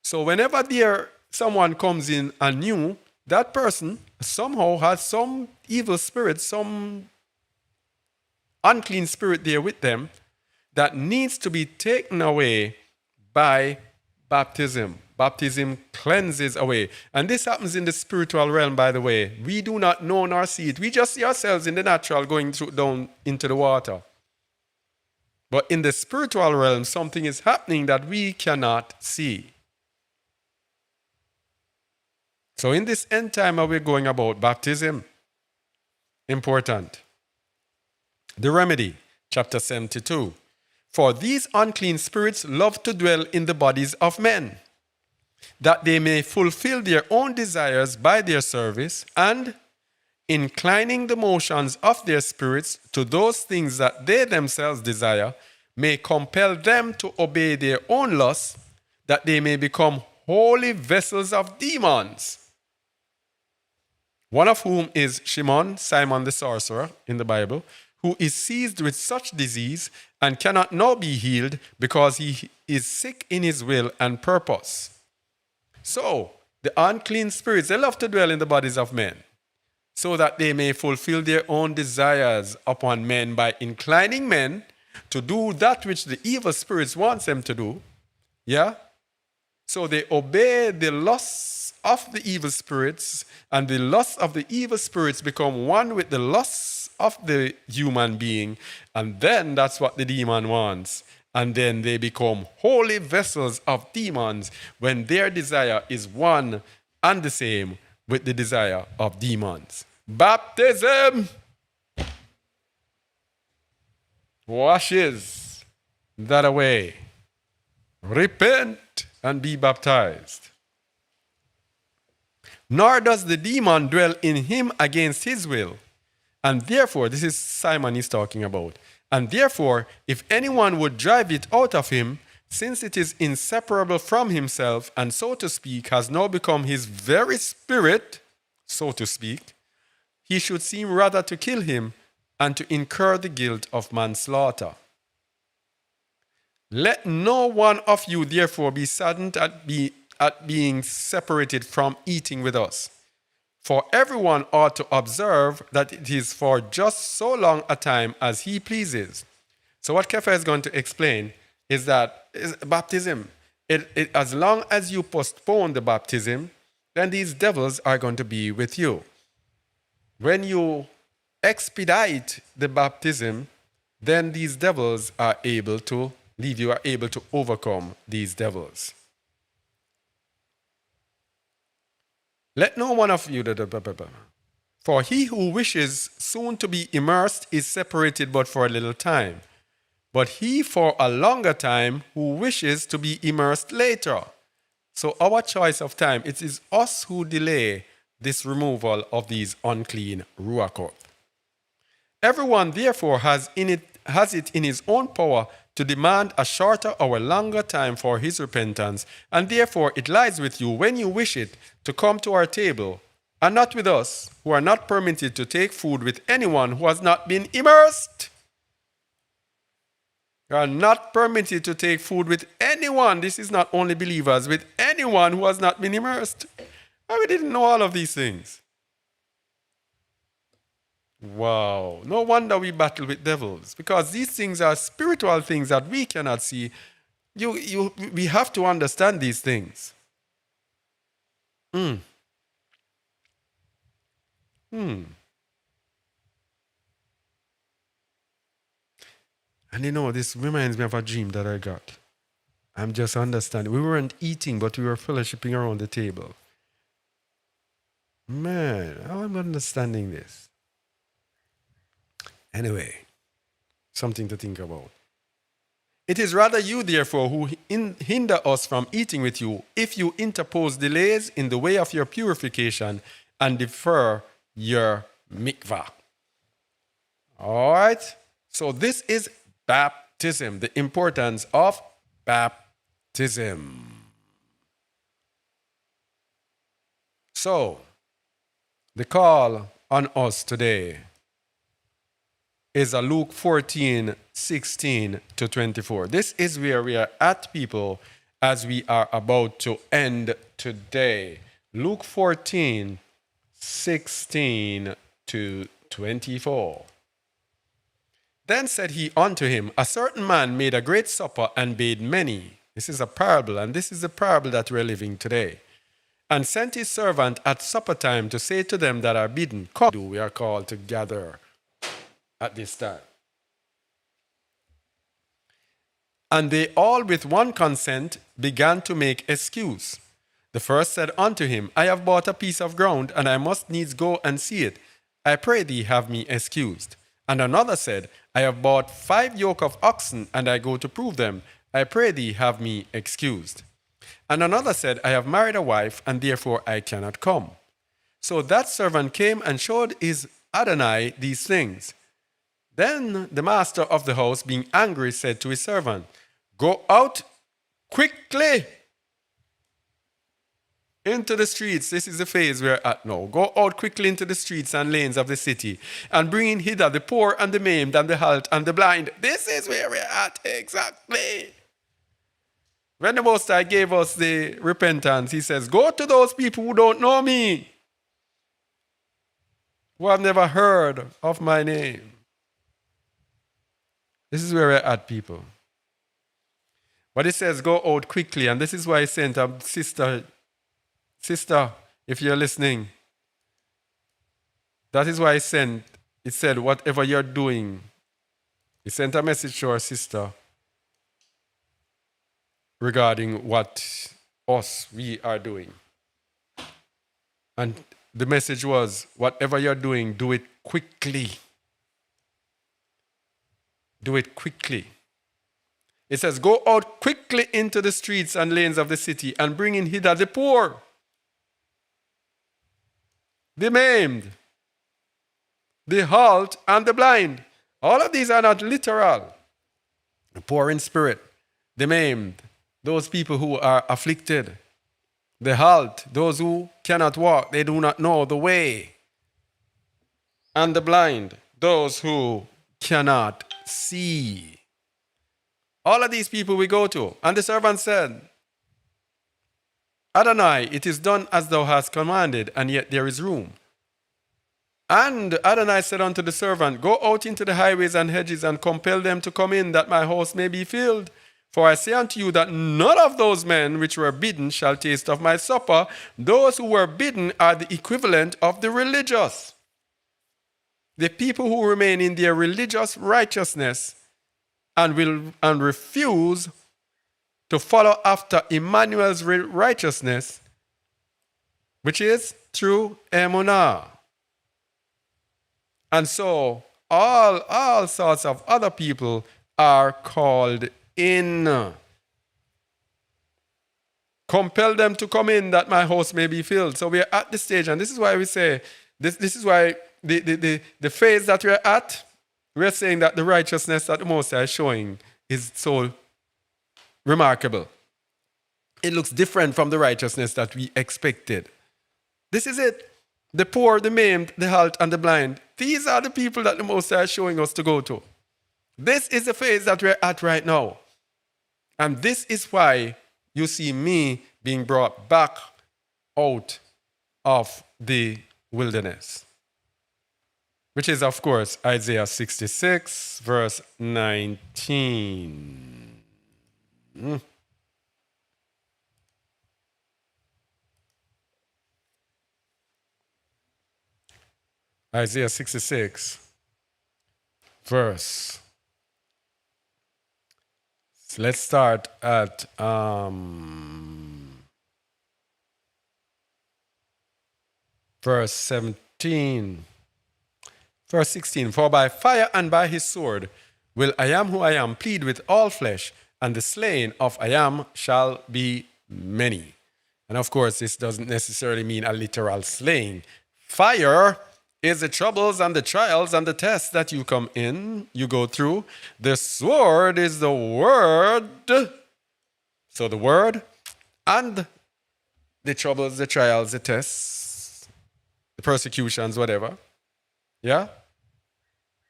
[SPEAKER 1] So whenever someone comes in anew, that person somehow has some evil spirit, some unclean spirit there with them that needs to be taken away by baptism. Baptism cleanses away. And this happens in the spiritual realm, by the way. We do not know nor see it. We just see ourselves in the natural going down into the water. But in the spiritual realm, something is happening that we cannot see. So in this end time, we're going about baptism. Important. The remedy, chapter 72. For these unclean spirits love to dwell in the bodies of men, that they may fulfill their own desires by their service, and, inclining the motions of their spirits to those things that they themselves desire, may compel them to obey their own lusts, that they may become holy vessels of demons. One of whom is Shimon, Simon the sorcerer in the Bible, who is seized with such disease and cannot now be healed because he is sick in his will and purpose. So, the unclean spirits, they love to dwell in the bodies of men, so that they may fulfill their own desires upon men by inclining men to do that which the evil spirits want them to do. Yeah? So they obey the lusts of the evil spirits, and the lusts of the evil spirits become one with the lusts of the human being, and then that's what the demon wants. and then they become holy vessels of demons when their desire is one and the same with the desire of demons. Baptism washes that away. Repent and be baptized. Nor does the demon dwell in him against his will. And therefore, this is Simon is talking about. And therefore, if anyone would drive it out of him, since it is inseparable from himself, and so to speak, has now become his very spirit, so to speak, he should seem rather to kill him and to incur the guilt of manslaughter. Let no one of you therefore be saddened at being separated from eating with us. For everyone ought to observe that it is for just so long a time as he pleases. So what Kefa is going to explain is that baptism, as long as you postpone the baptism, then these devils are going to be with you. When you expedite the baptism, then these devils are able to leave. You are able to overcome these devils. Let no one of you, for he who wishes soon to be immersed is separated but for a little time. But he for a longer time who wishes to be immersed later. So our choice of time, it is us who delay this removal of these unclean ruach. Everyone therefore has it in his own power to demand a shorter or a longer time for his repentance, and therefore it lies with you when you wish it to come to our table, and not with us, who are not permitted to take food with anyone who has not been immersed. You are not permitted to take food with anyone. This is not only believers, with anyone who has not been immersed. And we didn't know all of these things. Wow. No wonder we battle with devils, because these things are spiritual things that we cannot see. We have to understand these things. And you know, this reminds me of a dream that I got. I'm just understanding. We weren't eating, but we were fellowshipping around the table. Man, how am I understanding this? Anyway, something to think about. It is rather you, therefore, who hinder us from eating with you, if you interpose delays in the way of your purification and defer your mikvah. All right? So this is baptism, the importance of baptism. So, the call on us today is a Luke 14, 16 to 24. This is where we are at, people, as we are about to end today. Luke 14, 16 to 24. Then said he unto him, a certain man made a great supper and bade many. This is a parable, and this is the parable that we're living today. And sent his servant at supper time to say to them that are bidden, come, we are called to gather at this time. And they all with one consent began to make excuse. The first said unto him, I have bought a piece of ground, and I must needs go and see it. I pray thee, have me excused. And another said, I have bought 5 yoke of oxen, and I go to prove them. I pray thee, have me excused. And another said, I have married a wife, and therefore I cannot come. So that servant came and showed his Adonai these things. Then the master of the house, being angry, said to his servant, go out quickly into the streets. This is the phase we're at now. Go out quickly into the streets and lanes of the city, and bring in hither the poor and the maimed and the halt and the blind. This is where we're at exactly. When the Most High gave us the repentance, he says, go to those people who don't know me, who have never heard of my name. This is where we're at, people. But it says, go out quickly. And this is why I sent a sister, if you're listening. That is why it said, whatever you're doing. He sent a message to our sister. regarding what we are doing. And the message was, whatever you're doing, do it quickly. Do it quickly. It says, go out quickly into the streets and lanes of the city and bring in hither the poor, the maimed, the halt, and the blind. All of these are not literal. The poor in spirit, the maimed, those people who are afflicted, the halt, those who cannot walk, they do not know the way, and the blind, those who cannot see. All of these people we go to. And the servant said, Adonai, it is done as thou hast commanded, and yet there is room. And Adonai said unto the servant, go out into the highways and hedges and compel them to come in, that my house may be filled. For I say unto you that none of those men which were bidden shall taste of my supper. Those who were bidden are the equivalent of the religious. The people who remain in their religious righteousness and refuse to follow after Emmanuel's righteousness, which is through emunah. And so all sorts of other people are called in. Compel them to come in, that my house may be filled. So we are at this stage, and this is why we say, this is why the phase that we're at, we're saying that the righteousness that the Most High is showing is so remarkable. It looks different from the righteousness that we expected. This is it. The poor, the maimed, the halt, and the blind. These are the people that the Most High is showing us to go to. This is the phase that we're at right now. And this is why you see me being brought back out of the wilderness. Which is, of course, Isaiah 66, verse 19. Isaiah 66, verse. So let's start at verse 17. Verse 16, for by fire and by his sword will I am who I am plead with all flesh, and the slain of I am shall be many. And of course, this doesn't necessarily mean a literal slaying. Fire is the troubles and the trials and the tests that you go through. The sword is the word. So the word and the troubles, the trials, the tests, the persecutions, whatever. Yeah?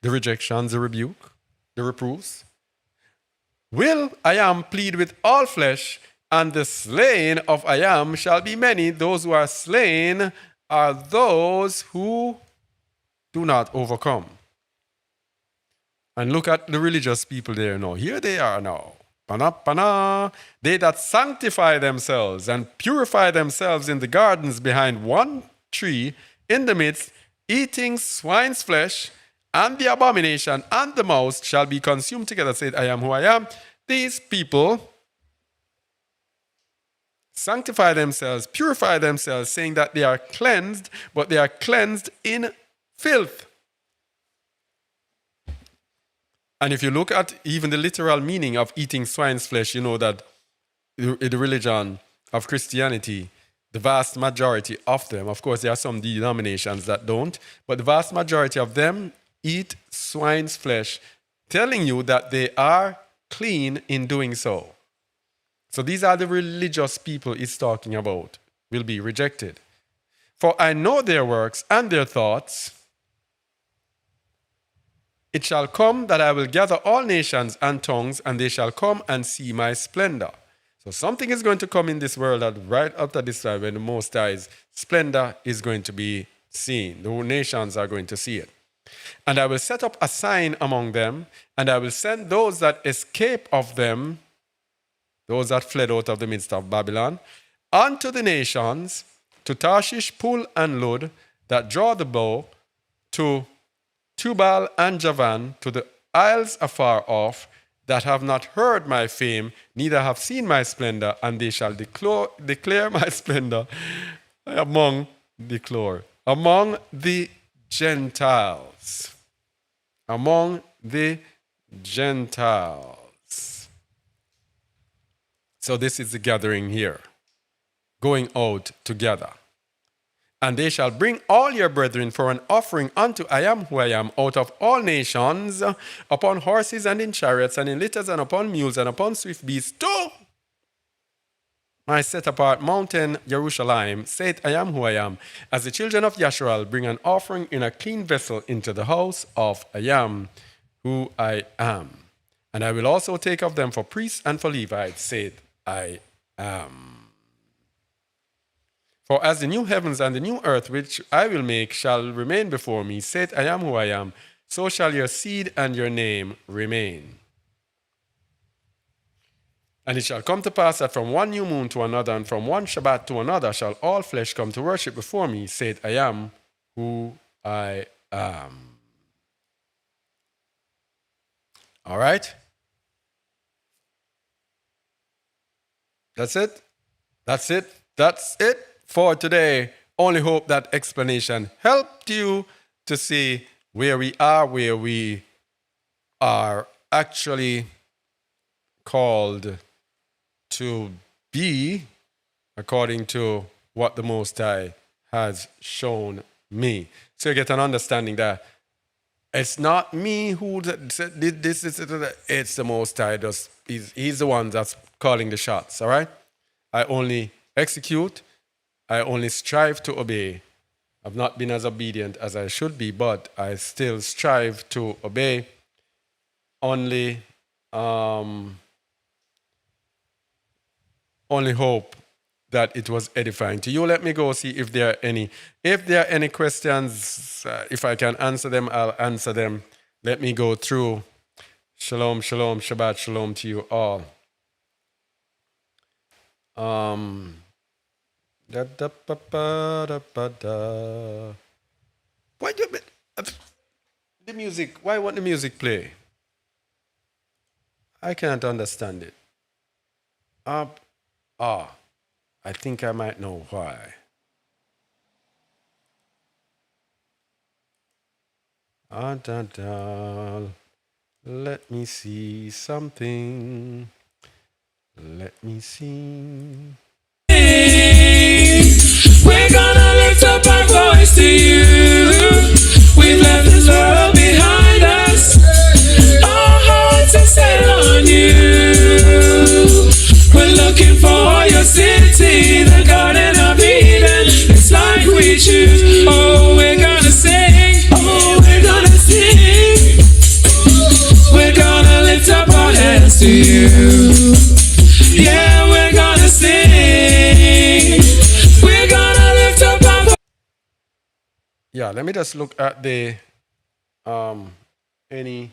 [SPEAKER 1] The rejections, the rebuke, the reproofs. Will I am plead with all flesh, and the slain of I am shall be many. Those who are slain are those who do not overcome. And look at the religious people there now. Here they are now. Pana, pana. They that sanctify themselves and purify themselves in the gardens behind one tree in the midst, eating swine's flesh, and the abomination and the mouse shall be consumed together, said I am who I am. These people sanctify themselves, purify themselves, saying that they are cleansed, but they are cleansed in filth. And if you look at even the literal meaning of eating swine's flesh, you know that the religion of Christianity, the vast majority of them, of course there are some denominations that don't, but the vast majority of them eat swine's flesh, telling you that they are clean in doing so. So these are the religious people he's talking about, will be rejected. For I know their works and their thoughts. It shall come that I will gather all nations and tongues, and they shall come and see my splendor. So something is going to come in this world that right after this time, when the Most High's splendor is going to be seen. The nations are going to see it. And I will set up a sign among them, and I will send those that escape of them, those that fled out of the midst of Babylon, unto the nations, to Tarshish, Pul, and Lud, that draw the bow, to Tubal and Javan, to the isles afar off, that have not heard my fame, neither have seen my splendor, and they shall declare my splendor among among the Gentiles. Among the Gentiles. So this is the gathering here, going out together. And they shall bring all your brethren for an offering unto I am who I am out of all nations, upon horses and in chariots and in litters and upon mules and upon swift beasts, to my set apart mountain Jerusalem, saith I am who I am. As the children of Yasharal bring an offering in a clean vessel into the house of I am who I am. And I will also take of them for priests and for Levites, saith I am. For as the new heavens and the new earth which I will make shall remain before me, saith I am who I am, so shall your seed and your name remain. And it shall come to pass that from one new moon to another, and from one Shabbat to another, shall all flesh come to worship before me, saith I am who I am. All right? That's it? That's it? That's it for today. Only hope that explanation helped you to see where we are actually called to be according to what the Most High has shown me. So you get an understanding that it's not me who did this, it's the Most High. He's the one that's calling the shots, all right? I only execute. I only strive to obey. I've not been as obedient as I should be, but I still strive to obey. Only hope that it was edifying to you. Let me go see if there are any. If there are any questions, if I can answer them, I'll answer them. Let me go through. Shalom, shalom, Shabbat, shalom to you all. Why do the music? Why won't the music play? I can't understand it. I think I might know why. Let me see something. Let me see.
[SPEAKER 2] We're gonna lift up our voice to you. We've left this world behind us. Our hearts are set on you. We're looking for your city, the Garden of Eden. It's like we choose. Oh, we're gonna sing. Oh, we're gonna sing. We're gonna lift up our hands to you. Yeah, we're gonna sing. We're gonna lift up our voice.
[SPEAKER 1] Yeah, let me just look at the any.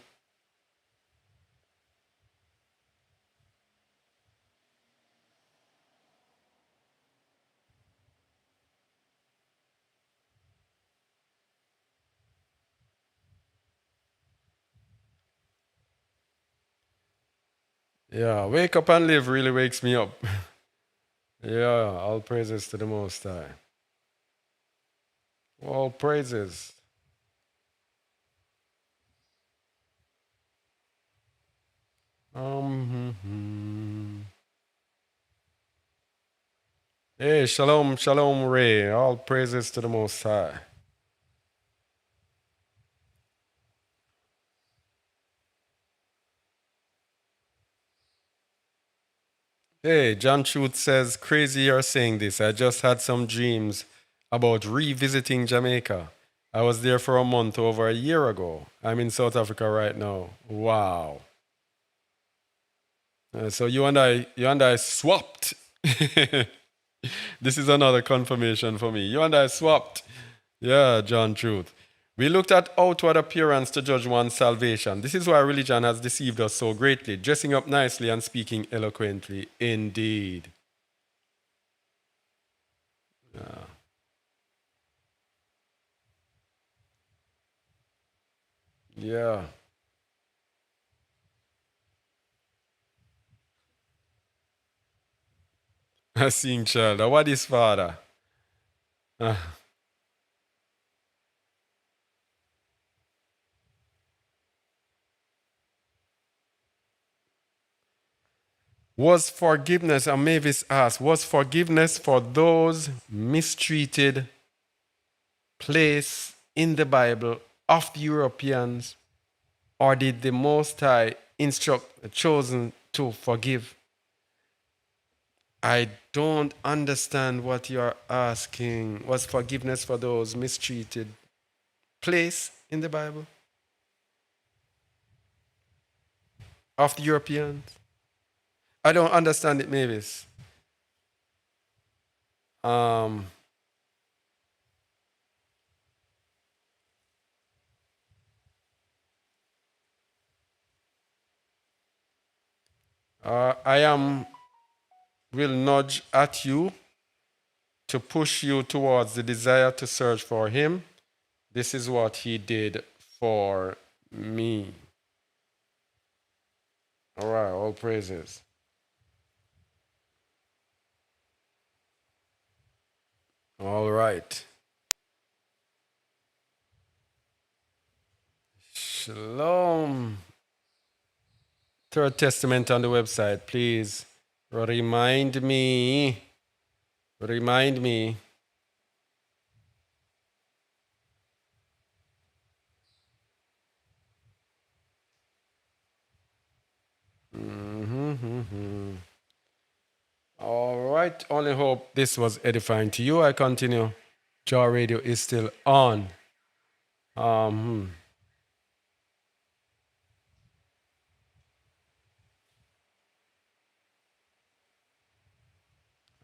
[SPEAKER 1] Yeah, wake up and live really wakes me up. Yeah, all praises to the Most High. All praises. Hey, shalom, shalom, Ray. All praises to the Most High. Hey, John Truth says, crazy you're saying this. I just had some dreams about revisiting Jamaica. I was there for a month over a year ago. I'm in South Africa right now. Wow. So you and I swapped. This is another confirmation for me. You and I swapped. Yeah, John Truth. We looked at outward appearance to judge one's salvation. This is why religion has deceived us so greatly, dressing up nicely and speaking eloquently. Indeed. Yeah. Yeah. A seeing child. What is father? Was forgiveness, and Mavis asked, was forgiveness for those mistreated place in the Bible of the Europeans, or did the Most High instruct the chosen to forgive? I don't understand what you're asking. Was forgiveness for those mistreated place in the Bible of the Europeans? I don't understand it, Mavis. Will nudge at you to push you towards the desire to search for him. This is what he did for me. All right, all praises. All right. Shalom. Third Testament on the website, please. Remind me. Remind me. All right. Only hope this was edifying to you. I continue. Jaw Radio is still on.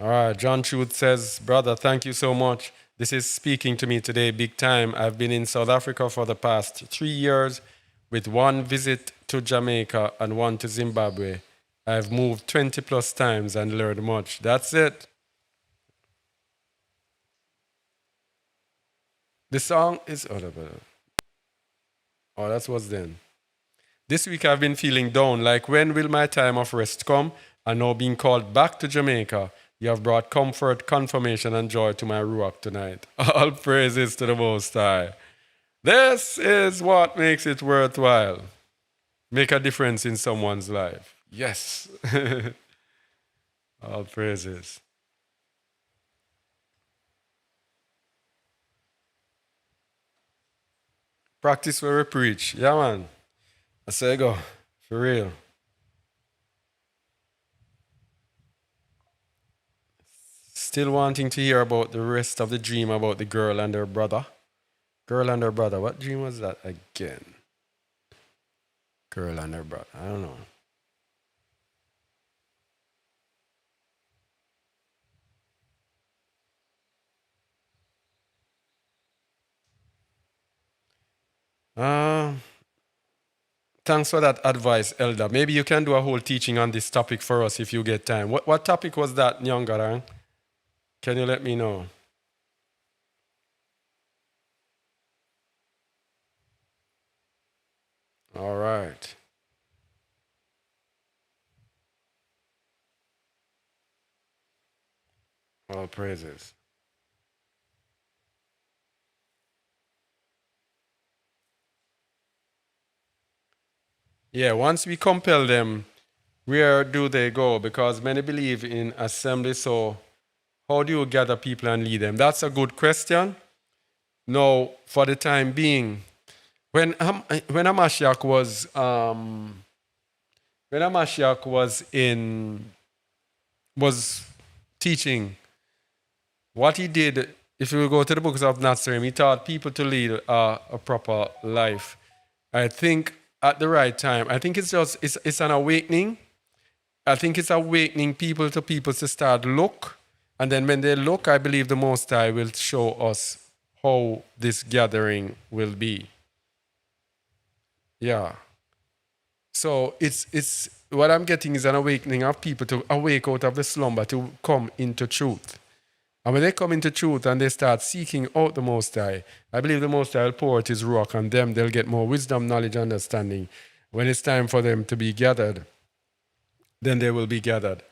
[SPEAKER 1] All right, John Truth says, brother, thank you so much. This is speaking to me today big time. I've been in South Africa for the past 3 years with one visit to Jamaica and one to Zimbabwe. I've moved 20 plus times and learned much. That's it. The song is... Oh, that's what's then. This week I've been feeling down, like when will my time of rest come? And now being called back to Jamaica. You have brought comfort, confirmation, and joy to my ruach tonight. All praises to the Most High. This is what makes it worthwhile. Make a difference in someone's life. Yes. All praises. Practice where we preach. Yeah, man. I say go. For real. Still wanting to hear about the rest of the dream about the girl and her brother. Girl and her brother. What dream was that again? Girl and her brother. I don't know. Thanks for that advice, Elder. Maybe you can do a whole teaching on this topic for us if you get time. What topic was that, Nyongarang? Can you let me know? All right. All praises. Yeah, once we compel them, where do they go? Because many believe in assembly, so how do you gather people and lead them? That's a good question. Now, for the time being, when Hamashiach was teaching, what he did, if you go to the books of Nazarene, he taught people to lead a proper life. I think at the right time. I think it's an awakening. I think it's awakening people to start look. And then when they look, I believe the Most High will show us how this gathering will be. Yeah. So it's what I'm getting is an awakening of people to awake out of the slumber, to come into truth. And when they come into truth and they start seeking out the Most High, I believe the Most High will pour out his ruach on them. They'll get more wisdom, knowledge, understanding. When it's time for them to be gathered, then they will be gathered.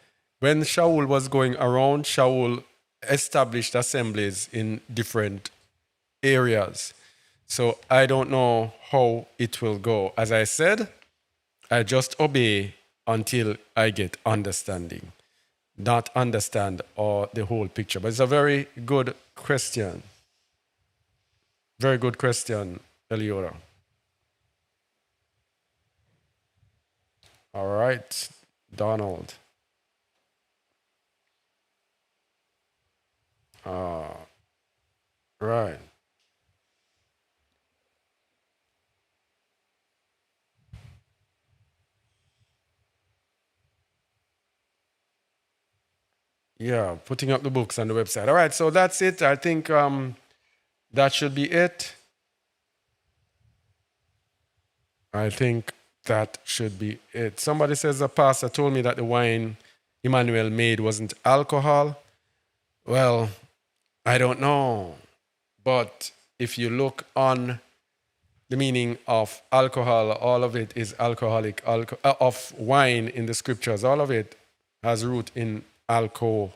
[SPEAKER 1] when Shaul was going around, Shaul established assemblies in different areas. So I don't know how it will go. As I said, I just obey until I get understanding, not understand or the whole picture. But it's a very good question. Very good question, Eliora. All right, Donald. Right. Yeah, putting up the books on the website. All right, so that's it. I think that should be it. I think that should be it. Somebody says the pastor told me that the wine Emmanuel made wasn't alcohol. Well, I don't know. But if you look on the meaning of alcohol, all of it is alcoholic, of wine in the scriptures, all of it has root in alcohol.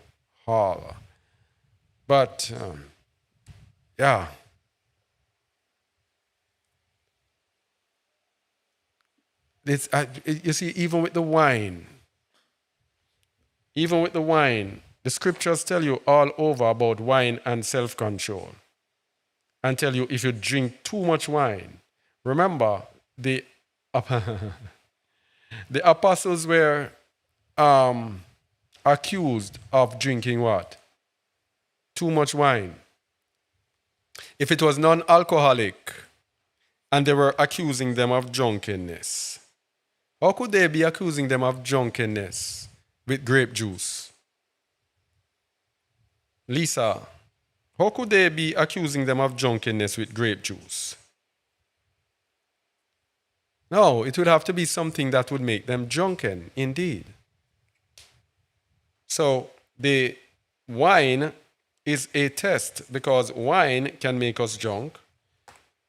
[SPEAKER 1] But yeah. It's, you see, even with the wine, the scriptures tell you all over about wine and self-control, and tell you if you drink too much wine. Remember, the apostles were accused of drinking what? Too much wine. If it was non-alcoholic, and they were accusing them of drunkenness, how could they be accusing them of drunkenness with grape juice? Lisa, how could they be accusing them of drunkenness with grape juice? No, it would have to be something that would make them drunken, indeed. So the wine is a test because wine can make us drunk,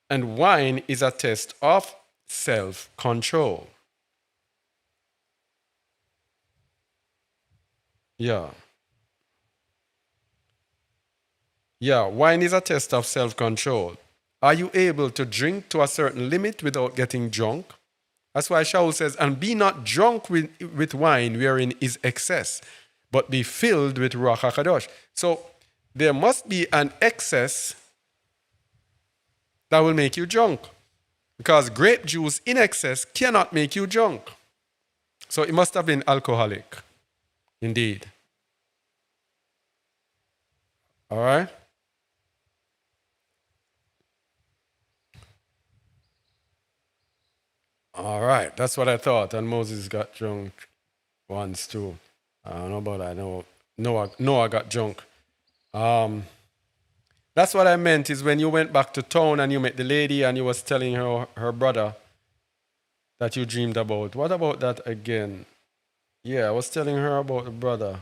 [SPEAKER 1] and wine is a test of self-control. Yeah. Yeah, wine is a test of self-control. Are you able to drink to a certain limit without getting drunk? That's why Shaul says, and be not drunk with wine wherein is excess, but be filled with Ruach HaKadosh. So there must be an excess that will make you drunk. Because grape juice in excess cannot make you drunk. So it must have been alcoholic. Indeed. All right? All right. That's what I thought. And Moses got drunk once too. I don't know about that. Noah got drunk. That's what I meant is when you went back to town and you met the lady and you was telling her brother that you dreamed about. What about that again? Yeah, I was telling her about the brother.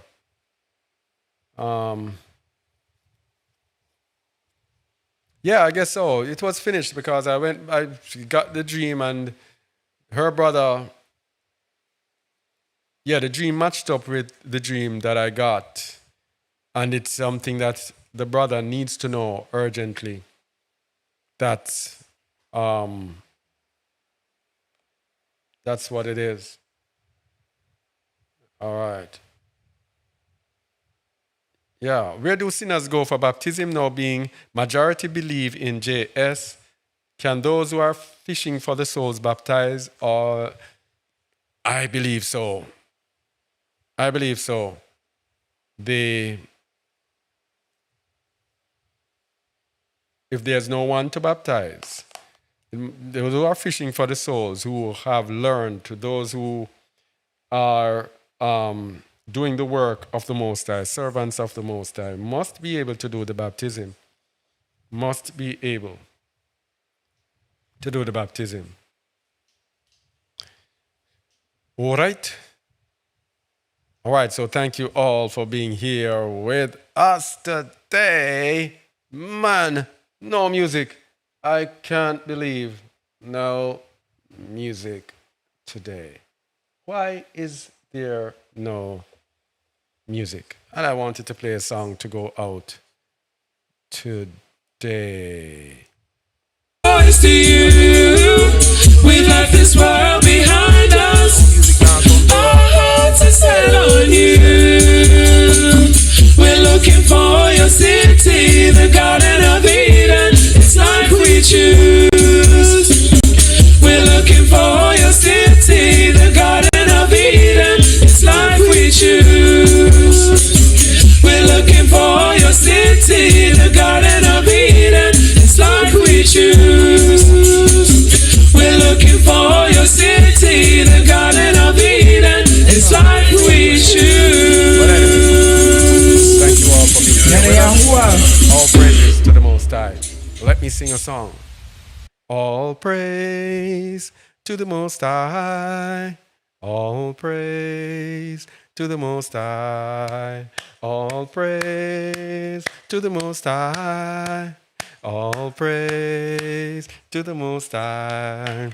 [SPEAKER 1] Yeah, I guess so. It was finished because I got the dream and her brother, yeah, the dream matched up with the dream that I got. And it's something that the brother needs to know urgently. That's what it is. All right. Yeah. Where do sinners go for baptism now being majority believe in JS? Can those who are fishing for the souls baptize? Or I believe so. I believe so. If there's no one to baptize, those who are fishing for the souls, who have learned, to those who are doing the work of the Most High, servants of the Most High, must be able to do the baptism. Must be able to do the baptism. All right. All right, so thank you all for being here with us today. Man, no music. I can't believe no music today. Why is there no music. And I wanted to play a song to go out today.
[SPEAKER 2] Voice to you. We left this world behind us. Our hearts are set on you. We're looking for your city, the Garden of Eden. It's like we choose. We're looking for your city, the Garden of Eden. It's like we choose. We're looking for your city, the Garden of Eden. It's like we choose. We're looking for your city, the Garden of Eden. It's like we choose.
[SPEAKER 1] Thank you all for being here with us. All praises to the Most High. Let me sing a song. All praise to the Most High. All praise to the Most High. All praise to the Most High. All praise to the Most High.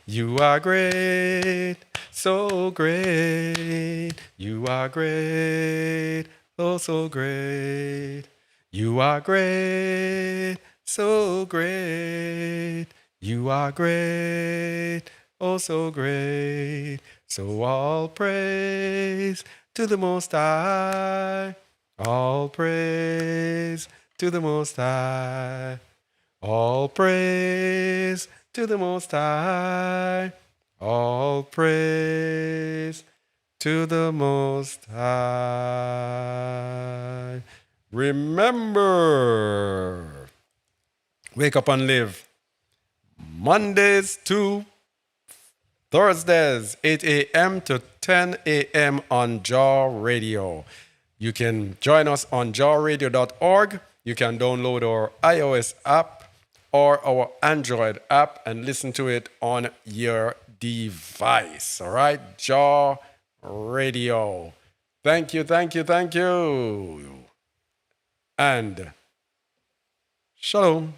[SPEAKER 1] You are great, so great. You are great, oh so great. You are great, so great. You are great, oh so great. So all praise to the Most High. All praise to the Most High. All praise to the Most High. All praise to the Most High. Remember, wake up and live. Mondays to Thursdays, 8 a.m. to 10 a.m. on Jaw Radio. You can join us on jawradio.org. You can download our iOS app or our Android app and listen to it on your device. All right? Jaw Radio. Thank you, thank you, thank you. And shalom.